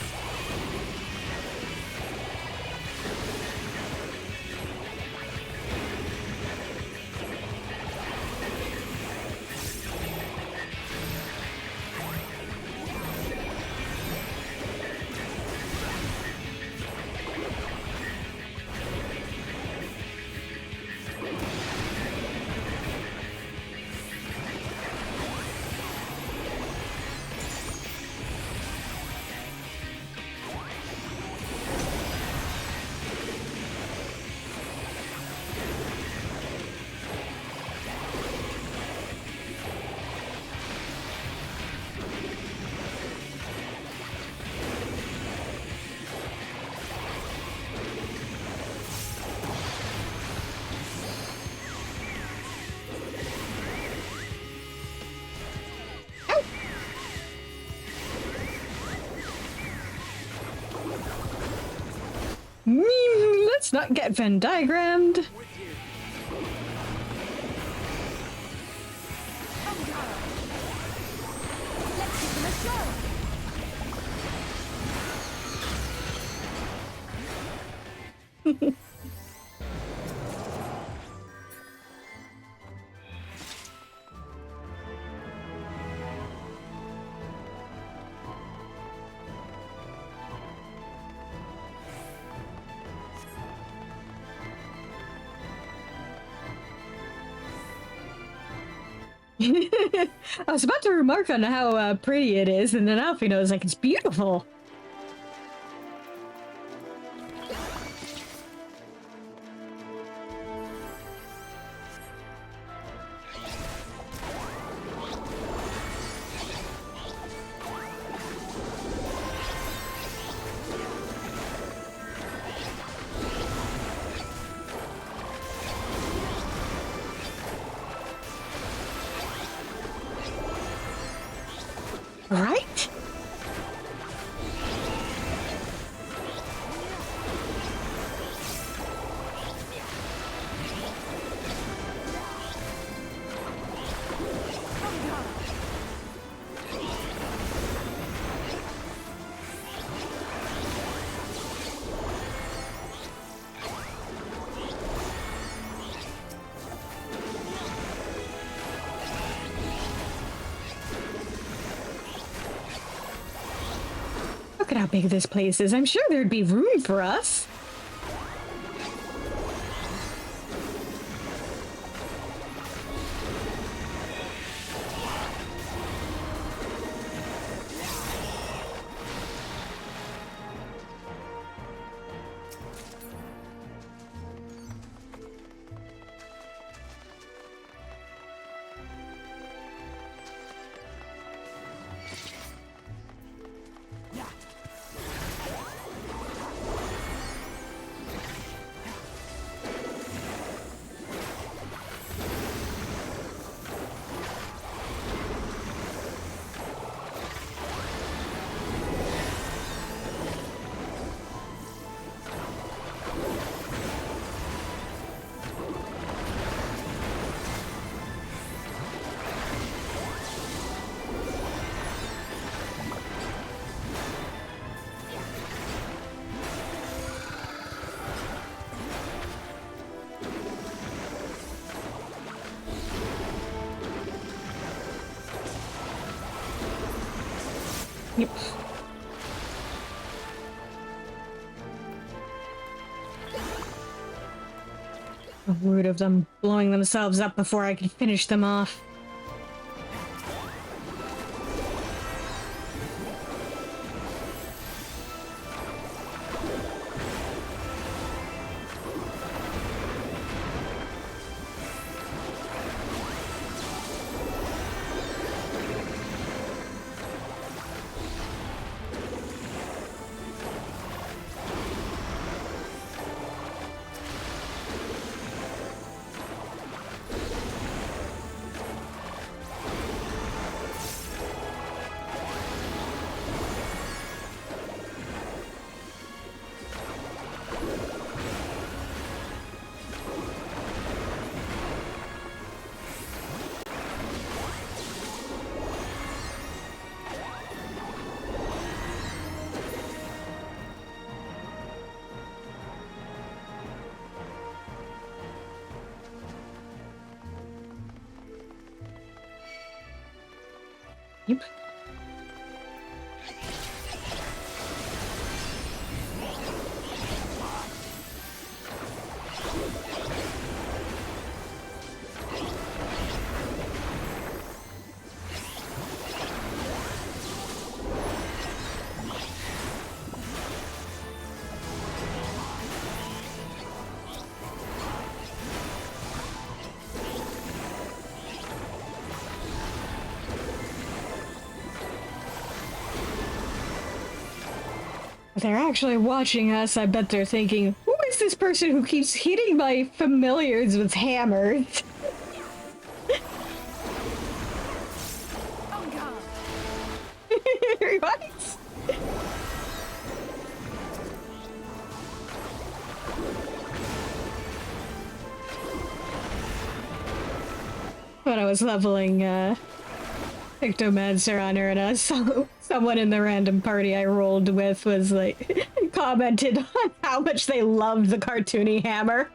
Speaker 1: Let's not get Venn diagrammed. I was about to remark on how pretty it is, and then Alfie was like, it's beautiful. Right? Look at how big this place is. I'm sure there'd be room for us. Yep. Rude of them blowing themselves up before I could finish them off. Yep. If they're actually watching us, I bet they're thinking, who is this person who keeps hitting my familiars with hammers?
Speaker 11: On guard!
Speaker 1: What? When I was leveling, Pictomancer on her, and someone in the random party I rolled with was like, commented on how much they loved the cartoony hammer.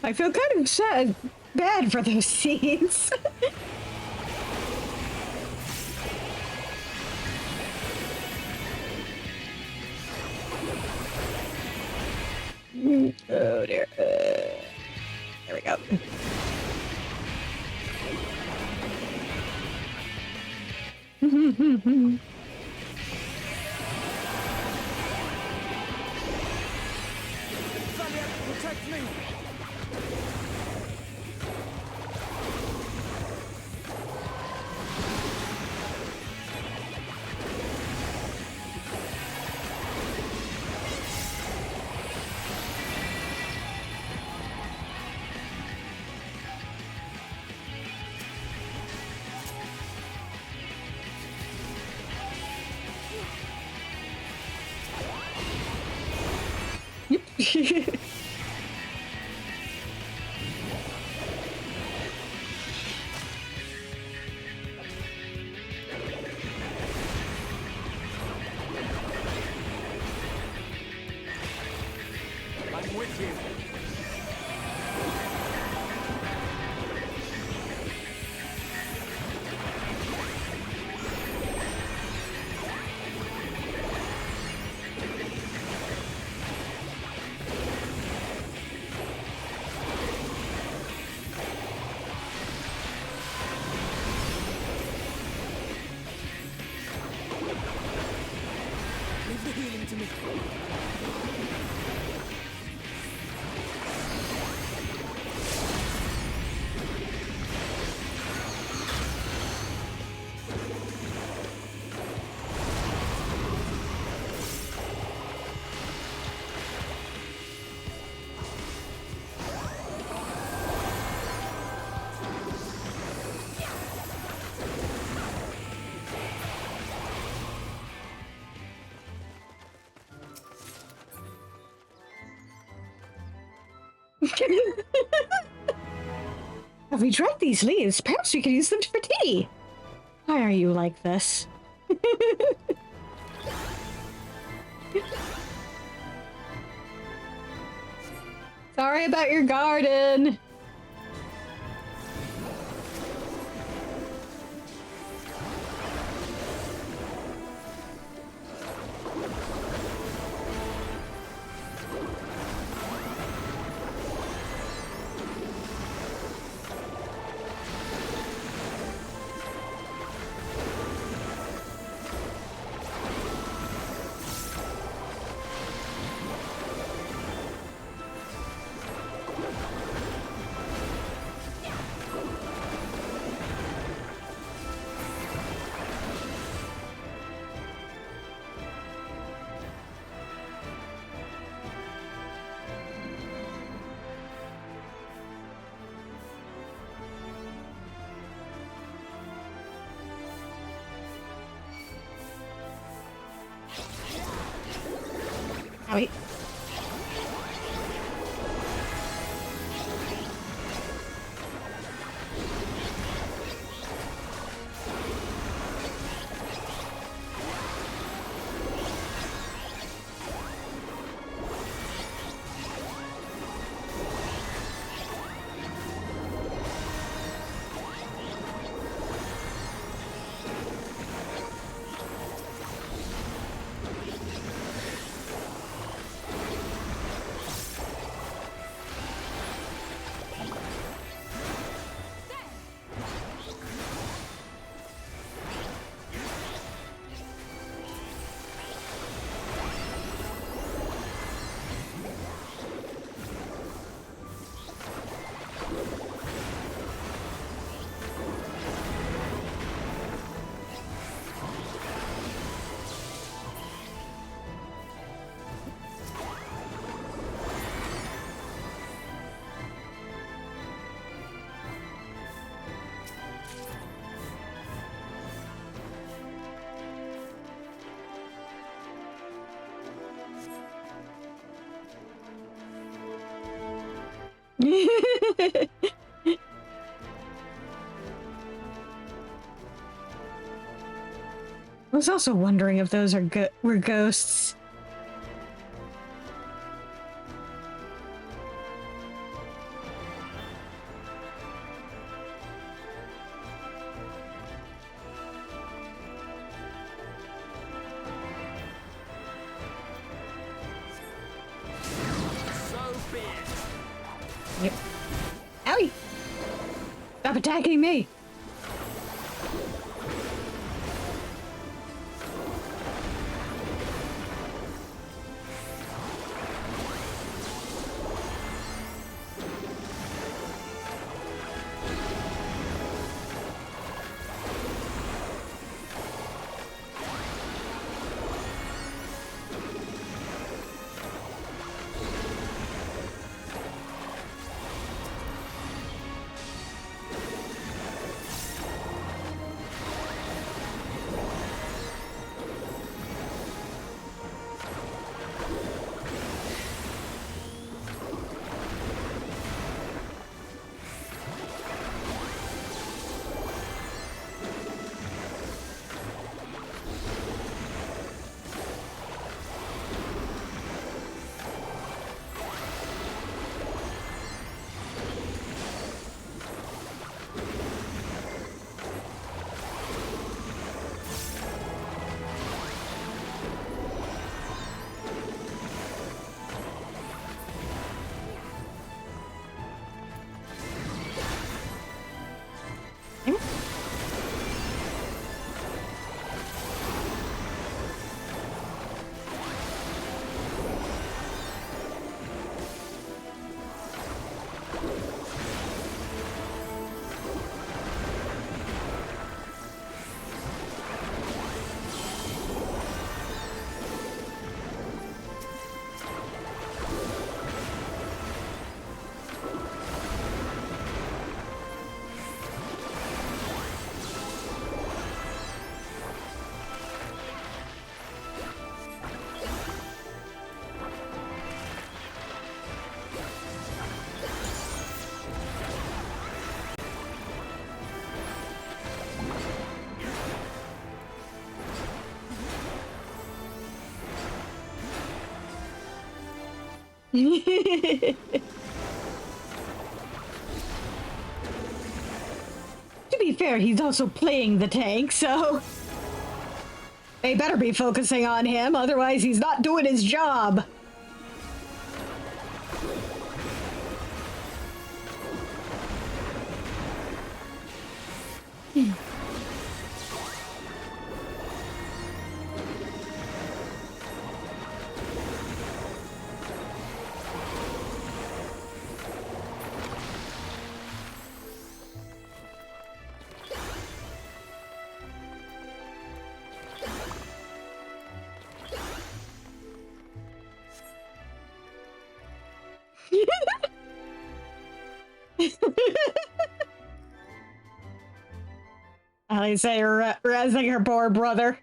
Speaker 1: I feel kind of sad, bad for those scenes. Oh dear. There we go.
Speaker 12: Protect me! I'm with you.
Speaker 1: Have we dried these leaves? Perhaps we could use them for tea. Why are you like this? Sorry about your garden. Wait. I was also wondering if those were ghosts. Yep. Owie! Stop attacking me! To be fair, he's also playing the tank, so they better be focusing on him, otherwise he's not doing his job. I say, razzing her poor brother.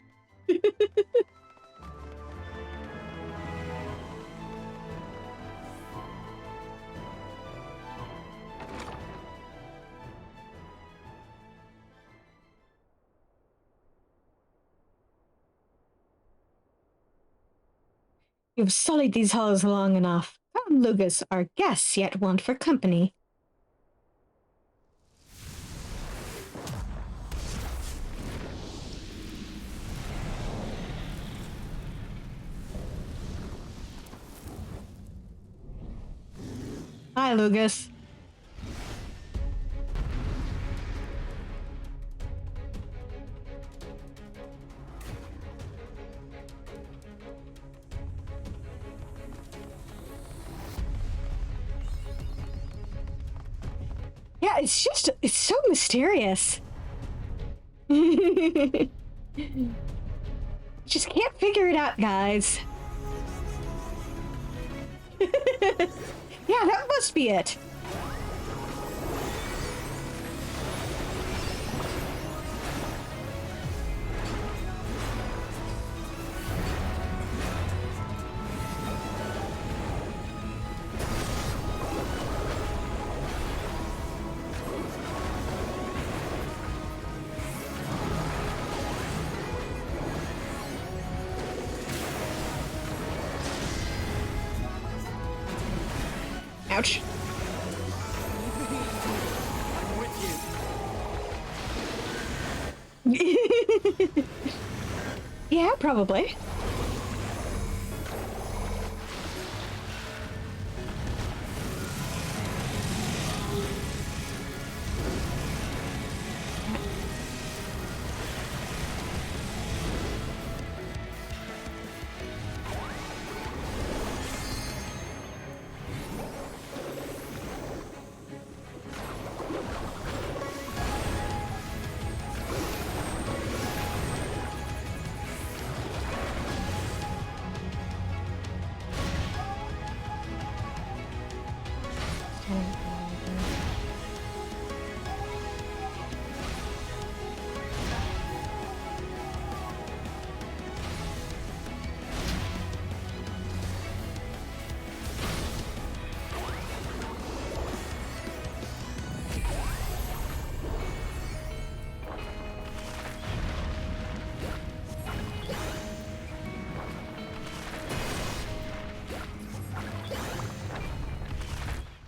Speaker 1: You've sullied these halls long enough. Come, Lucas, our guests yet want for company. Hi, Lucas. Yeah, it's so mysterious. Just can't figure it out, guys. Yeah, that must be it. Ouch.
Speaker 12: I'm with you.
Speaker 1: Yeah, probably.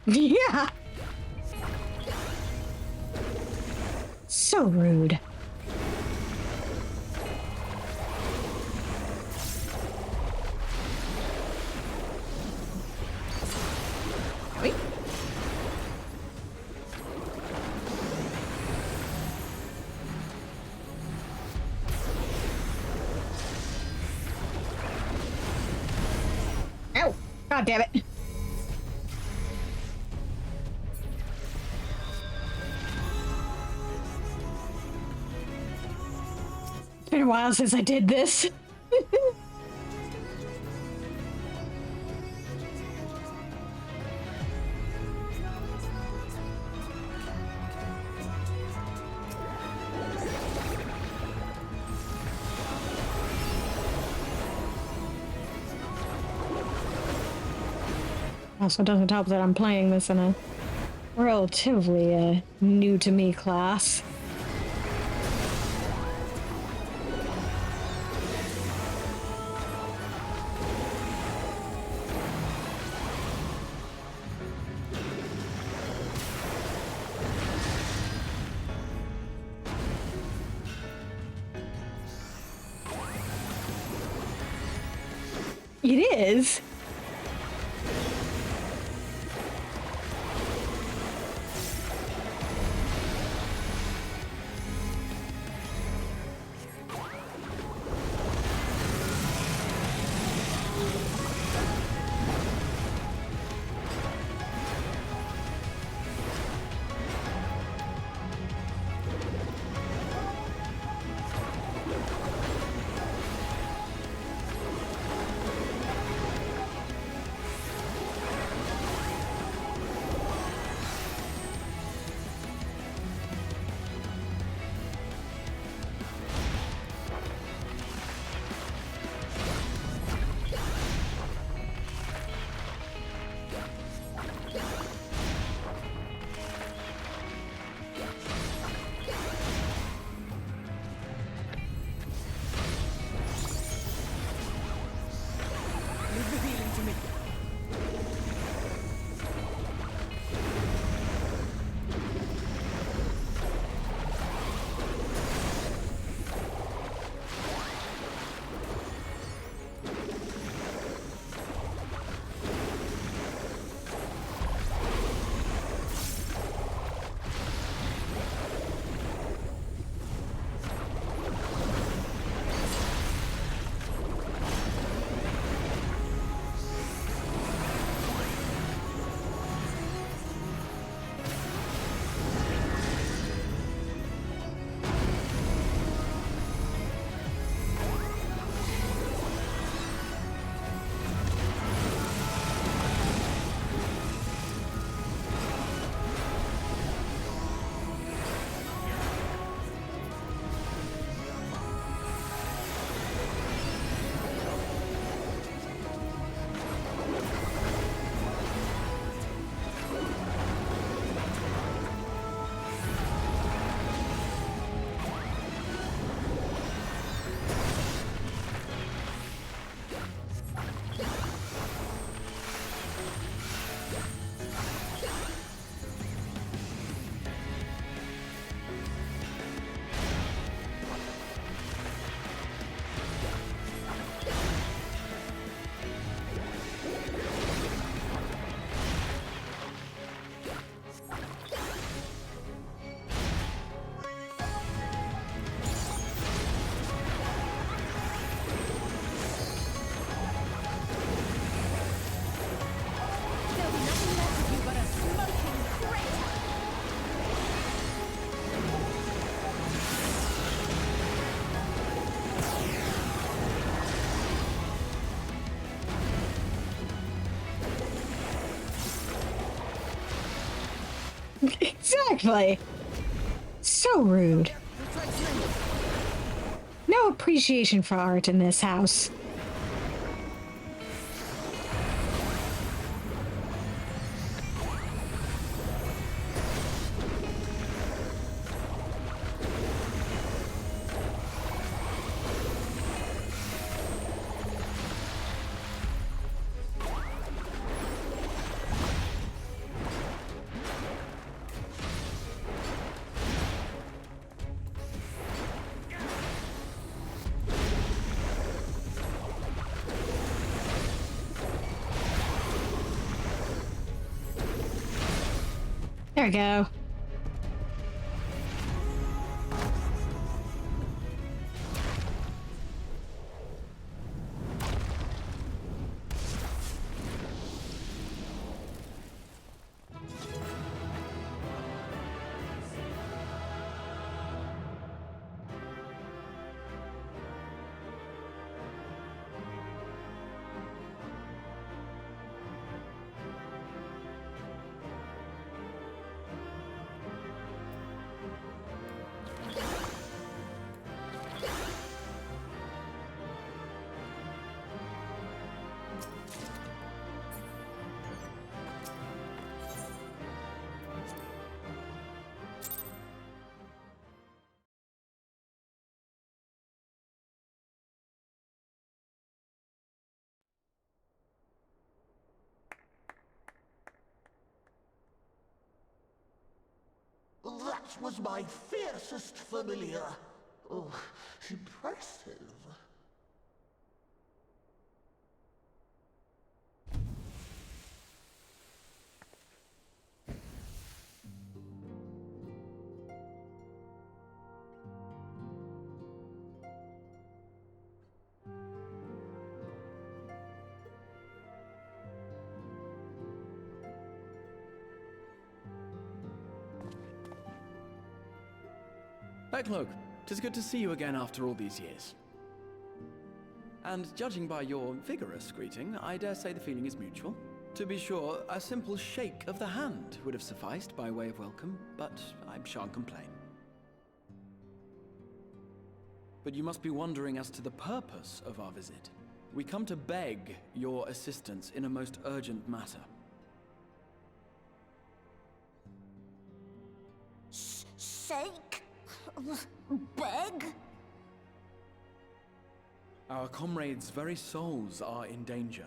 Speaker 1: Yeah. So rude. Wait. Ow. God damn it. It's been a while since I did this. Also doesn't help that I'm playing this in a relatively new to me class. It is. Exactly. So rude. No appreciation for art in this house. There we go.
Speaker 13: That was my fiercest familiar. Oh, impressive.
Speaker 9: Konogg, 'tis good to see you again after all these years. And judging by your vigorous greeting, I dare say the feeling is mutual. To be sure, a simple shake of the hand would have sufficed by way of welcome, but I shan't complain. But you must be wondering as to the purpose of our visit. We come to beg your assistance in a most urgent matter.
Speaker 13: Shake? Beg?
Speaker 9: Our comrades' very souls are in danger.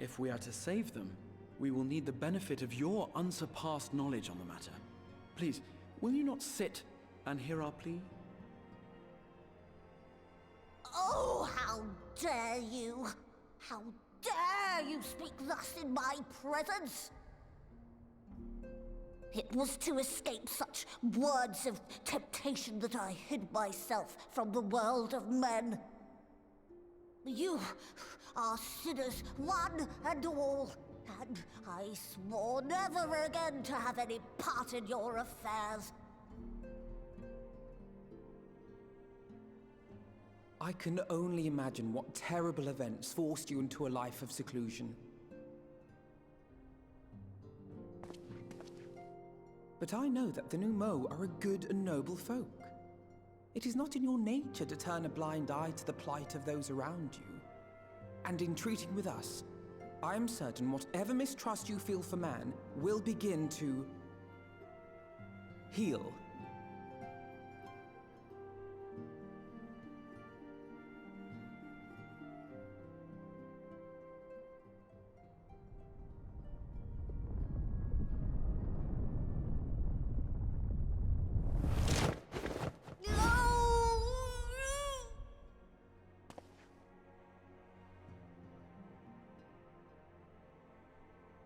Speaker 9: If we are to save them, we will need the benefit of your unsurpassed knowledge on the matter. Please, will you not sit and hear our plea?
Speaker 13: Oh, how dare you! How dare you speak thus in my presence! It was to escape such words of temptation that I hid myself from the world of men. You are sinners, one and all, and I swore never again to have any part in your affairs.
Speaker 10: I can only imagine what terrible events forced you into a life of seclusion. But I know that the Nu Mou are a good and noble folk. It is not in your nature to turn a blind eye to the plight of those around you. And in treating with us, I am certain whatever mistrust you feel for man will begin to heal.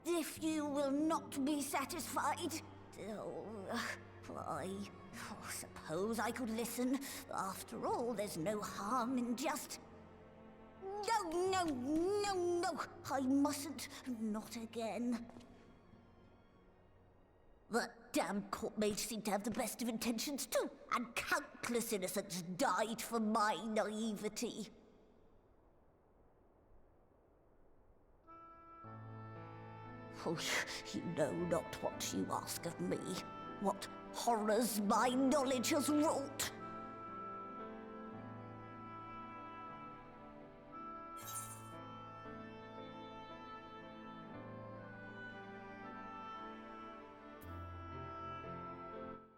Speaker 13: If you will not be satisfied, I suppose I could listen. After all, there's no harm in just... No, I mustn't. Not again. That damn court mage seemed to have the best of intentions too, and countless innocents died for my naivety. Oh, you know not what you ask of me, what horrors my knowledge has wrought.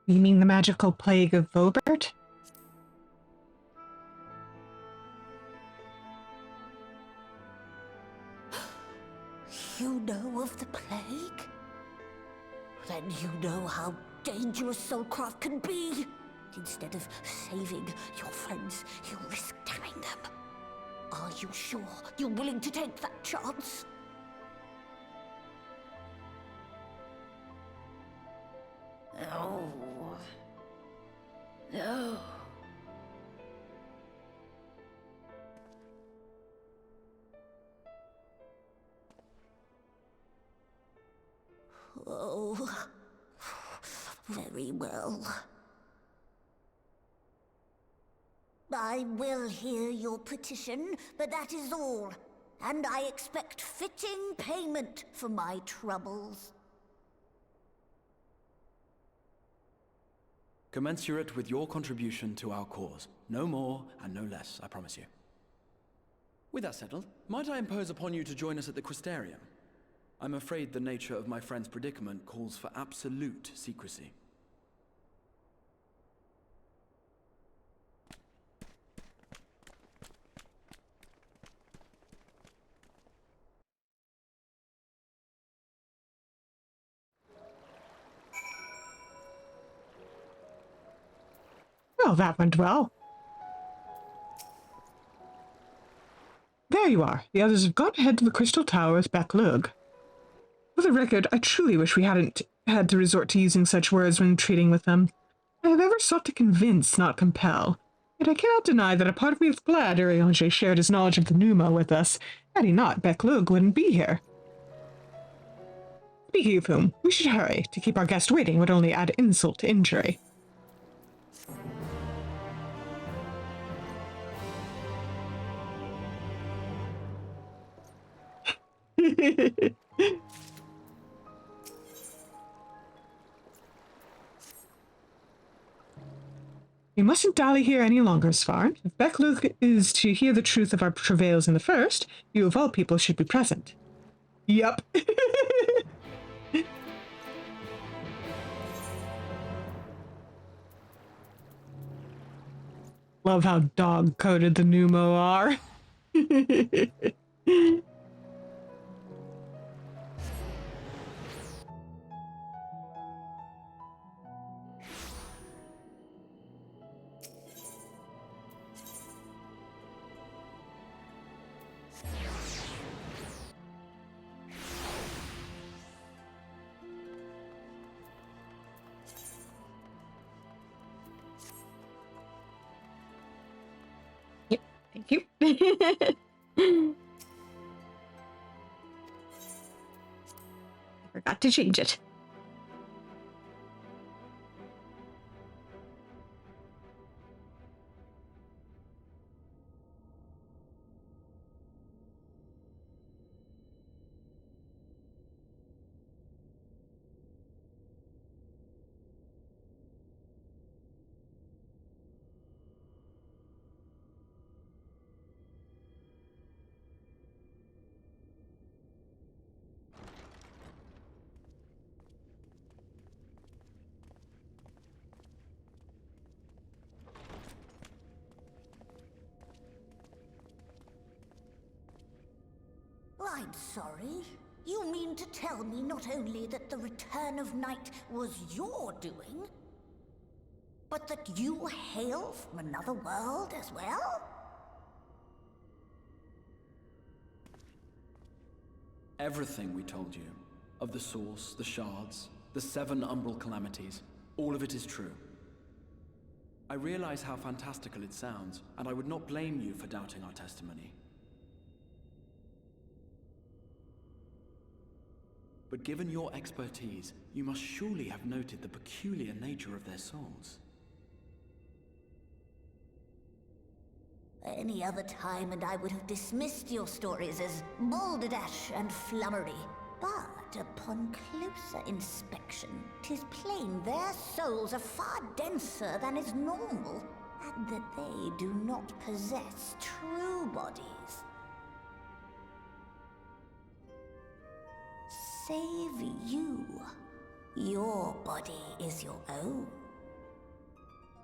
Speaker 2: You mean the magical plague of Vobert?
Speaker 13: You know of the plague? Then you know how dangerous soulcraft can be. Instead of saving your friends, you risk damning them. Are you sure you're willing to take that chance?
Speaker 4: No. No.
Speaker 13: Oh, very well. I will hear your petition, but that is all. And I expect fitting payment for my troubles.
Speaker 9: Commensurate with your contribution to our cause. No more and no less, I promise you. With that settled, might I impose upon you to join us at the Crystarium? I'm afraid the nature of my friend's predicament calls for absolute secrecy.
Speaker 2: Well, that went well. There you are. The others have gone ahead to the Crystal Tower with Beklug. For the record, I truly wish we hadn't had to resort to using such words when treating with them. I have ever sought to convince, not compel. Yet I cannot deny that a part of me is glad Urianger shared his knowledge of the Nu Mou with us. Had he not, Beklug wouldn't be here. Speaking of whom, we should hurry. To keep our guest waiting would only add insult to injury. We mustn't dally here any longer, Svarn. If Becklug is to hear the truth of our travails in the first, you of all people should be present. Yup. Love how dog-coded the Nu Mou are.
Speaker 1: Thank you. I forgot to change it.
Speaker 13: I'm sorry. You mean to tell me not only that the return of night was your doing, but that you hail from another world as well?
Speaker 9: Everything we told you, of the source, the shards, the 7 umbral calamities, all of it is true. I realize how fantastical it sounds, and I would not blame you for doubting our testimony. But given your expertise, you must surely have noted the peculiar nature of their souls.
Speaker 13: Any other time and I would have dismissed your stories as balderdash and flummery. But upon closer inspection, 'tis plain their souls are far denser than is normal, and that they do not possess true bodies. Save you. Your body is your own.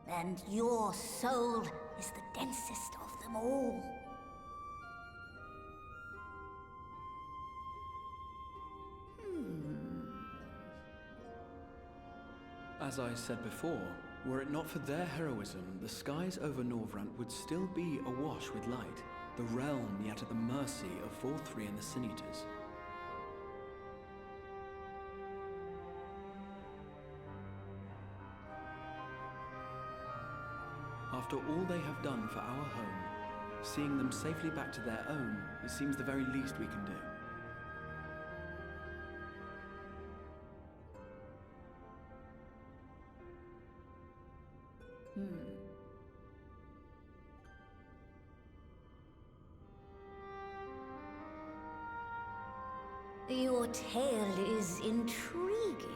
Speaker 13: And your soul is the densest of them all.
Speaker 9: As I said before, were it not for their heroism, the skies over Norvrant would still be awash with light, the realm yet at the mercy of Vorthri and the Sin Eaters. After all they have done for our home, seeing them safely back to their own, it seems the very least we can do.
Speaker 13: Your tale is intriguing.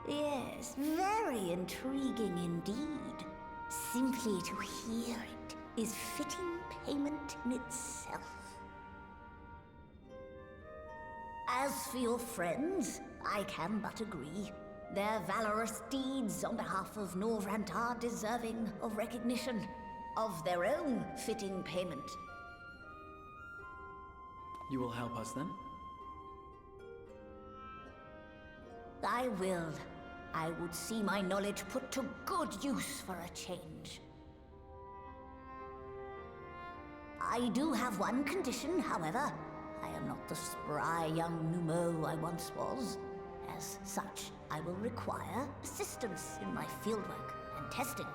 Speaker 13: Yes, very intriguing indeed. Simply to hear it is fitting payment in itself. As for your friends, I can but agree. Their valorous deeds on behalf of Norvrant are deserving of recognition, of their own fitting payment.
Speaker 9: You will help us then?
Speaker 13: I will. I would see my knowledge put to good use for a change. I do have one condition, however. I am not the spry young Nu Mou I once was. As such, I will require assistance in my fieldwork and testing.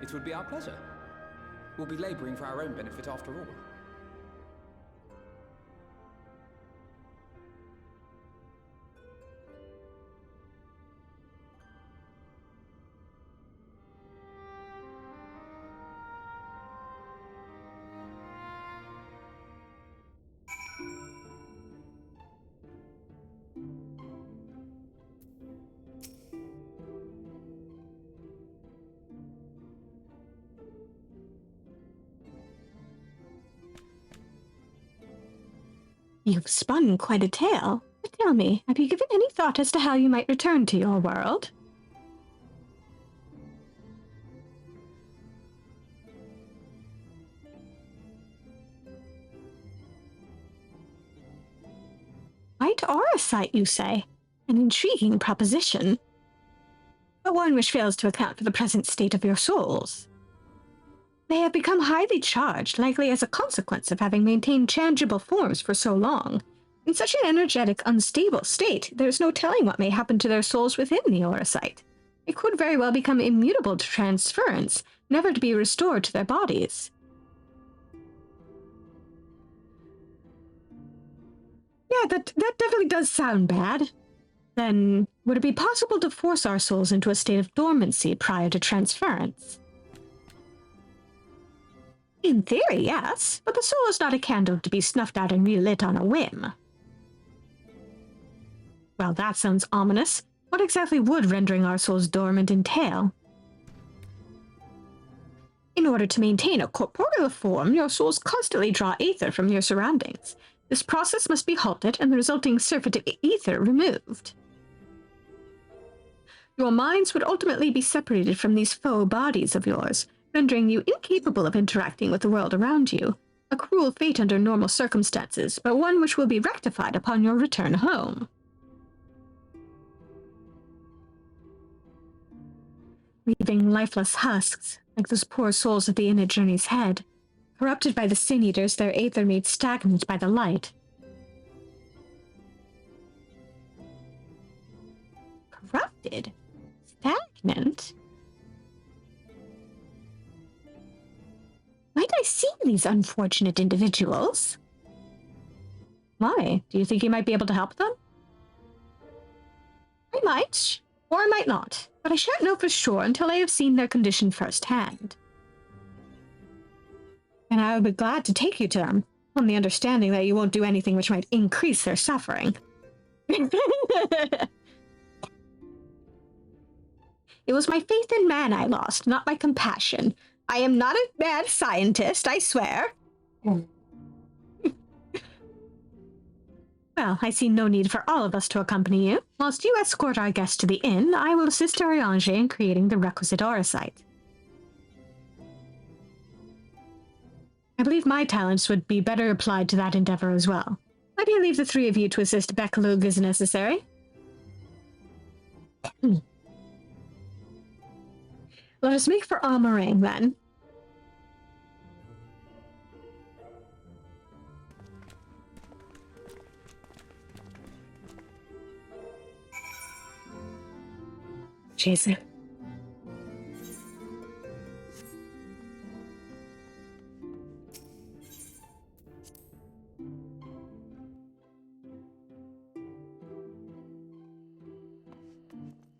Speaker 10: It would be our pleasure. We'll be laboring for our own benefit after all.
Speaker 1: You've spun quite a tale. But tell me, have you given any thought as to how you might return to your world? White aura site, you say? An intriguing proposition. But one which fails to account for the present state of your souls. They have become highly charged, likely as a consequence of having maintained tangible forms for so long. In such an energetic, unstable state, there is no telling what may happen to their souls within the aura site. They could very well become immutable to transference, never to be restored to their bodies. Yeah, that definitely does sound bad. Then, would it be possible to force our souls into a state of dormancy prior to transference? In theory, yes, but the soul is not a candle to be snuffed out and relit on a whim. Well, that sounds ominous. What exactly would rendering our souls dormant entail? In order to maintain a corporeal form, your souls constantly draw ether from your surroundings. This process must be halted and the resulting surfeit of ether removed. Your minds would ultimately be separated from these faux bodies of yours, rendering you incapable of interacting with the world around you. A cruel fate under normal circumstances, but one which will be rectified upon your return home. Leaving lifeless husks, like those poor souls at the inn at Journey's Head. Corrupted by the Sin Eaters, their aether made stagnant by the light. Corrupted? Stagnant? Might I see these unfortunate individuals? Why? Do you think you might be able to help them? I might, or I might not, but I shan't know for sure until I have seen their condition firsthand. And I would be glad to take you to them, on the understanding that you won't do anything which might increase their suffering. It was my faith in man I lost, not my compassion. I am not a mad scientist, I swear. Well, I see no need for all of us to accompany you. Whilst you escort our guest to the inn, I will assist Ariange in creating the requisite aura site. I believe my talents would be better applied to that endeavor as well. Why do you leave the three of you to assist Bekalug as necessary? Let us make for Amarang, then. Jason.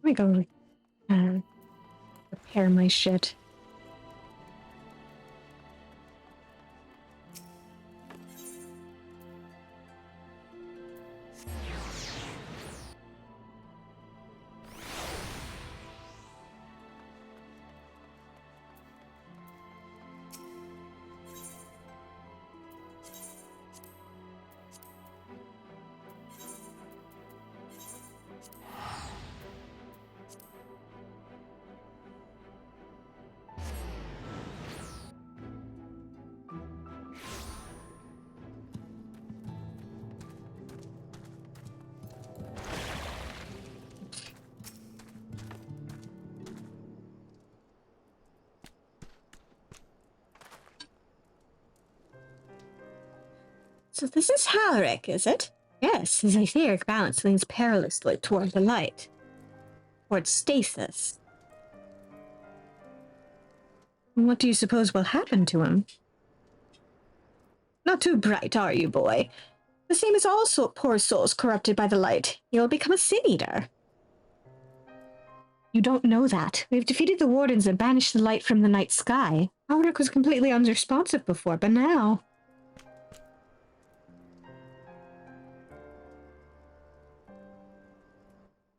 Speaker 1: Let me go repair my shit. So this is Halric, is it? Yes, his etheric balance leans perilously toward the light. Toward stasis. What do you suppose will happen to him? Not too bright, are you, boy? The same as all poor souls corrupted by the light. You'll become a sin eater. You don't know that. We've defeated the wardens and banished the light from the night sky. Halric was completely unresponsive before, but now...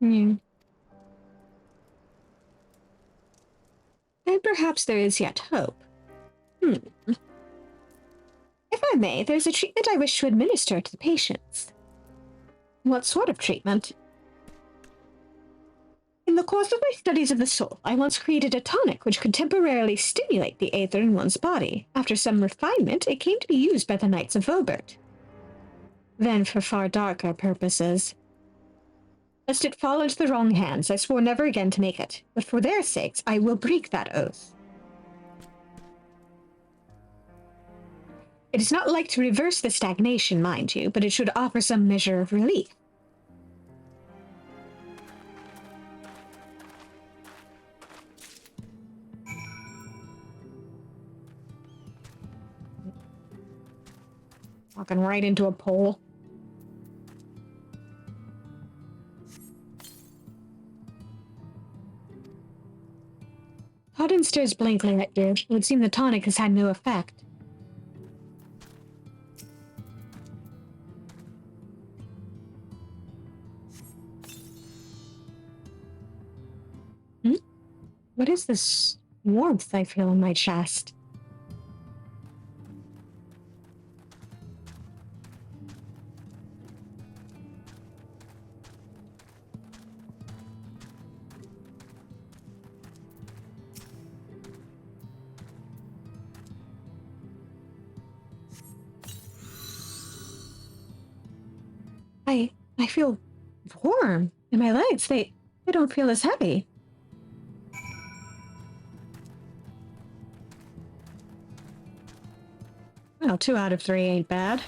Speaker 1: And perhaps there is yet hope. If I may, there's a treatment I wish to administer to the patients. What sort of treatment? In the course of my studies of the soul, I once created a tonic which could temporarily stimulate the aether in one's body. After some refinement, it came to be used by the Knights of Vobert. Then for far darker purposes. Lest it fall into the wrong hands, I swore never again to make it. But for their sakes, I will break that oath. It is not like to reverse the stagnation, mind you, but it should offer some measure of relief. Walking right into a pole. Hodden stares blankly at you. It would seem the tonic has had no effect. What is this warmth I feel in my chest? I feel warm in my legs. They don't feel as heavy. Well, 2 out of 3 ain't bad.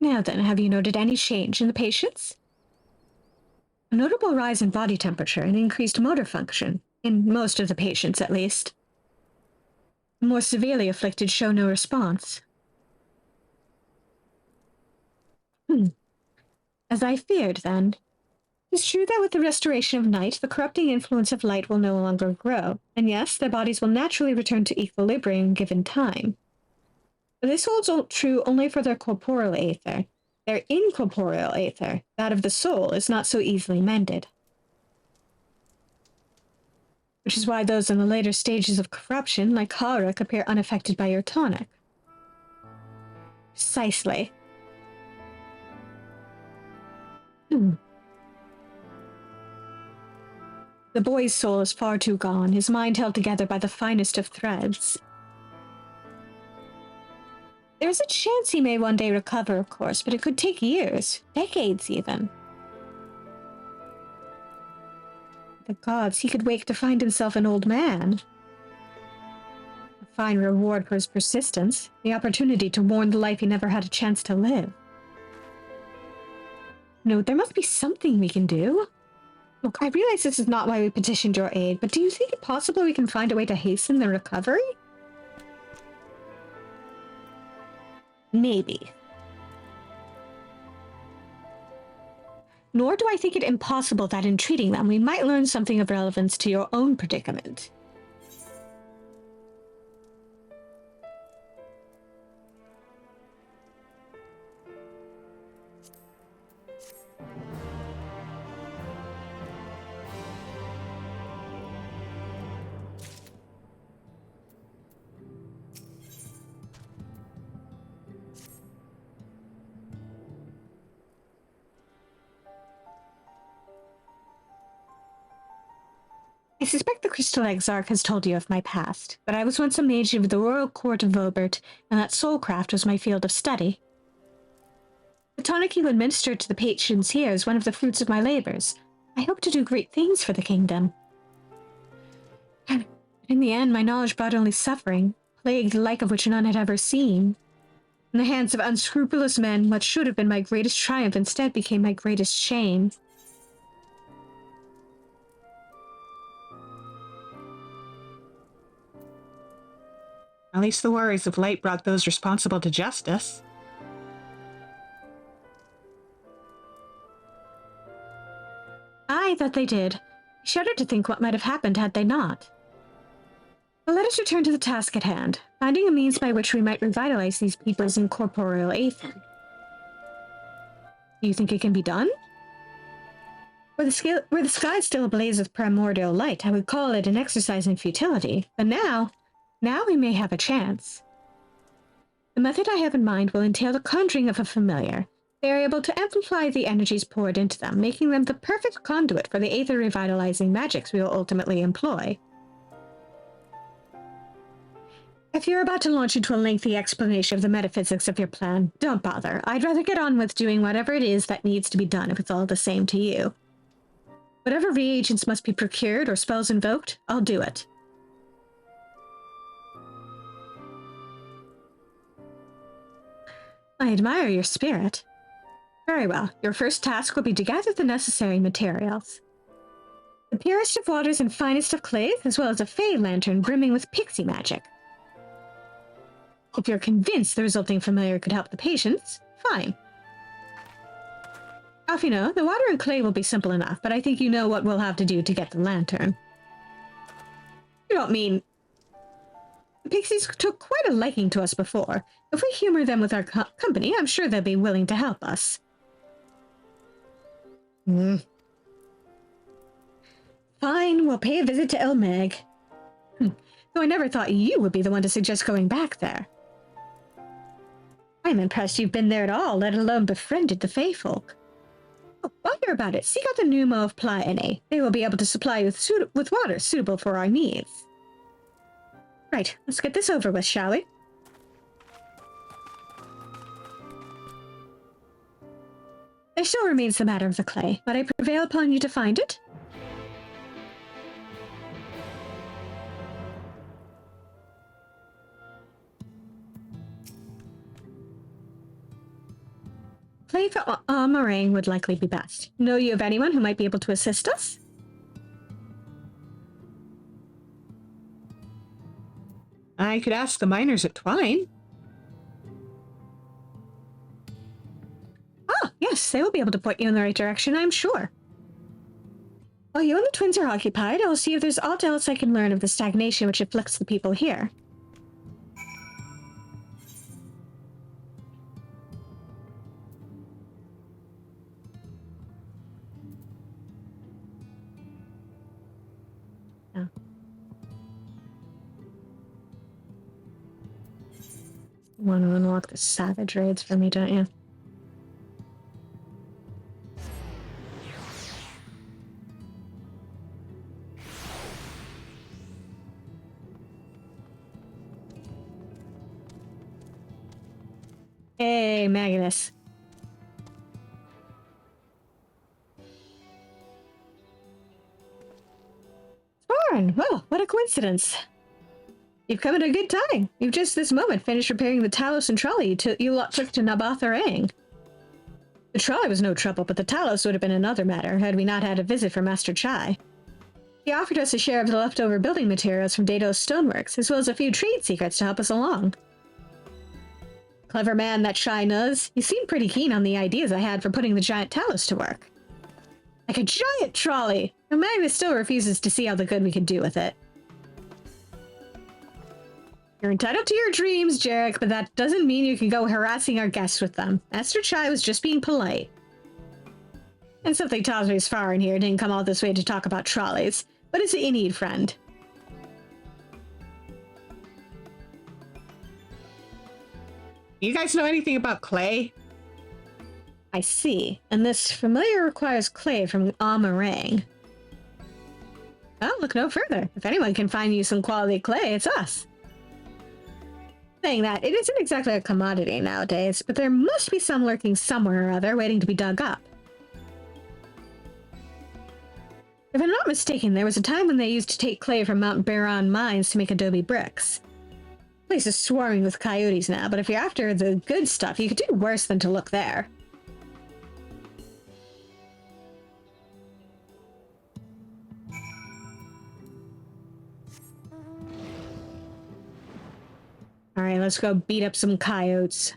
Speaker 1: Now then, have you noted any change in the patients? A notable rise in body temperature and increased motor function, in most of the patients at least. The more severely afflicted show no response. As I feared, then. It's true that with the restoration of night, the corrupting influence of light will no longer grow, and yes, their bodies will naturally return to equilibrium given time. But this holds true only for their corporeal aether. Their incorporeal aether, that of the soul, is not so easily mended. Which is why those in the later stages of corruption, like Haruk, appear unaffected by your tonic. Precisely. The boy's soul is far too gone, his mind held together by the finest of threads. There's a chance he may one day recover, of course, but it could take years, decades even. The gods, he could wake to find himself an old man. A fine reward for his persistence, the opportunity to mourn the life he never had a chance to live. No, there must be something we can do. Look, I realize this is not why we petitioned your aid, but do you think it possible we can find a way to hasten the recovery? Maybe. Nor do I think it impossible that in treating them, we might learn something of relevance to your own predicament. I suspect the Crystal Exarch has told you of my past, but I was once a mage of the Royal Court of Vobert, and that soulcraft was my field of study. The tonic you administered to the patrons here is one of the fruits of my labors. I hope to do great things for the kingdom. But in the end, my knowledge brought only suffering, plague the like of which none had ever seen. In the hands of unscrupulous men, what should have been my greatest triumph instead became my greatest shame.
Speaker 2: At least the worries of light brought those responsible to justice.
Speaker 1: Aye, that they did. I shudder to think what might have happened had they not. But let us return to the task at hand, finding a means by which we might revitalize these people's incorporeal aether. Do you think it can be done? Were the sky still ablaze with primordial light, I would call it an exercise in futility. But now we may have a chance. The method I have in mind will entail the conjuring of a familiar. They are able to amplify the energies poured into them, making them the perfect conduit for the aether revitalizing magics we will ultimately employ. If you're about to launch into a lengthy explanation of the metaphysics of your plan, don't bother. I'd rather get on with doing whatever it is that needs to be done if it's all the same to you. Whatever reagents must be procured or spells invoked, I'll do it. I admire your spirit. Very well. Your first task will be to gather the necessary materials. The purest of waters and finest of clays, as well as a fey lantern brimming with pixie magic. If you're convinced the resulting familiar could help the patients, fine. Alfino, the water and clay will be simple enough, but I think you know what we'll have to do to get the lantern. You don't mean... The pixies took quite a liking to us before. If we humor them with our company, I'm sure they'll be willing to help us. Fine, we'll pay a visit to El Meg. Though I never thought you would be the one to suggest going back there. I'm impressed you've been there at all, let alone befriended the Fey folk. Oh, while you're about it, seek out the Nu Mou of Pleione. They will be able to supply you with water suitable for our needs. Right, let's get this over with, shall we? There still remains the matter of the clay, but I prevail upon you to find it. Clay for meringue would likely be best. Know you of anyone who might be able to assist us?
Speaker 2: I could ask the miners at Twine.
Speaker 1: Ah, yes, they will be able to point you in the right direction, I'm sure. While you and the twins are occupied, I'll see if there's aught else I can learn of the stagnation which afflicts the people here. Oh. You want to unlock the savage raids for me, don't you? Hey, Magnus. Sparn! Well, what a coincidence. You've come at a good time. You've just this moment finished repairing the Talos and trolley you lot took to Nabatharang. The trolley was no trouble, but the Talos would have been another matter had we not had a visit from Master Chai. He offered us a share of the leftover building materials from Dado's stoneworks, as well as a few trade secrets to help us along. Clever man, that Chai knows. He seemed pretty keen on the ideas I had for putting the giant Talos to work. Like a giant trolley! And Magnus still refuses to see all the good we could do with it. You're entitled to your dreams, Jarek, but that doesn't mean you can go harassing our guests with them. Master Chai was just being polite. And something tells me Sfar in here didn't come all this way to talk about trolleys. But it's a need, friend.
Speaker 2: You guys know anything about clay?
Speaker 1: I see. And this familiar requires clay from Amarang. Well, look no further. If anyone can find you some quality clay, it's us. Saying that, it isn't exactly a commodity nowadays, but there must be some lurking somewhere or other waiting to be dug up. If I'm not mistaken, there was a time when they used to take clay from Mount Baron mines to make adobe bricks. The place is swarming with coyotes now, but if you're after the good stuff, you could do worse than to look there. Alright, let's go beat up some coyotes.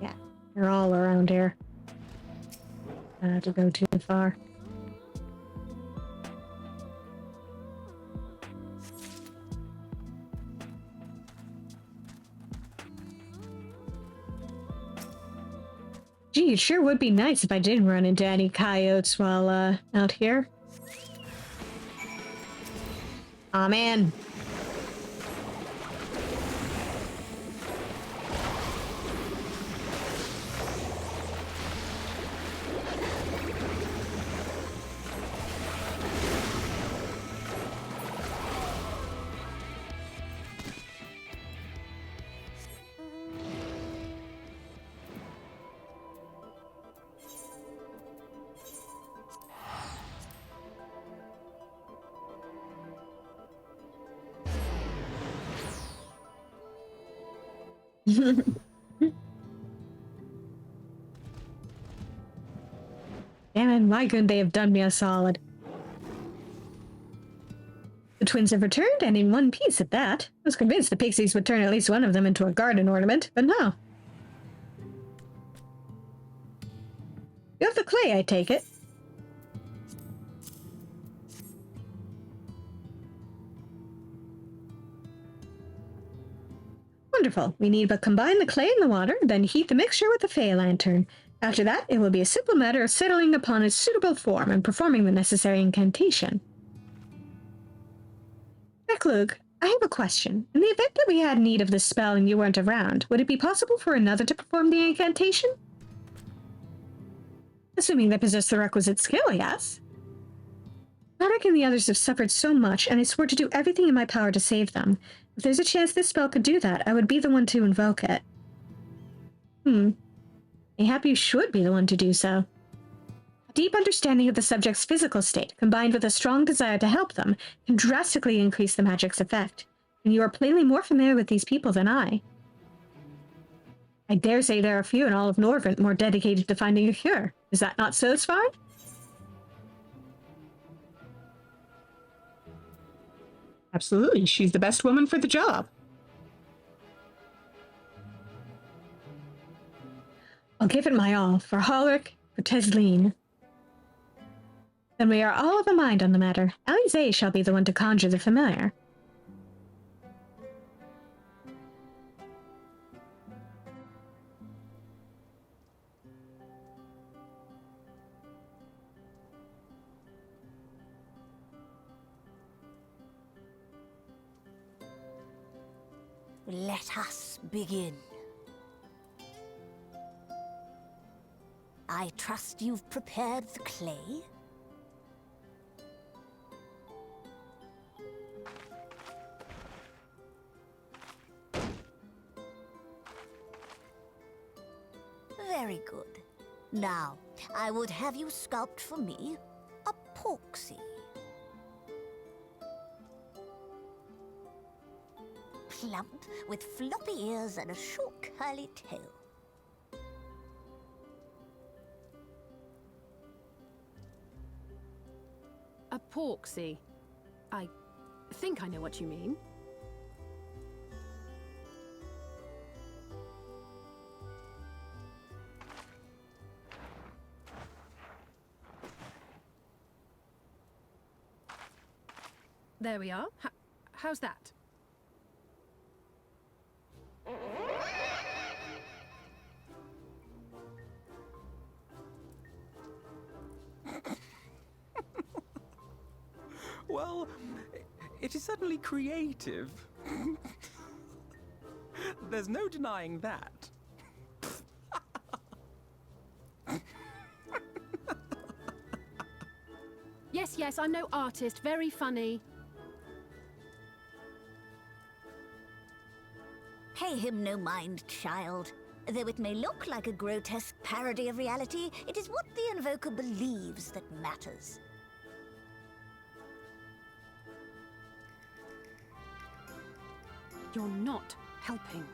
Speaker 1: Yeah, they're all around here. To go too far. Gee, it sure would be nice if I didn't run into any coyotes while, out here. Aw, man. Damn it, why couldn't they have done me a solid? The twins have returned, and in one piece at that. I was convinced the pixies would turn at least one of them into a garden ornament, but no. You have the clay, I take it. Wonderful. We need but combine the clay and the water, then heat the mixture with the Fey lantern. After that, it will be a simple matter of settling upon a suitable form and performing the necessary incantation. Reclusive, I have a question. In the event that we had need of this spell and you weren't around, would it be possible for another to perform the incantation? Assuming they possess the requisite skill, yes. Konogg and the others have suffered so much, and I swore to do everything in my power to save them. If there's a chance this spell could do that, I would be the one to invoke it. Mayhap you should be the one to do so. A deep understanding of the subject's physical state, combined with a strong desire to help them, can drastically increase the magic's effect, and you are plainly more familiar with these people than I. I dare say there are few in all of Norvent more dedicated to finding a cure. Is that not so, Svarn?
Speaker 2: Absolutely, she's the best woman for the job.
Speaker 1: I'll give it my all, for Hallrick, for Tesleen. Then we are all of a mind on the matter. Alize shall be the one to conjure the familiar.
Speaker 13: Let us begin. I trust you've prepared the clay? Very good. Now, I would have you sculpt for me a porksy. Plump, with floppy ears and a short curly tail.
Speaker 11: A porksy. I think I know what you mean. There we are. How's that?
Speaker 10: Well, it is certainly creative. There's no denying that.
Speaker 11: Yes, I'm no artist. Very funny.
Speaker 13: Pay him no mind, child. Though it may look like a grotesque parody of reality, it is what the invoker believes that matters.
Speaker 11: You're not helping.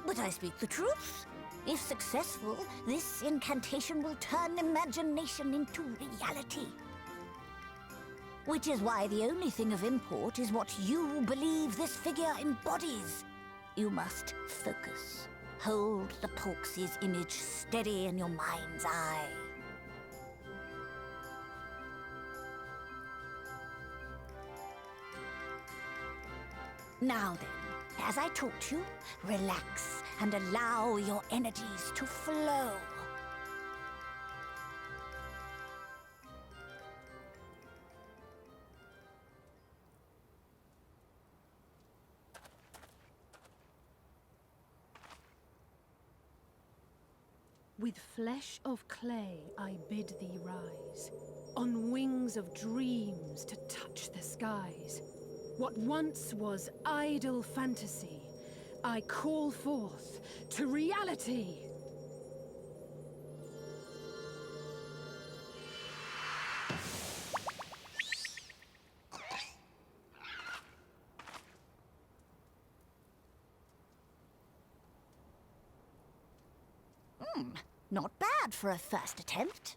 Speaker 13: But I speak the truth. If successful, this incantation will turn imagination into reality. Which is why the only thing of import is what you believe this figure embodies. You must focus. Hold the Polx's image steady in your mind's eye. Now then, as I taught you, relax and allow your energies to flow.
Speaker 11: With flesh of clay I bid thee rise, on wings of dreams to touch the skies. What once was idle fantasy, I call forth to reality.
Speaker 13: Not bad for a first attempt.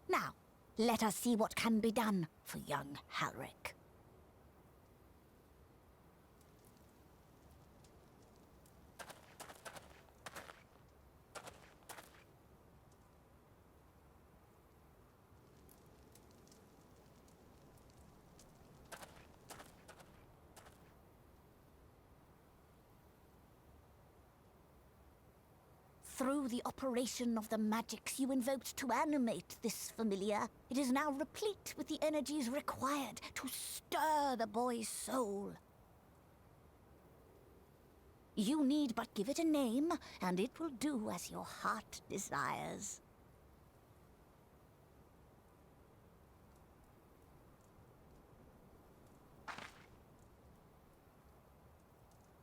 Speaker 13: Now, let us see what can be done for young Halric. Through the operation of the magics you invoked to animate this familiar, it is now replete with the energies required to stir the boy's soul. You need but give it a name, and it will do as your heart desires.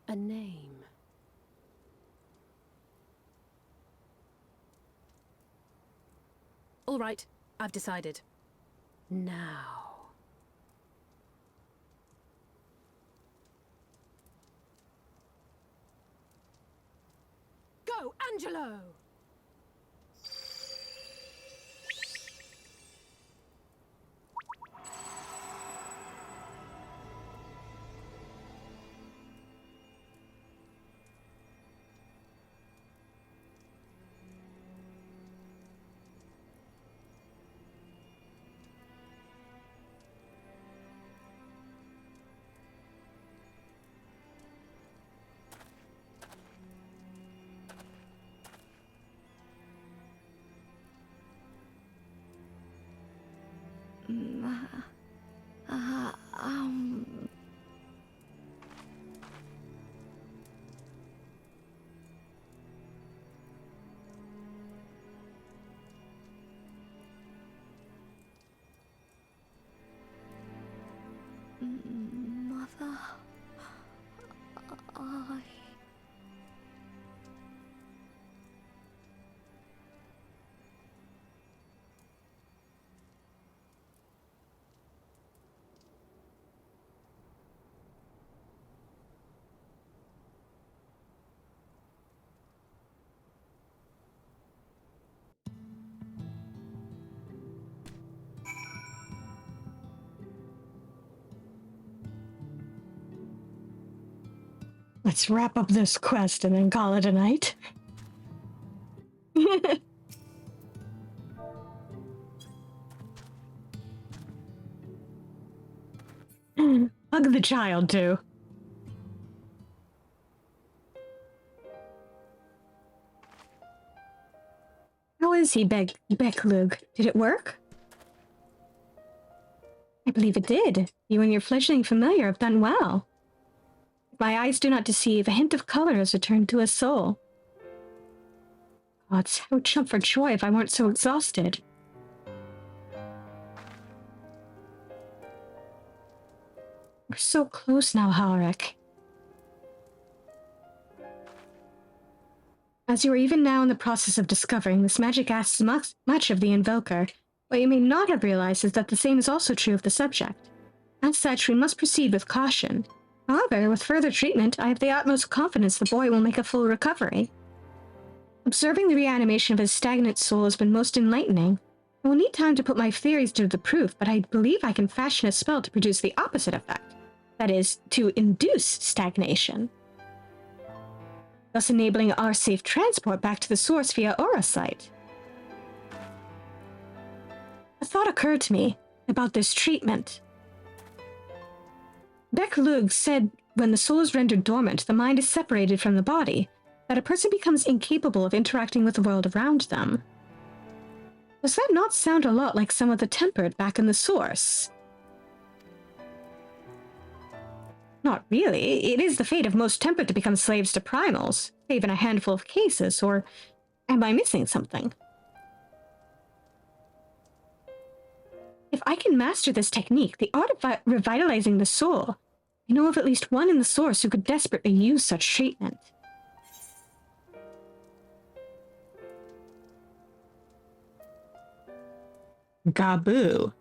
Speaker 11: A name. All right, I've decided. Now. Go, Angelo!
Speaker 5: Mother, I...
Speaker 1: Let's wrap up this quest and then call it a night. Hug the child, too. How is he, Beklug? Did it work? I believe it did. You and your fledgling familiar have done well. If my eyes do not deceive, a hint of color has returned to his soul. Gods, I would jump for joy if I weren't so exhausted. We're so close now, Halric. As you are even now in the process of discovering, this magic asks much of the invoker. What you may not have realized is that the same is also true of the subject. As such, we must proceed with caution. However, with further treatment, I have the utmost confidence the boy will make a full recovery. Observing the reanimation of his stagnant soul has been most enlightening. I will need time to put my theories to the proof, but I believe I can fashion a spell to produce the opposite effect. That is, to induce stagnation, thus enabling our safe transport back to the source via Aura Sight. A thought occurred to me about this treatment. Beck-Lug said when the soul is rendered dormant, the mind is separated from the body, that a person becomes incapable of interacting with the world around them. Does that not sound a lot like some of the tempered back in the source? Not really. It is the fate of most tempered to become slaves to primals, save in a handful of cases, or am I missing something? If I can master this technique, the art of revitalizing the soul, I know of at least one in the source who could desperately use such treatment.
Speaker 2: Gaboo.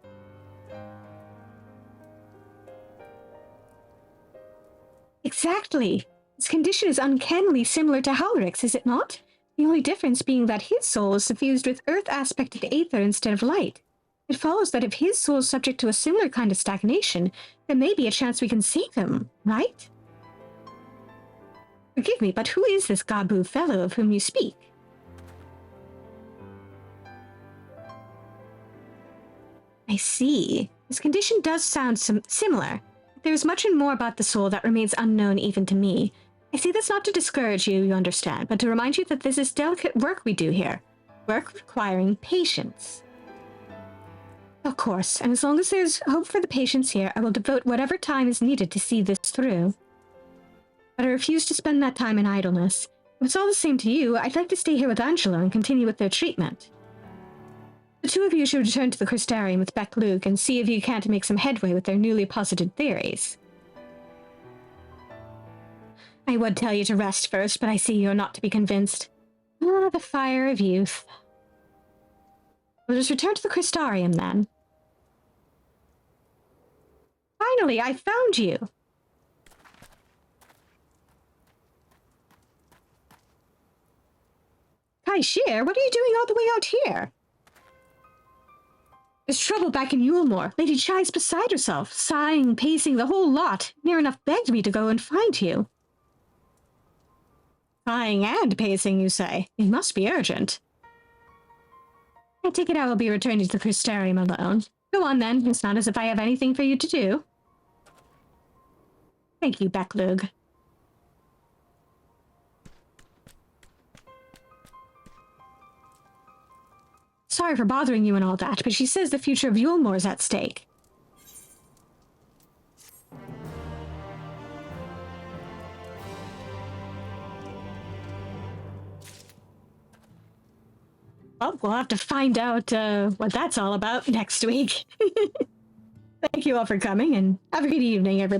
Speaker 1: Exactly. His condition is uncannily similar to Halric's, is it not? The only difference being that his soul is suffused with earth-aspected aether instead of light. It follows that if his soul is subject to a similar kind of stagnation, there may be a chance we can save him, right? Forgive me, but who is this Gaboo fellow of whom you speak? I see. His condition does sound similar. There is much and more about the soul that remains unknown even to me. I say this not to discourage you, you understand, but to remind you that this is delicate work we do here. Work requiring patience. Of course, and as long as there's hope for the patients here, I will devote whatever time is needed to see this through. But I refuse to spend that time in idleness. If it's all the same to you, I'd like to stay here with Angelo and continue with their treatment. The two of you should return to the Crystarium with Beck-Lug and see if you can't make some headway with their newly posited theories. I would tell you to rest first, but I see you're not to be convinced. Ah, the fire of youth. We'll just return to the Crystarium, then. Finally, I found you! Kai Shear, what are you doing all the way out here? There's trouble back in Yulmore. Lady Chai's beside herself, sighing, pacing, the whole lot. Near enough begged me to go and find you. Sighing and pacing, you say? It must be urgent. I take it I will be returning to the Crystarium alone. Go on, then. It's not as if I have anything for you to do. Thank you, Beck-Lug. Sorry for bothering you and all that, but she says the future of Yulmore is at stake. Well, we'll have to find out what that's all about next week. Thank you all for coming, and have a good evening, everybody.